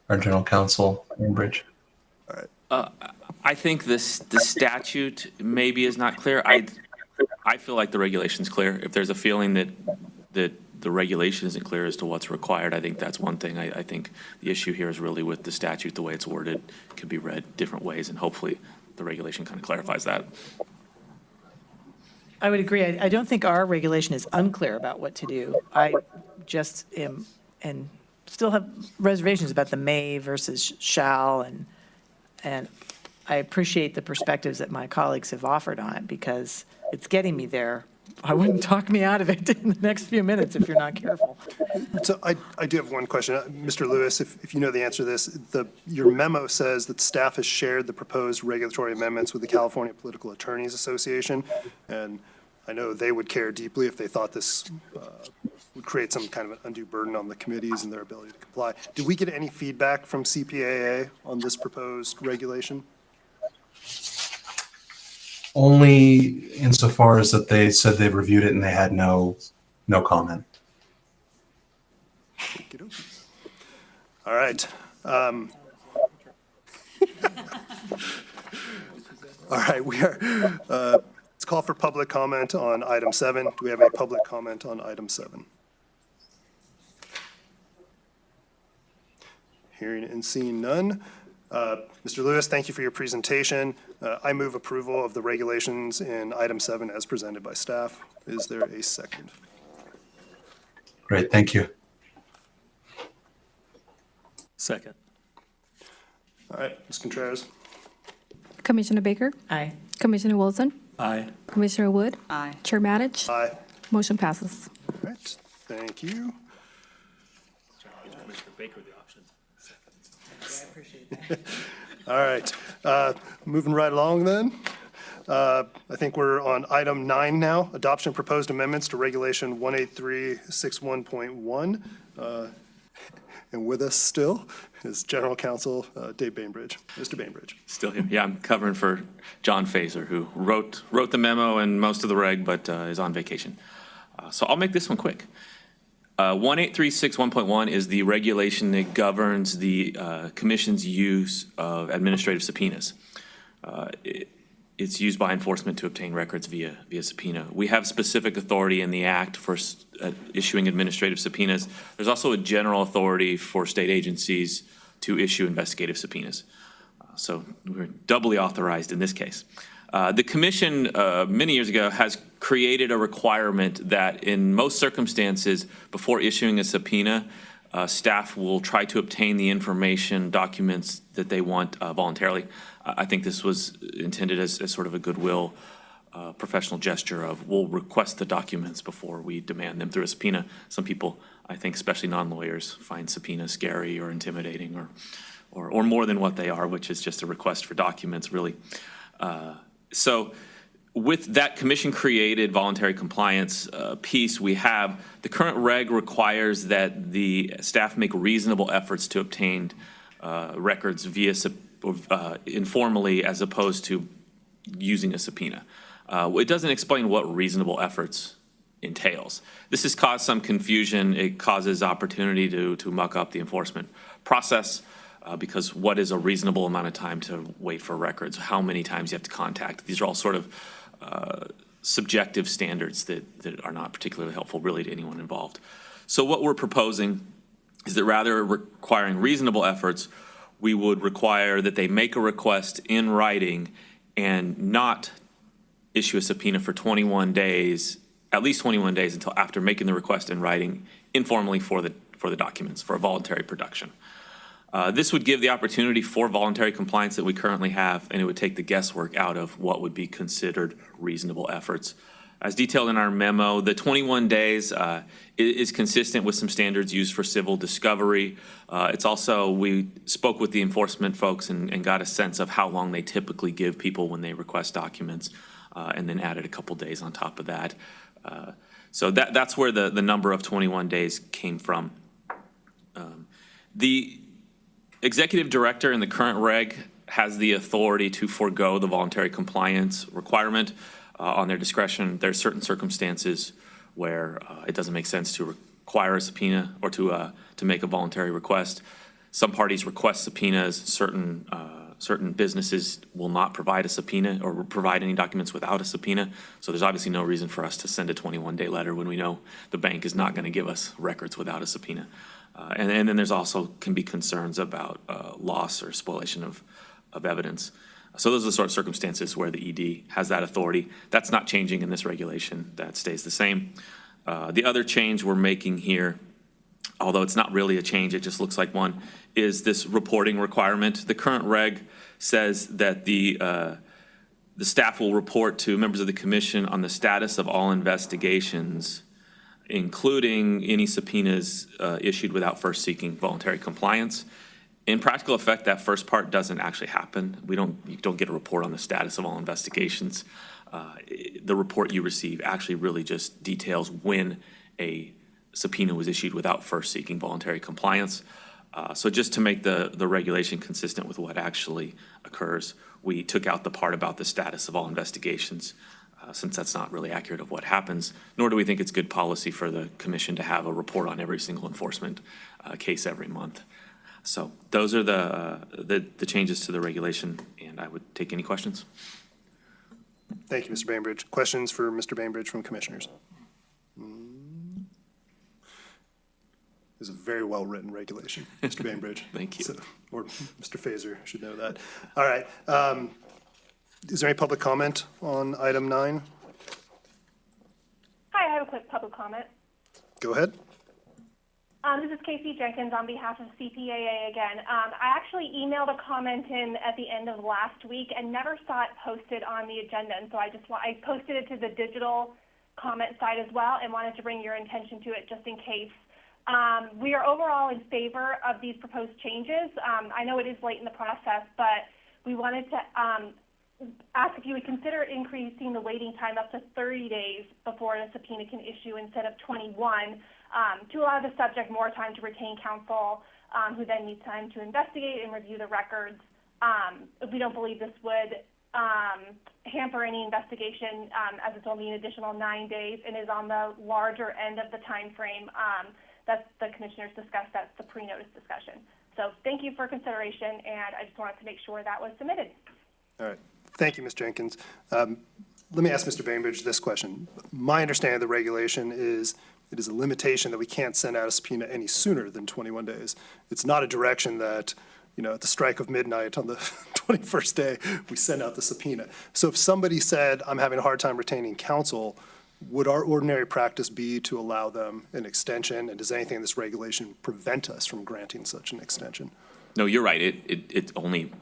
our general counsel, Bainbridge. I think the statute maybe is not clear. I feel like the regulation's clear. If there's a feeling that the regulation isn't clear as to what's required, I think that's one thing. I think the issue here is really with the statute, the way it's worded, could be read different ways, and hopefully the regulation kind of clarifies that. I would agree. I don't think our regulation is unclear about what to do. I just am, and still have reservations about the may versus shall, and I appreciate the perspectives that my colleagues have offered on it, because it's getting me there. I wouldn't talk me out of it in the next few minutes if you're not careful. So I do have one question. Mr. Lewis, if you know the answer to this, your memo says that staff has shared the proposed regulatory amendments with the California Political Attorneys Association, and I know they would care deeply if they thought this would create some kind of an undue burden on the committees and their ability to comply. Did we get any feedback from CPAA on this proposed regulation? Only insofar as that they said they've reviewed it and they had no comment. All right. All right, we are, let's call for public comment on item 7. Do we have any public comment on item 7? Hearing and seeing none. Mr. Lewis, thank you for your presentation. I move approval of the regulations in item 7 as presented by staff. Is there a second? Great, thank you. Second. All right, Ms. Contreras. Commissioner Baker? Aye. Commissioner Wilson? Aye. Commissioner Wood? Aye. Chair Matich? Aye. Motion passes. All right, thank you. Commissioner Baker the option. All right, moving right along then. I think we're on item 9 now, adoption of proposed amendments to regulation 18361.1. And with us still is General Counsel Dave Bainbridge. Mr. Bainbridge. Still here. Yeah, I'm covering for John Fazer, who wrote the memo and most of the reg, but is on vacation. So I'll make this one quick. 18361.1 is the regulation that governs the commission's use of administrative subpoenas. It's used by enforcement to obtain records via subpoena. We have specific authority in the Act for issuing administrative subpoenas. There's also a general authority for state agencies to issue investigative subpoenas. So we're doubly authorized in this case. The commission, many years ago, has created a requirement that in most circumstances, before issuing a subpoena, staff will try to obtain the information, documents that they want voluntarily. I think this was intended as sort of a goodwill professional gesture of we'll request the documents before we demand them through a subpoena. Some people, I think, especially non-lawyers, find subpoenas scary or intimidating or more than what they are, which is just a request for documents, really. So with that commission-created voluntary compliance piece we have, the current reg requires that the staff make reasonable efforts to obtain records via informally as opposed to using a subpoena. It doesn't explain what reasonable efforts entails. This has caused some confusion. It causes opportunity to muck up the enforcement process. Because what is a reasonable amount of time to wait for records? How many times you have to contact? These are all sort of subjective standards that are not particularly helpful really to anyone involved. So what we're proposing is that rather requiring reasonable efforts, we would require that they make a request in writing and not issue a subpoena for 21 days, at least 21 days until after making the request in writing informally for the documents, for a voluntary production. This would give the opportunity for voluntary compliance that we currently have, and it would take the guesswork out of what would be considered reasonable efforts. As detailed in our memo, the 21 days is consistent with some standards used for civil discovery. It's also, we spoke with the enforcement folks and got a sense of how long they typically give people when they request documents, and then added a couple days on top of that. So that's where the number of 21 days came from. The executive director in the current reg has the authority to forego the voluntary compliance requirement on their discretion. There are certain circumstances where it doesn't make sense to require a subpoena or to make a voluntary request. Some parties request subpoenas. Certain businesses will not provide a subpoena or provide any documents without a subpoena. So there's obviously no reason for us to send a 21-day letter when we know the bank is not going to give us records without a subpoena. And then there's also can be concerns about loss or spoliation of evidence. So those are the sort of circumstances where the ED has that authority. That's not changing in this regulation. That stays the same. The other change we're making here, although it's not really a change, it just looks like one, is this reporting requirement. The current reg says that the staff will report to members of the commission on the status of all investigations, including any subpoenas issued without first seeking voluntary compliance. In practical effect, that first part doesn't actually happen. You don't get a report on the status of all investigations. The report you receive actually really just details when a subpoena was issued without first seeking voluntary compliance. So just to make the regulation consistent with what actually occurs, we took out the part about the status of all investigations, since that's not really accurate of what happens, nor do we think it's good policy for the commission to have a report on every single enforcement case every month. So those are the changes to the regulation, and I would take any questions. Thank you, Mr. Bainbridge. Questions for Mr. Bainbridge from commissioners? This is a very well-written regulation, Mr. Bainbridge. Thank you. So, or Mr. Fazer should know that. All right. Is there any public comment on item 9? Hi, I have a quick public comment. Go ahead. This is Casey Jenkins on behalf of CPAA again. I actually emailed a comment in at the end of last week and never saw it posted on the agenda, and so I posted it to the digital comment site as well and wanted to bring your attention to it just in case. We are overall in favor of these proposed changes. I know it is late in the process, but we wanted to ask if you would consider increasing the waiting time up to 30 days before a subpoena can issue instead of 21, to allow the subject more time to retain counsel, who then needs time to investigate and review the records. We don't believe this would hamper any investigation, as it's only an additional 9 days and is on the larger end of the time frame that the commissioners discussed. That's the pre-notice discussion. So thank you for consideration, and I just wanted to make sure that was submitted. All right. Thank you, Ms. Jenkins. Let me ask Mr. Bainbridge this question. My understanding of the regulation is it is a limitation that we can't send out a subpoena any sooner than 21 days. It's not a direction that, at the strike of midnight on the 21st day, we send out the subpoena. So if somebody said, I'm having a hard time retaining counsel, would our ordinary practice be to allow them an extension? And does anything in this regulation prevent us from granting such an extension? No, you're right. It only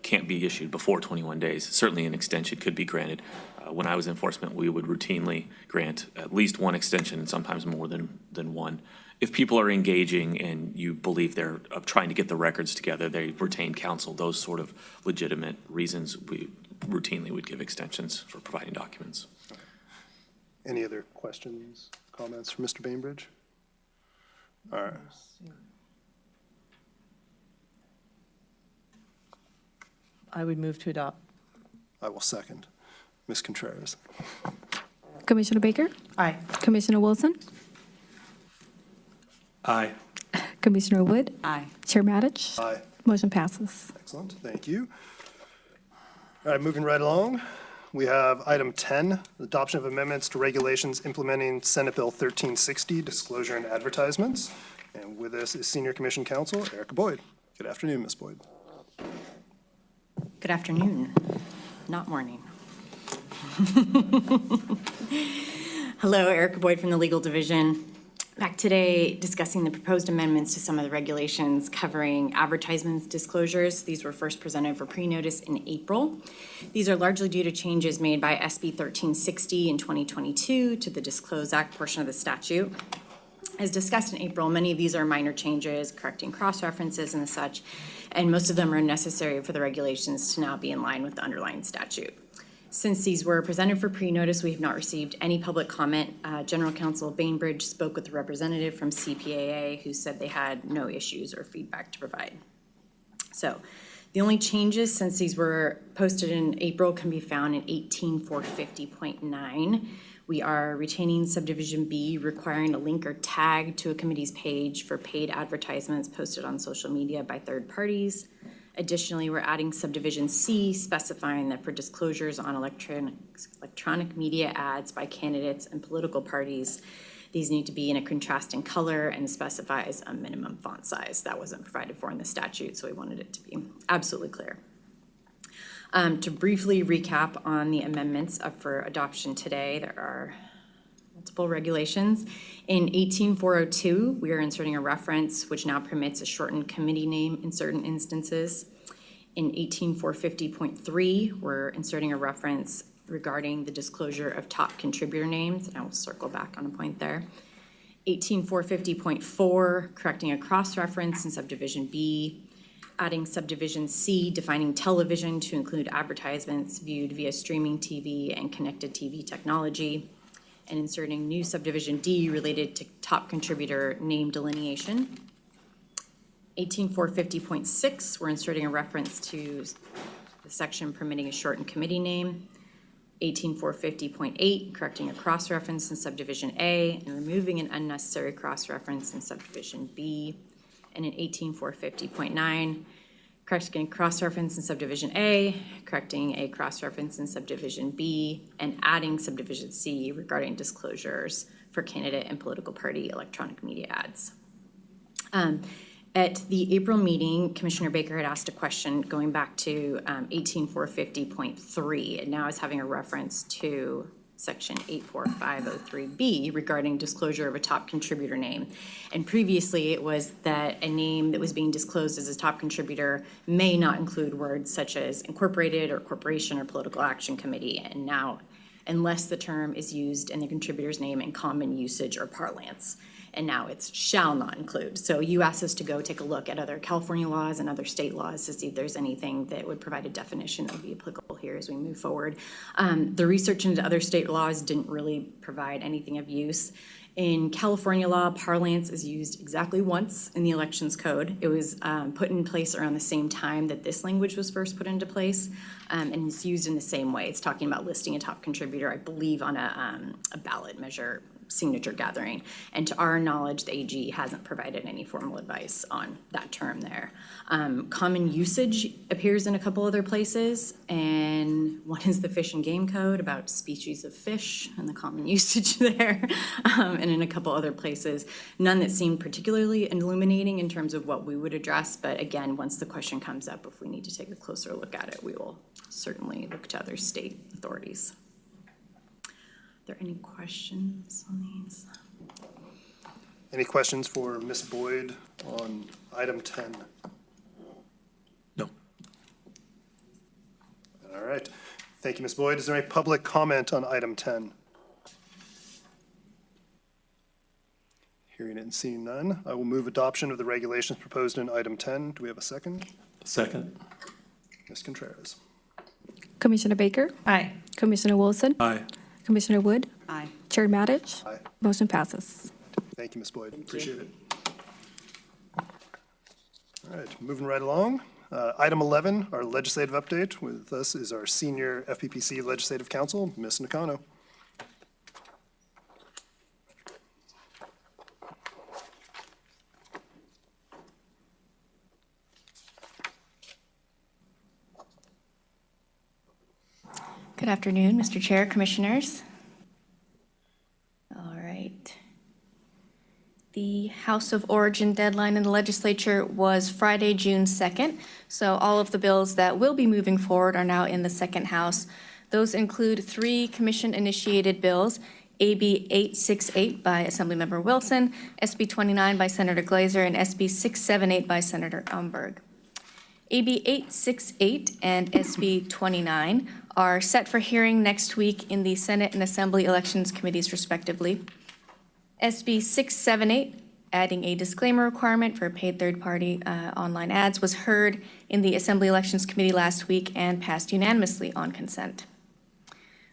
can't be issued before 21 days. Certainly an extension could be granted. When I was in enforcement, we would routinely grant at least one extension and sometimes more than one. If people are engaging and you believe they're trying to get the records together, they retain counsel, those sort of legitimate reasons, we routinely would give extensions for providing documents. Okay. Any other questions, comments from Mr. Bainbridge? All right. I would move to adopt. I will second. Ms. Contreras. Commissioner Baker? Aye. Commissioner Wilson? Aye. Commissioner Wood? Aye. Chair Matich? Aye. Motion passes. Excellent, thank you. All right, moving right along, we have item 10, adoption of amendments to regulations implementing Senate Bill 1360, disclosure and advertisements. And with us is Senior Commission Counsel Erica Boyd. Good afternoon, Ms. Boyd. Good afternoon, not morning. Hello, Erica Boyd from the Legal Division. back today discussing the proposed amendments to some of the regulations covering advertisements disclosures. These were first presented for pre-notice in April. These are largely due to changes made by SB 1360 in 2022 to the Disclose Act portion of the statute. As discussed in April, many of these are minor changes, correcting cross-references and such, and most of them are necessary for the regulations to now be in line with the underlying statute. Since these were presented for pre-notice, we have not received any public comment. General Counsel Bainbridge spoke with a representative from CPAA who said they had no issues or feedback to provide. So the only changes since these were posted in April can be found in 18450.9. We are retaining subdivision B, requiring a link or tag to a committee's page for paid advertisements posted on social media by third parties. Additionally, we're adding subdivision C, specifying that for disclosures on electronic media ads by candidates and political parties, these need to be in a contrasting color and specifies a minimum font size. That wasn't provided for in the statute, so we wanted it to be absolutely clear. To briefly recap on the amendments up for adoption today, there are multiple regulations. In 18402, we are inserting a reference which now permits a shortened committee name in certain instances. In 18450.3, we're inserting a reference regarding the disclosure of top contributor names, and I will circle back on a point there. 18450.4, correcting a cross-reference in subdivision B, adding subdivision C, defining television to include advertisements viewed via streaming TV and connected TV technology, and inserting new subdivision D related to top contributor name delineation. 18450.6, we're inserting a reference to the section permitting a shortened committee name. 18450.8, correcting a cross-reference in subdivision A and removing an unnecessary cross-reference in subdivision B. And in 18450.9, correcting a cross-reference in subdivision A, correcting a cross-reference in subdivision B, and adding subdivision C regarding disclosures for candidate and political party electronic media ads. At the April meeting, Commissioner Baker had asked a question going back to 18450.3, and now is having a reference to section 84503B regarding disclosure of a top contributor name. And previously it was that a name that was being disclosed as a top contributor may not include words such as incorporated or corporation or political action committee. And now, unless the term is used in the contributor's name in common usage or parlance. And now it's shall not include. So you asked us to go take a look at other California laws and other state laws to see if there's anything that would provide a definition that would be applicable here as we move forward. The research into other state laws didn't really provide anything of use. In California law, parlance is used exactly once in the elections code. It was put in place around the same time that this language was first put into place, and it's used in the same way. It's talking about listing a top contributor, I believe, on a ballot measure signature gathering. And to our knowledge, the AG hasn't provided any formal advice on that term there. Common usage appears in a couple other places, and one is the Fish and Game Code about species of fish and the common usage there, and in a couple other places. None that seemed particularly illuminating in terms of what we would address, but again, once the question comes up, if we need to take a closer look at it, we will certainly look to other state authorities. Are there any questions on these? Any questions for Ms. Boyd on item 10? No. All right. Thank you, Ms. Boyd. Is there any public comment on item 10? Hearing and seeing none, I will move adoption of the regulations proposed in item 10. Do we have a second? Second. Ms. Contreras. Commissioner Baker? Aye. Commissioner Wilson? Aye. Commissioner Wood? Aye. Chair Matich? Aye. Motion passes. Thank you, Ms. Boyd. Appreciate it. All right, moving right along. Item 11, our legislative update. With us is our senior FPPC Legislative Counsel, Ms. Nakano. Good afternoon, Mr. Chair, Commissioners. All right. The House of Origin deadline in the legislature was Friday, June 2nd. So all of the bills that will be moving forward are now in the second house. Those include 3 commission-initiated bills, AB 868 by Assemblymember Wilson, SB 29 by Senator Glazer, and SB 678 by Senator Umberg. AB 868 and SB 29 are set for hearing next week in the Senate and Assembly Elections Committees respectively. SB 678, adding a disclaimer requirement for paid third-party online ads, was heard in the Assembly Elections Committee last week and passed unanimously on consent.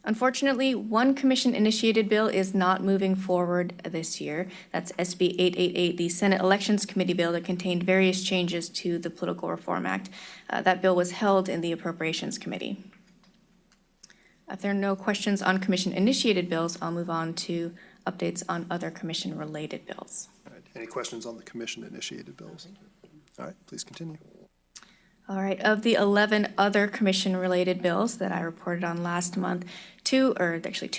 Unfortunately, one commission-initiated bill is not moving forward this year. That's SB 888, the Senate Elections Committee bill that contained various changes to the Political Reform Act. That bill was held in the Appropriations Committee. If there are no questions on commission-initiated bills, I'll move on to updates on other commission-related bills. All right, any questions on the commission-initiated bills? All right, please continue. All right, of the 11 other commission-related bills that I reported on last month, 2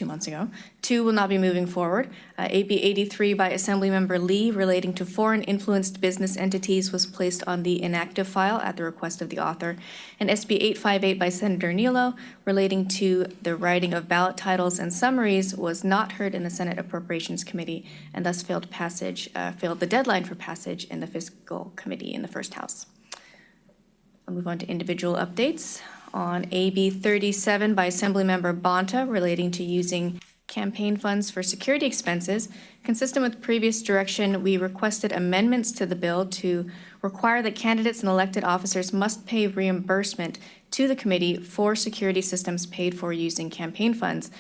months ago, 2 will not be moving forward. AB 83 by Assemblymember Lee relating to foreign-influenced business entities was placed on the inactive file at the request of the author. And SB 858 by Senator Nilo relating to the writing of ballot titles and summaries was not heard in the Senate Appropriations Committee and thus failed the deadline for passage in the Fiscal Committee in the First House. I'll move on to individual updates. On AB 37 by Assemblymember Bonta relating to using campaign funds for security expenses, consistent with previous direction, we requested amendments to the bill to require that candidates and elected officers must pay reimbursement to the committee for security systems paid for using campaign funds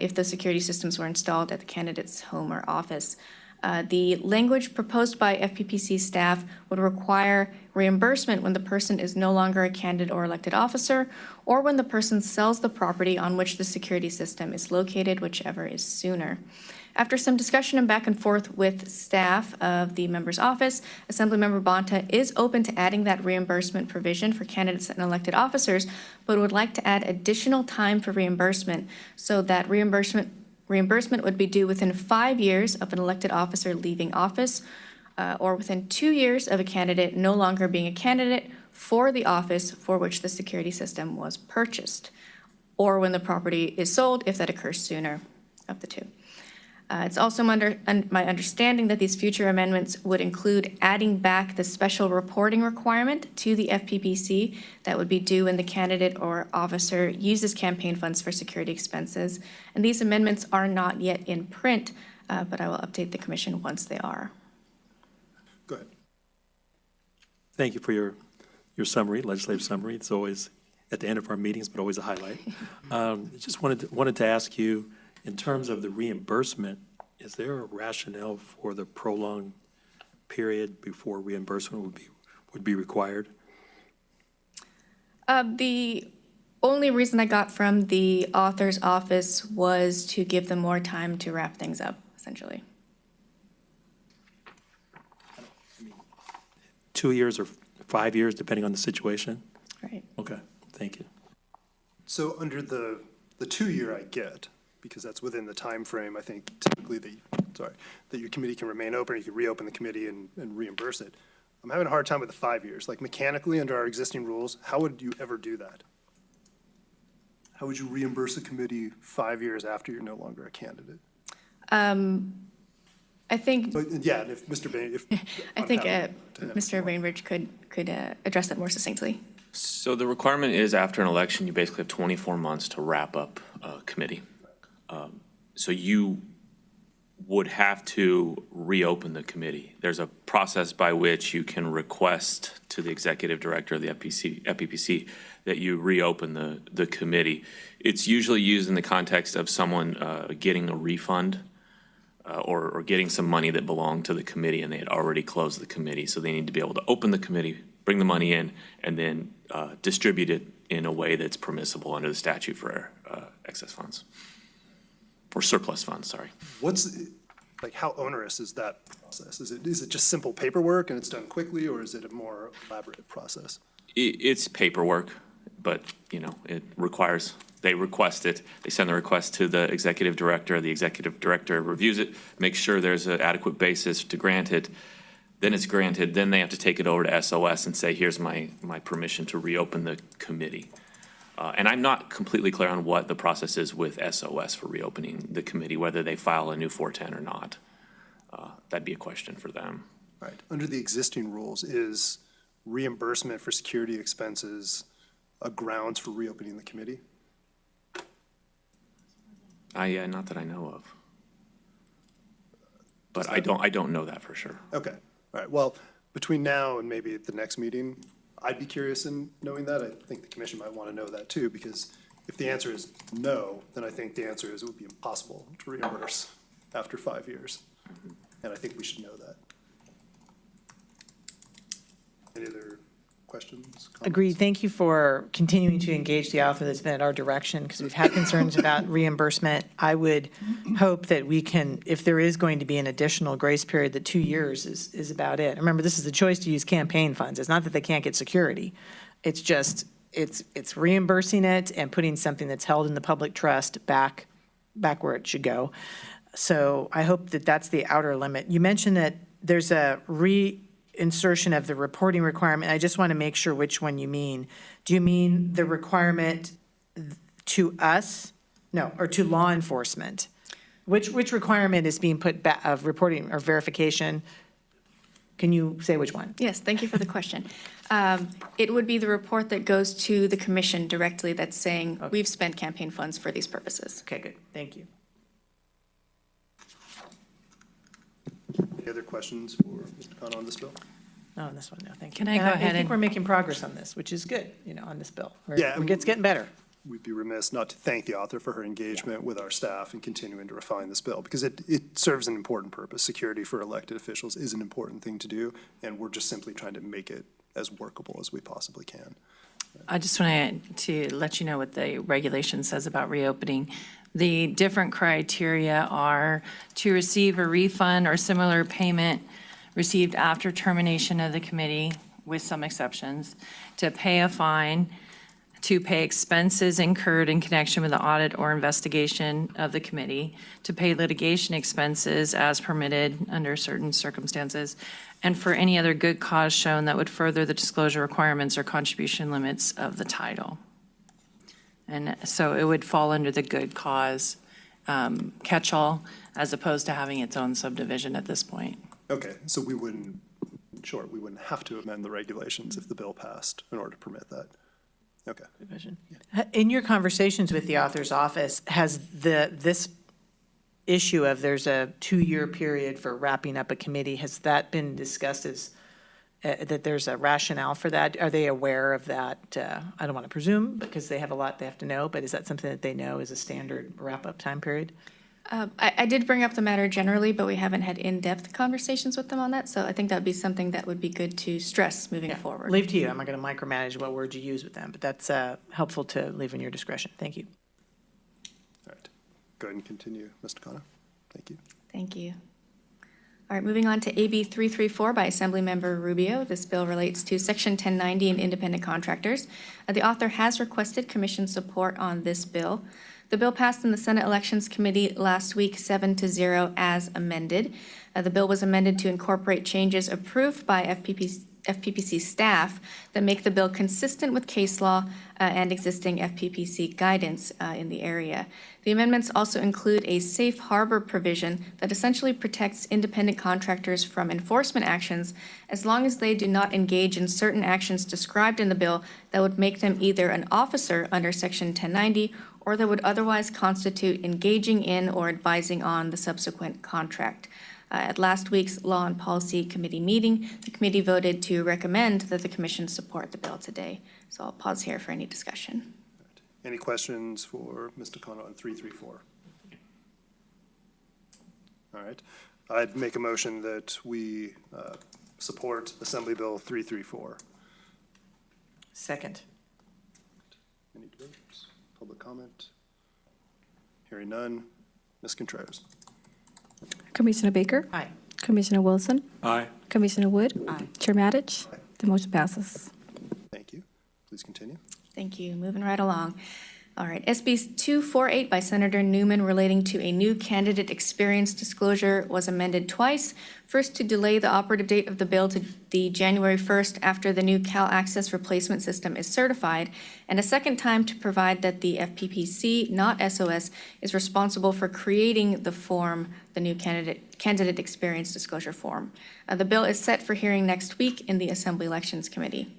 if the security systems were installed at the candidate's home or office. The language proposed by FPPC staff would require reimbursement when the person is no longer a candidate or elected officer, or when the person sells the property on which the security system is located, whichever is sooner. After some discussion and back and forth with staff of the member's office, Assemblymember Bonta is open to adding that reimbursement provision for candidates and elected officers, but would like to add additional time for reimbursement so that reimbursement would be due within 5 years of an elected officer leaving office, or within 2 years of a candidate no longer being a candidate for the office for which the security system was purchased, or when the property is sold, if that occurs sooner of the two. It's also my understanding that these future amendments would include adding back the special reporting requirement to the FPPC that would be due when the candidate or officer uses campaign funds for security expenses. And these amendments are not yet in print, but I will update the commission once they are. Go ahead. Thank you for your summary, legislative summary. It's always at the end of our meetings, but always a highlight. Just wanted to ask you, in terms of the reimbursement, is there a rationale for the prolonged period before reimbursement would be required? The only reason I got from the author's office was to give them more time to wrap things up, essentially. 2 years or 5 years, depending on the situation? Right. Okay, thank you. So under the 2-year I get, because that's within the time frame, I think typically that your committee can remain open, you can reopen the committee and reimburse it. I'm having a hard time with the 5 years. Like mechanically, under our existing rules, how would you ever do that? How would you reimburse a committee 5 years after you're no longer a candidate? I think. But, yeah, if Mr. Bain, I think Mr. Bainbridge could address that more succinctly. So the requirement is after an election, you basically have 24 months to wrap up a committee. So you would have to reopen the committee. There's a process by which you can request to the executive director of the FPPC that you reopen the committee. It's usually used in the context of someone getting a refund or getting some money that belonged to the committee and they had already closed the committee. So they need to be able to open the committee, bring the money in, and then distribute it in a way that's permissible under the statute for excess funds. Or surplus funds, sorry. How onerous is that process? Is it just simple paperwork and it's done quickly, or is it a more elaborate process? It's paperwork, but, it requires, they request it, they send the request to the executive director reviews it, makes sure there's an adequate basis to grant it, then it's granted, then they have to take it over to SOS and say, here's my permission to reopen the committee. And I'm not completely clear on what the process is with SOS for reopening the committee, whether they file a new 410 or not. That'd be a question for them. Right. Under the existing rules, is reimbursement for security expenses a grounds for reopening the committee? Not that I know of. But I don't know that for sure. Okay, all right. Well, between now and maybe at the next meeting, I'd be curious in knowing that. I think the commission might want to know that too, because if the answer is no, then I think the answer is it would be impossible to reimburse after 5 years. And I think we should know that. Any other questions? Comments? Agreed. Thank you for continuing to engage the author that's been at our direction, because we've had concerns about reimbursement. I would hope that we can, if there is going to be an additional grace period, that 2 years is about it. Remember, this is the choice to use campaign funds. It's not that they can't get security. It's just, it's reimbursing it and putting something that's held in the public trust back where it should go. So I hope that that's the outer limit. You mentioned that there's a reinsertion of the reporting requirement. I just want to make sure which one you mean. Do you mean the requirement to us? No, or to law enforcement? Which requirement is being put back of reporting or verification? Can you say which one? Yes, thank you for the question. It would be the report that goes to the commission directly that's saying, we've spent campaign funds for these purposes. Okay, good. Thank you. Any other questions for Mr. Khan on this bill? No, on this one, no, thank you. Can I go ahead I think and- we're making progress on this, which is good, on this bill. Yeah. It's getting better. We'd be remiss not to thank the author for her engagement with our staff and continuing to refine this bill, because it serves an important purpose. Security for elected officials is an important thing to do, and we're just simply trying to make it as workable as we possibly can. I just want to let you know what the regulation says about reopening. The different criteria are to receive a refund or similar payment received after termination of the committee, with some exceptions, to pay a fine, to pay expenses incurred in connection with the audit or investigation of the committee, to pay litigation expenses as permitted under certain circumstances, and for any other good cause shown that would further the disclosure requirements or contribution limits of the title. And so it would fall under the good cause catch-all, as opposed to having its own subdivision at this point. Okay, so we wouldn't have to amend the regulations if the bill passed in order to permit that. Okay. In your conversations with the author's office, has this issue of there's a 2-year period for wrapping up a committee, has that been discussed as, that there's a rationale for that? Are they aware of that? I don't want to presume, because they have a lot they have to know, but is that something that they know is a standard wrap-up time period? I did bring up the matter generally, but we haven't had in-depth conversations with them on that, so I think that'd be something that would be good to stress moving forward. Leave to you. I'm not going to micromanage what words you use with them, but that's helpful to leave in your discretion. Thank you. All right. Go ahead and continue, Mr. Khanna. Thank you. Thank you. All right, moving on to AB 334 by Assemblymember Rubio. This bill relates to Section 1090 and independent contractors. The author has requested commission support on this bill. The bill passed in the Senate Elections Committee last week 7-0 as amended. The bill was amended to incorporate changes approved by FPPC staff that make the bill consistent with case law and existing FPPC guidance in the area. The amendments also include a safe harbor provision that essentially protects independent contractors from enforcement actions as long as they do not engage in certain actions described in the bill that would make them either an officer under Section 1090 or that would otherwise constitute engaging in or advising on the subsequent contract. At last week's Law and Policy Committee meeting, the committee voted to recommend that the commission support the bill today. So I'll pause here for any discussion. Any questions for Mr. Khanna on 334? All right. I'd make a motion that we support Assembly Bill 334. Second. Any debates? Public comment? Hearing none. Ms. Contreras. Commissioner Baker? Aye. Commissioner Wilson? Aye. Commissioner Wood? Aye. Chair Matich? The motion passes. Thank you. Please continue. Thank you. Moving right along. All right, SB 248 by Senator Newman relating to a new candidate experience disclosure was amended twice. First, to delay the operative date of the bill to the January 1st after the new Cal Access replacement system is certified, and a second time to provide that the FPPC, not SOS, is responsible for creating the form, the new candidate experience disclosure form. The bill is set for hearing next week in the Assembly Elections Committee.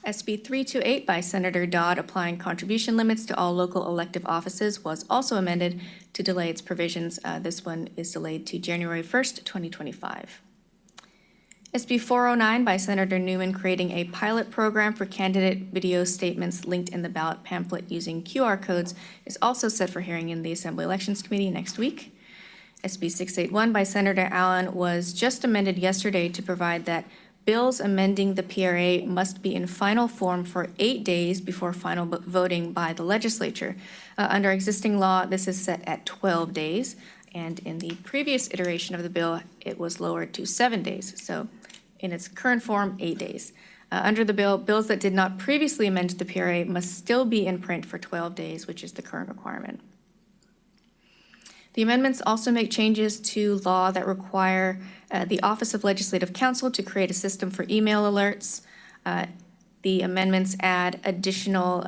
SB 328 by Senator Dodd applying contribution limits to all local elective offices was also amended to delay its provisions. This one is delayed to January 1st, 2025. SB 409 by Senator Newman creating a pilot program for candidate video statements linked in the ballot pamphlet using QR codes is also set for hearing in the Assembly Elections Committee next week. SB 681 by Senator Allen was just amended yesterday to provide that bills amending the PRA must be in final form for 8 days before final voting by the legislature. Under existing law, this is set at 12 days, and in the previous iteration of the bill, it was lowered to 7 days. So in its current form, 8 days. Under the bill, bills that did not previously amend the PRA must still be in print for 12 days, which is the current requirement. The amendments also make changes to law that require the Office of Legislative Counsel to create a system for email alerts. The amendments add additional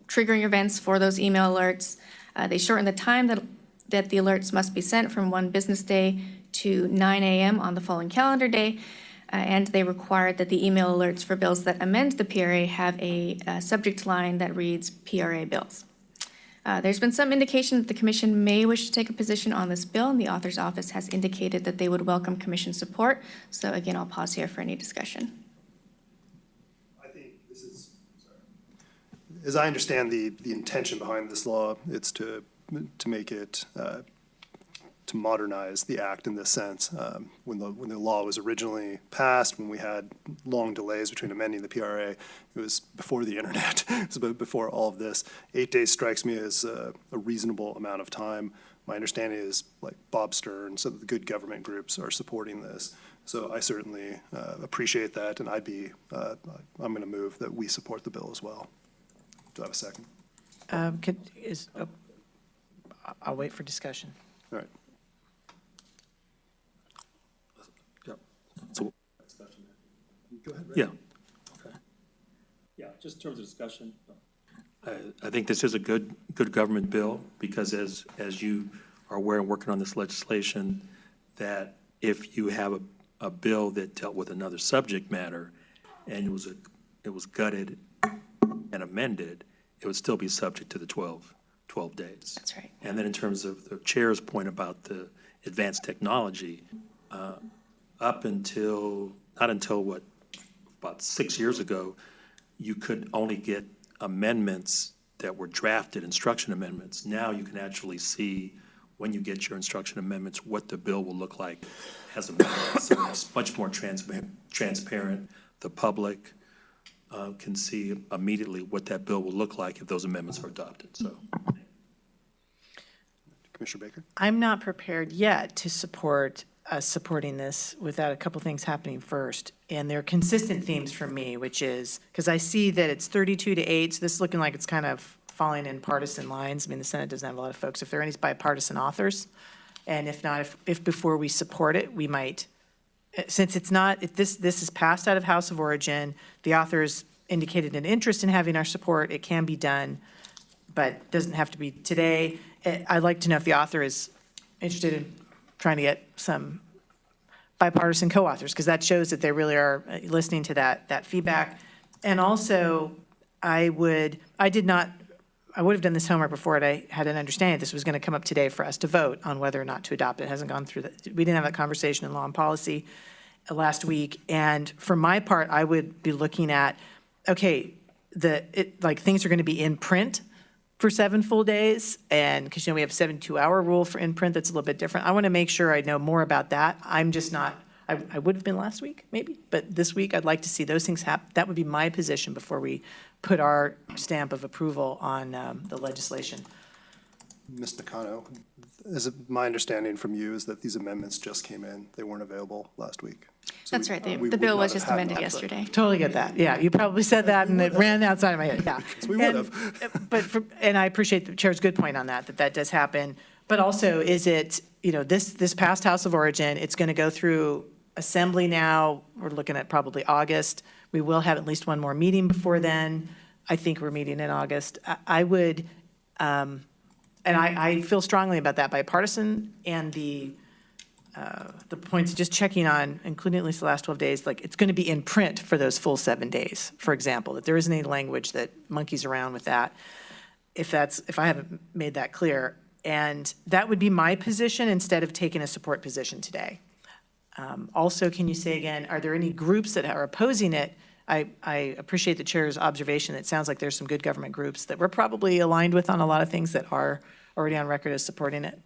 triggering events for those email alerts. They shorten the time that the alerts must be sent from 1 business day to 9 a.m. on the following calendar day. And they require that the email alerts for bills that amend the PRA have a subject line that reads PRA bills. There's been some indication that the commission may wish to take a position on this bill, and the author's office has indicated that they would welcome commission support. So again, I'll pause here for any discussion. I think this is, as I understand the intention behind this law, it's to make it, to modernize the act in this sense. When the law was originally passed, when we had long delays between amending the PRA, it was before the internet, it was before all of this. 8 days strikes me as a reasonable amount of time. My understanding is like Bob Stern, so the good government groups are supporting this. So I certainly appreciate that, and I'm going to move that we support the bill as well. Do I have a second? I'll wait for discussion. All right. So, Go ahead, Ray. yeah. Okay. Yeah, just in terms of discussion, I think this is a good government bill because as you are aware and working on this legislation, that if you have a bill that dealt with another subject matter and it was gutted and amended, it would still be subject to the 12 days. That's right. And then in terms of the chair's point about the advanced technology, not until about 6 years ago, you could only get amendments that were drafted, instruction amendments. Now you can actually see, when you get your instruction amendments, what the bill will look like as amendments. So it's much more transparent. The public can see immediately what that bill will look like if those amendments are adopted, so. Commissioner Baker? I'm not prepared yet to support us supporting this without a couple things happening first. And they're consistent themes for me, which is, because I see that it's 32 to 8, so this is looking like it's kind of falling in partisan lines. I mean, the Senate doesn't have a lot of folks. If there are any bipartisan authors, and if not, if before we support it, we might, since it's not, if this is passed out of House of Origin, the authors indicated an interest in having our support, it can be done, but doesn't have to be today. I'd like to know if the author is interested in trying to get some bipartisan co-authors, because that shows that they really are listening to that feedback. And also, I would have done this homework before I had an understanding this was going to come up today for us to vote on whether or not to adopt it. It hasn't gone through that. We didn't have that conversation in Law and Policy last week. And for my part, I would be looking at, okay, things are going to be in print for 7 full days, and because we have a 72-hour rule for in print that's a little bit different. I want to make sure I know more about that. I'm just not, I would have been last week maybe, but this week I'd like to see those things happen. That would be my position before we put our stamp of approval on the legislation. Ms. Nakano, my understanding from you is that these amendments just came in. They weren't available last week. That's right, we the would bill not was have just had amended that. yesterday. Totally get that. Yeah, you probably said that and it ran outside of my head, yeah. We would And- have. But, and I appreciate the chair's good point on that, that does happen. But also, is it, this past House of Origin, it's going to go through Assembly now. We're looking at probably August. We will have at least one more meeting before then. I think we're meeting in August. I would, and I feel strongly about that bipartisan and the points, just checking on, including at least the last 12 days, like, it's going to be in print for those full 7 days, for example, that there isn't any language that monkeys around with that, if I haven't made that clear. And that would be my position instead of taking a support position today. Also, can you say again, are there any groups that are opposing it? I appreciate the chair's observation. It sounds like there's some good government groups that we're probably aligned with on a lot of things that are already on record as supporting it.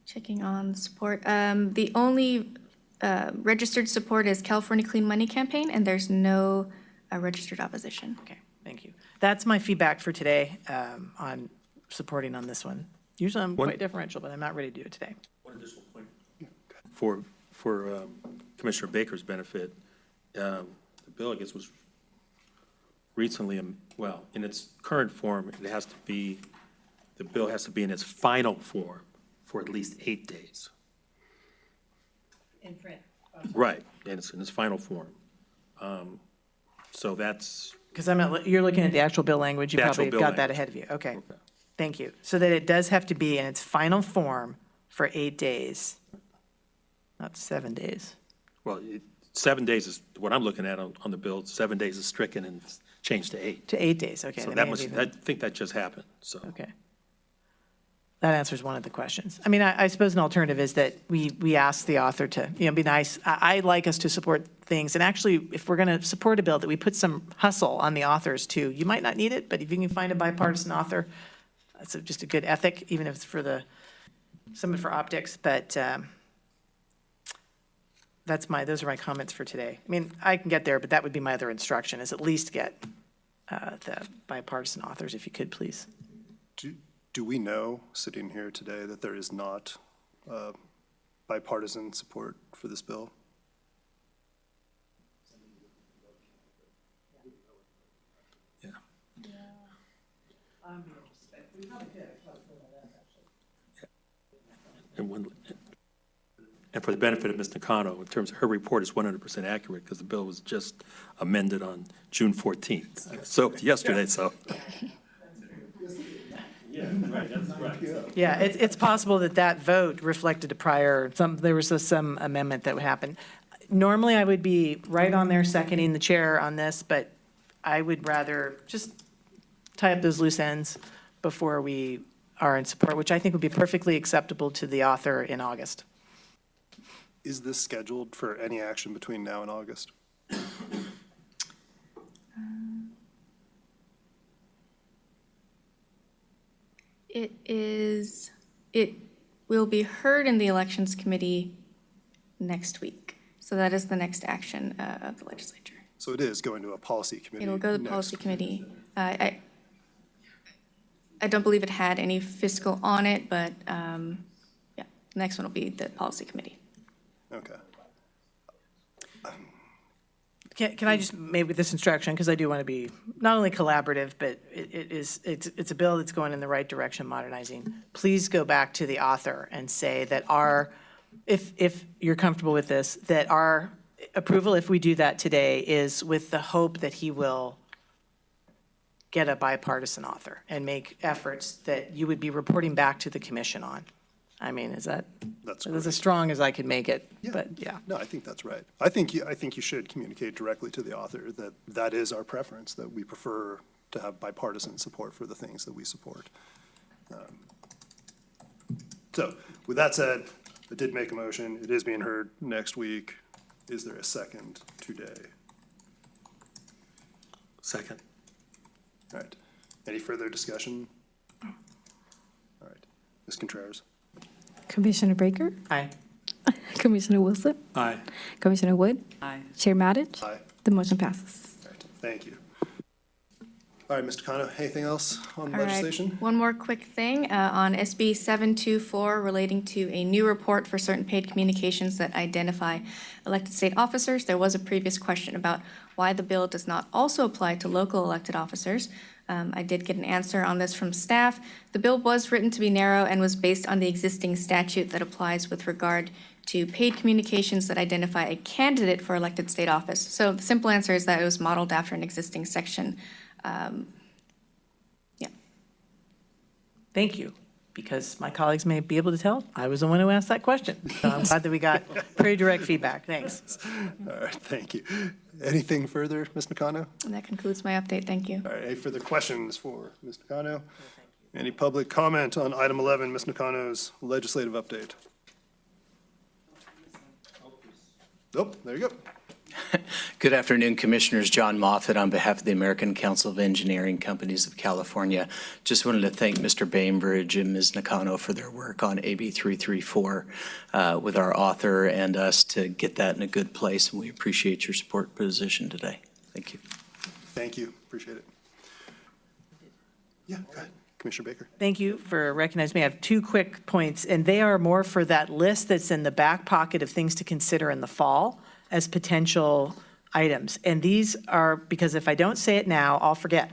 Checking on support. The only registered support is California Clean Money Campaign, and there's no registered opposition. Okay, thank you. That's my feedback for today on supporting on this one. Usually I'm quite differential, but I'm not ready to do it today. One additional point. For Commissioner Baker's benefit, the bill, I guess, was recently, well, in its current form, it has to be, the bill has to be in its final form for at least 8 days. In print. Right, and it's in its final form. So that's, Because you're looking at the actual bill language. You The actual probably bill got that language. ahead of you. Okay, thank you. So that it does have to be in its final form for 8 days, not 7 days. well, 7 days is what I'm looking at on the bill. 7 days is stricken and changed to 8. To 8 days, okay. So they that may must, have I even- think that just happened, so. Okay. That answers one of the questions. I mean, I suppose an alternative is that we ask the author to, be nice. I like us to support things, and actually, if we're going to support a bill, that we put some hustle on the authors too. You might not need it, but if you can find a bipartisan author, that's just a good ethic, even if it's for someone for optics, but those are my comments for today. I mean, I can get there, but that would be my other instruction, is at least get the bipartisan authors, if you could, please. Do we know, sitting here today, that there is not bipartisan support for this bill? And for the benefit of Ms. Nakano, in terms of her report is 100% accurate because the bill was just amended on June 14th. So yesterday, so. Yeah, it's possible that vote reflected there was some amendment that would happen. Normally, I would be right on there seconding the chair on this, but I would rather just tie up those loose ends before we are in support, which I think would be perfectly acceptable to the author in August. Is this scheduled for any action between now and August? It will be heard in the Elections Committee next week. So that is the next action of the legislature. So it is going to a policy committee. It'll go to the next. policy committee. I don't believe it had any fiscal on it, but yeah, the next one will be the policy committee. Okay. Can I just, maybe with this instruction, because I do want to be not only collaborative, but it's a bill that's going in the right direction, modernizing. Please go back to the author and say that if you're comfortable with this, that our approval, if we do that today, is with the hope that he will get a bipartisan author and make efforts that you would be reporting back to the commission on. I mean, that's as strong as I could make it, but yeah. No, I think that's right. I think you should communicate directly to the author that is our preference, that we prefer to have bipartisan support for the things that we support. So with that said, I did make a motion. It is being heard next week. Is there a second today? Second. All right. Any further discussion? All right. Ms. Contreras? Commissioner Baker? Aye. Commissioner Wilson? Aye. Commissioner Wood? Aye. Chair Matich? Aye. The motion passes. All right. Thank you. All right, Mr. Kano, anything else on All right. legislation? One more quick thing, on SB 724 relating to a new report for certain paid communications that identify elected state officers. There was a previous question about why the bill does not also apply to local elected officers. I did get an answer on this from staff. The bill was written to be narrow and was based on the existing statute that applies with regard to paid communications that identify a candidate for elected state office. So the simple answer is that it was modeled after an existing section. Thank you, because my colleagues may be able to tell, I was the one who asked that question. So I'm glad that we got pretty direct feedback. Thanks. All right, thank you. Anything further, Ms. Nakano? And that concludes my update. Thank you. All right, any further questions for Ms. Nakano? Any public comment on item 11, Ms. Nakano's legislative update? Nope, there you go. Good afternoon, Commissioners. John Moffett on behalf of the American Council of Engineering Companies of California. Just wanted to thank Mr. Bainbridge and Ms. Nakano for their work on AB 334 with our author and us to get that in a good place, and we appreciate your support position today. Thank you. Thank you, appreciate it. Yeah, go ahead, Commissioner Baker. Thank you for recognizing me. I have 2 quick points, and they are more for that list that's in the back pocket of things to consider in the fall as potential items. And these are, because if I don't say it now, I'll forget.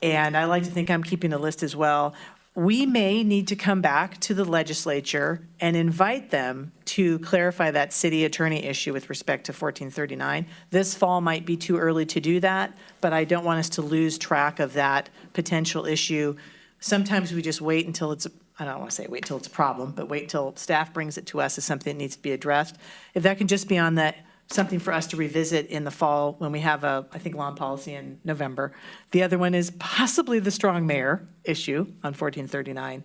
And I like to think I'm keeping a list as well. We may need to come back to the legislature and invite them to clarify that city attorney issue with respect to 1439. This fall might be too early to do that, but I don't want us to lose track of that potential issue. Sometimes we just wait until it's, I don't want to say wait till it's a problem, but wait till staff brings it to us as something that needs to be addressed. If that can just be on that, something for us to revisit in the fall when we have I think, law and policy in November. The other one is possibly the strong mayor issue on 1439.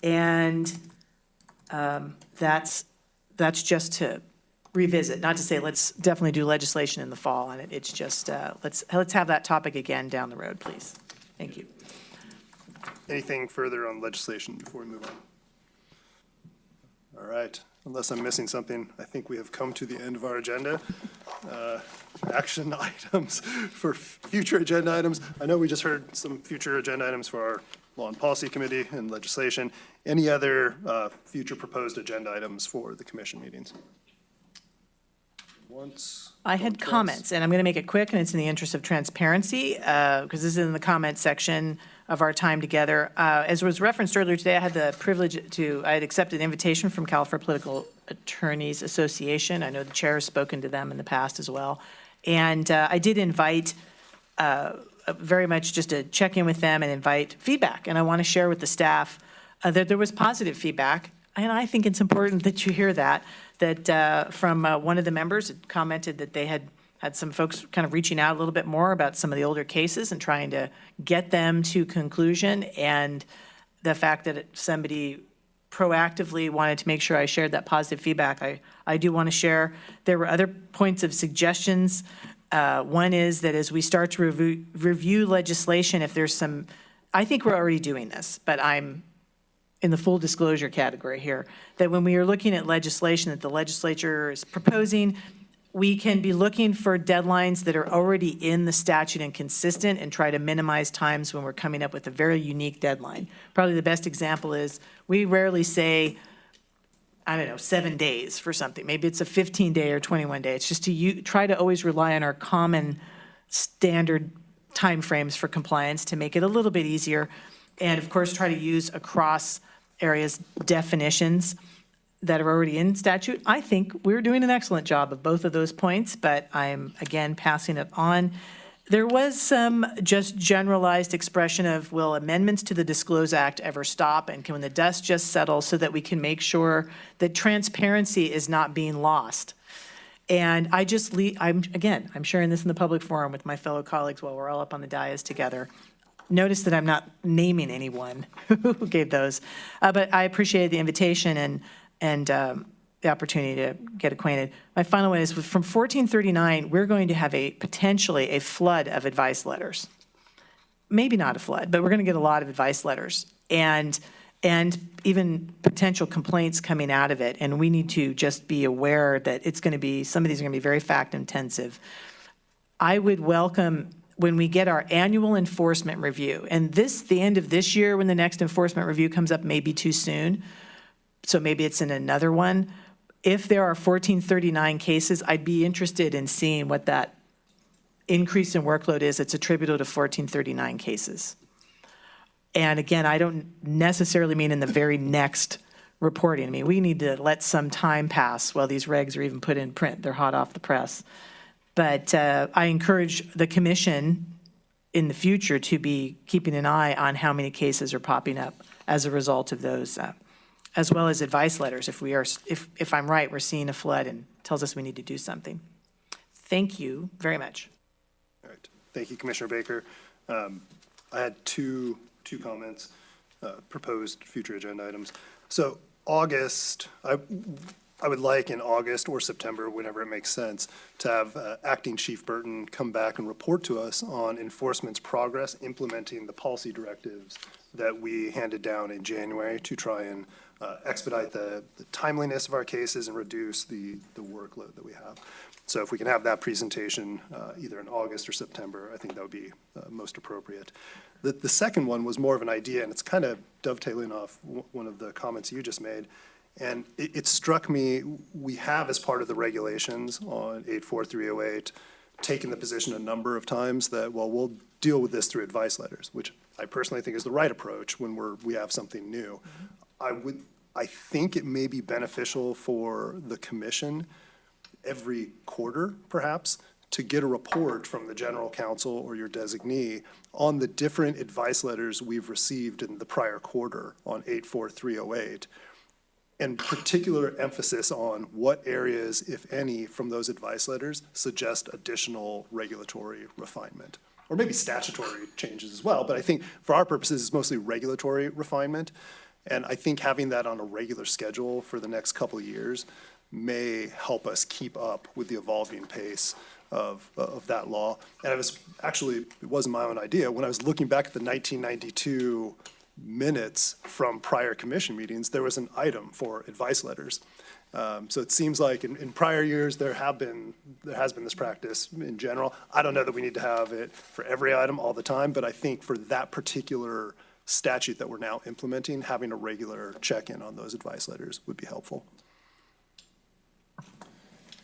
And that's just to revisit, not to say let's definitely do legislation in the fall on it. It's just, let's have that topic again down the road, please. Thank you. Anything further on legislation before we move on? All right, unless I'm missing something, I think we have come to the end of our agenda. Action items for future agenda items. I know we just heard some future agenda items for our Law and Policy Committee and legislation. Any other future proposed agenda items for the commission meetings? I had comments, and I'm going to make it quick, and it's in the interest of transparency, because this is in the comment section of our time together. As was referenced earlier today, I had the privilege I had accepted an invitation from California Political Attorneys Association. I know the chair has spoken to them in the past as well. And I did invite very much just to check in with them and invite feedback. And I want to share with the staff that there was positive feedback. And I think it's important that you hear that from one of the members had commented that they had some folks kind of reaching out a little bit more about some of the older cases and trying to get them to conclusion. And the fact that somebody proactively wanted to make sure I shared that positive feedback, I do want to share. There were other points of suggestions. One is that as we start to review legislation, if there's some, I think we're already doing this, but I'm in the full disclosure category here, that when we are looking at legislation that the legislature is proposing, we can be looking for deadlines that are already in the statute and consistent and try to minimize times when we're coming up with a very unique deadline. Probably the best example is we rarely say, I don't know, 7 days for something. Maybe it's a 15-day or 21-day. It's just to try to always rely on our common standard timeframes for compliance to make it a little bit easier. And of course, try to use across areas definitions that are already in statute. I think we're doing an excellent job of both of those points, but I'm, again, passing it on. There was some just generalized expression of, will amendments to the Disclose Act ever stop? And can the dust just settle so that we can make sure that transparency is not being lost? And I'm sharing this in the public forum with my fellow colleagues while we're all up on the dais together. Notice that I'm not naming anyone who gave those, but I appreciated the invitation and the opportunity to get acquainted. My final one is from 1439, we're going to have potentially a flood of advice letters. Maybe not a flood, but we're going to get a lot of advice letters and even potential complaints coming out of it. And we need to just be aware that some of these are going to be very fact intensive. I would welcome when we get our annual enforcement review, and the end of this year, when the next enforcement review comes up, may be too soon, so maybe it's in another one. If there are 1439 cases, I'd be interested in seeing what that increase in workload is. It's attributable to 1439 cases. And again, I don't necessarily mean in the very next reporting. I mean, we need to let some time pass while these regs are even put in print. They're hot off the press. But I encourage the commission in the future to be keeping an eye on how many cases are popping up as a result of those, as well as advice letters. If I'm right, we're seeing a flood and tells us we need to do something. Thank you very much. All right. Thank you, Commissioner Baker. I had two comments, proposed future agenda items. So August, I would like in August or September, whenever it makes sense, to have Acting Chief Burton come back and report to us on enforcement's progress implementing the policy directives that we handed down in January to try and expedite the timeliness of our cases and reduce the workload that we have. So if we can have that presentation either in August or September, I think that would be most appropriate. The second one was more of an idea, and it's kind of dovetailing off one of the comments you just made. And it struck me, we have as part of the regulations on 84308, taken the position a number of times that, well, we'll deal with this through advice letters, which I personally think is the right approach when we have something new. I think it may be beneficial for the commission every quarter, perhaps, to get a report from the general counsel or your designee on the different advice letters we've received in the prior quarter on 84308. And particular emphasis on what areas, if any, from those advice letters suggest additional regulatory refinement, or maybe statutory changes as well. But I think for our purposes, it's mostly regulatory refinement. And I think having that on a regular schedule for the next couple of years may help us keep up with the evolving pace of that law. And it wasn't my own idea. When I was looking back at the 1992 minutes from prior commission meetings, there was an item for advice letters. So it seems like in prior years, there has been this practice in general. I don't know that we need to have it for every item all the time, but I think for that particular statute that we're now implementing, having a regular check-in on those advice letters would be helpful.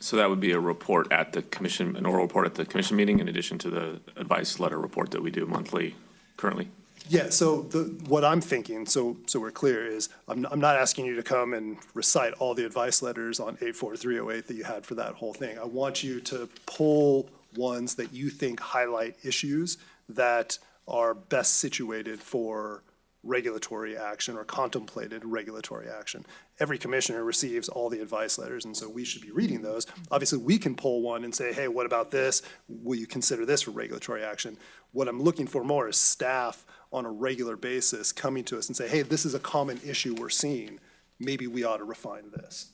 So that would be a report at the commission, an oral report at the commission meeting, in addition to the advice letter report that we do monthly currently? Yeah, so what I'm thinking, so we're clear, is I'm not asking you to come and recite all the advice letters on 84308 that you had for that whole thing. I want you to pull ones that you think highlight issues that are best situated for regulatory action or contemplated regulatory action. Every commissioner receives all the advice letters, and so we should be reading those. Obviously, we can pull one and say, hey, what about this? Will you consider this for regulatory action? What I'm looking for more is staff on a regular basis coming to us and say, hey, this is a common issue we're seeing. Maybe we ought to refine this.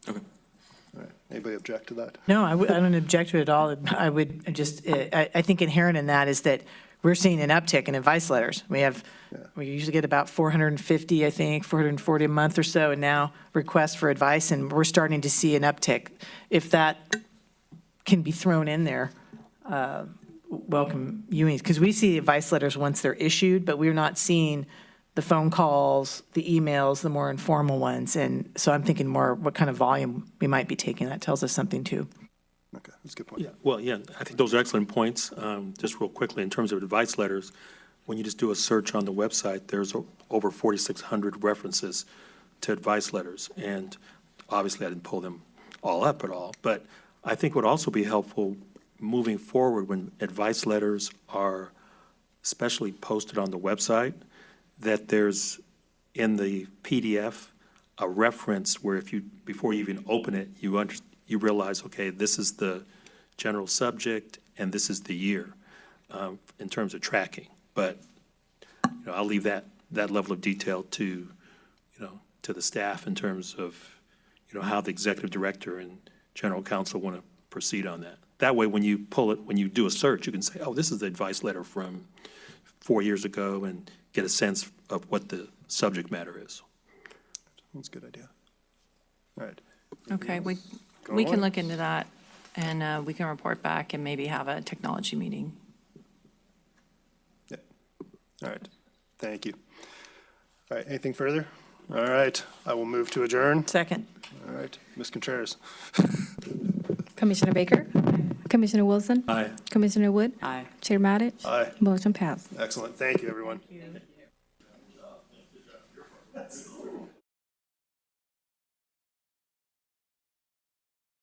Okay. All right. Anybody object to that? No, I don't object to it at all. I would just, I think inherent in that is that we're seeing an uptick in advice letters. We usually get about 450, I think, 440 a month or so, and now requests for advice, and we're starting to see an uptick. If that can be thrown in there, welcome viewings, because we see advice letters once they're issued, but we're not seeing the phone calls, the emails, the more informal ones. And so I'm thinking more what kind of volume we might be taking. That tells us something too. Okay, that's a good point. Yeah, well, yeah, I think those are excellent points. Just real quickly, in terms of advice letters, when you just do a search on the website, there's over 4,600 references to advice letters. And obviously, I didn't pull them all up at all. But I think would also be helpful moving forward when advice letters are especially posted on the website, that there's in the PDF a reference where before you even open it, you realize, okay, this is the general subject and this is the year in terms of tracking. But I'll leave that level of detail to to the staff in terms of how the executive director and general counsel want to proceed on that. That way, when you pull it, when you do a search, you can say, oh, this is the advice letter from 4 years ago, and get a sense of what the subject matter is. That's a good idea. All right. Okay, we Go can on. look into that. and we can report back and maybe have a technology meeting. All right, thank you. All right, anything further? All right, I will move to adjourn. Second. All right, Ms. Contreras. Commissioner Baker? Commissioner Wilson? Aye. Commissioner Wood? Aye. Chair Matich? Aye. Motion passed. Excellent, thank you, everyone.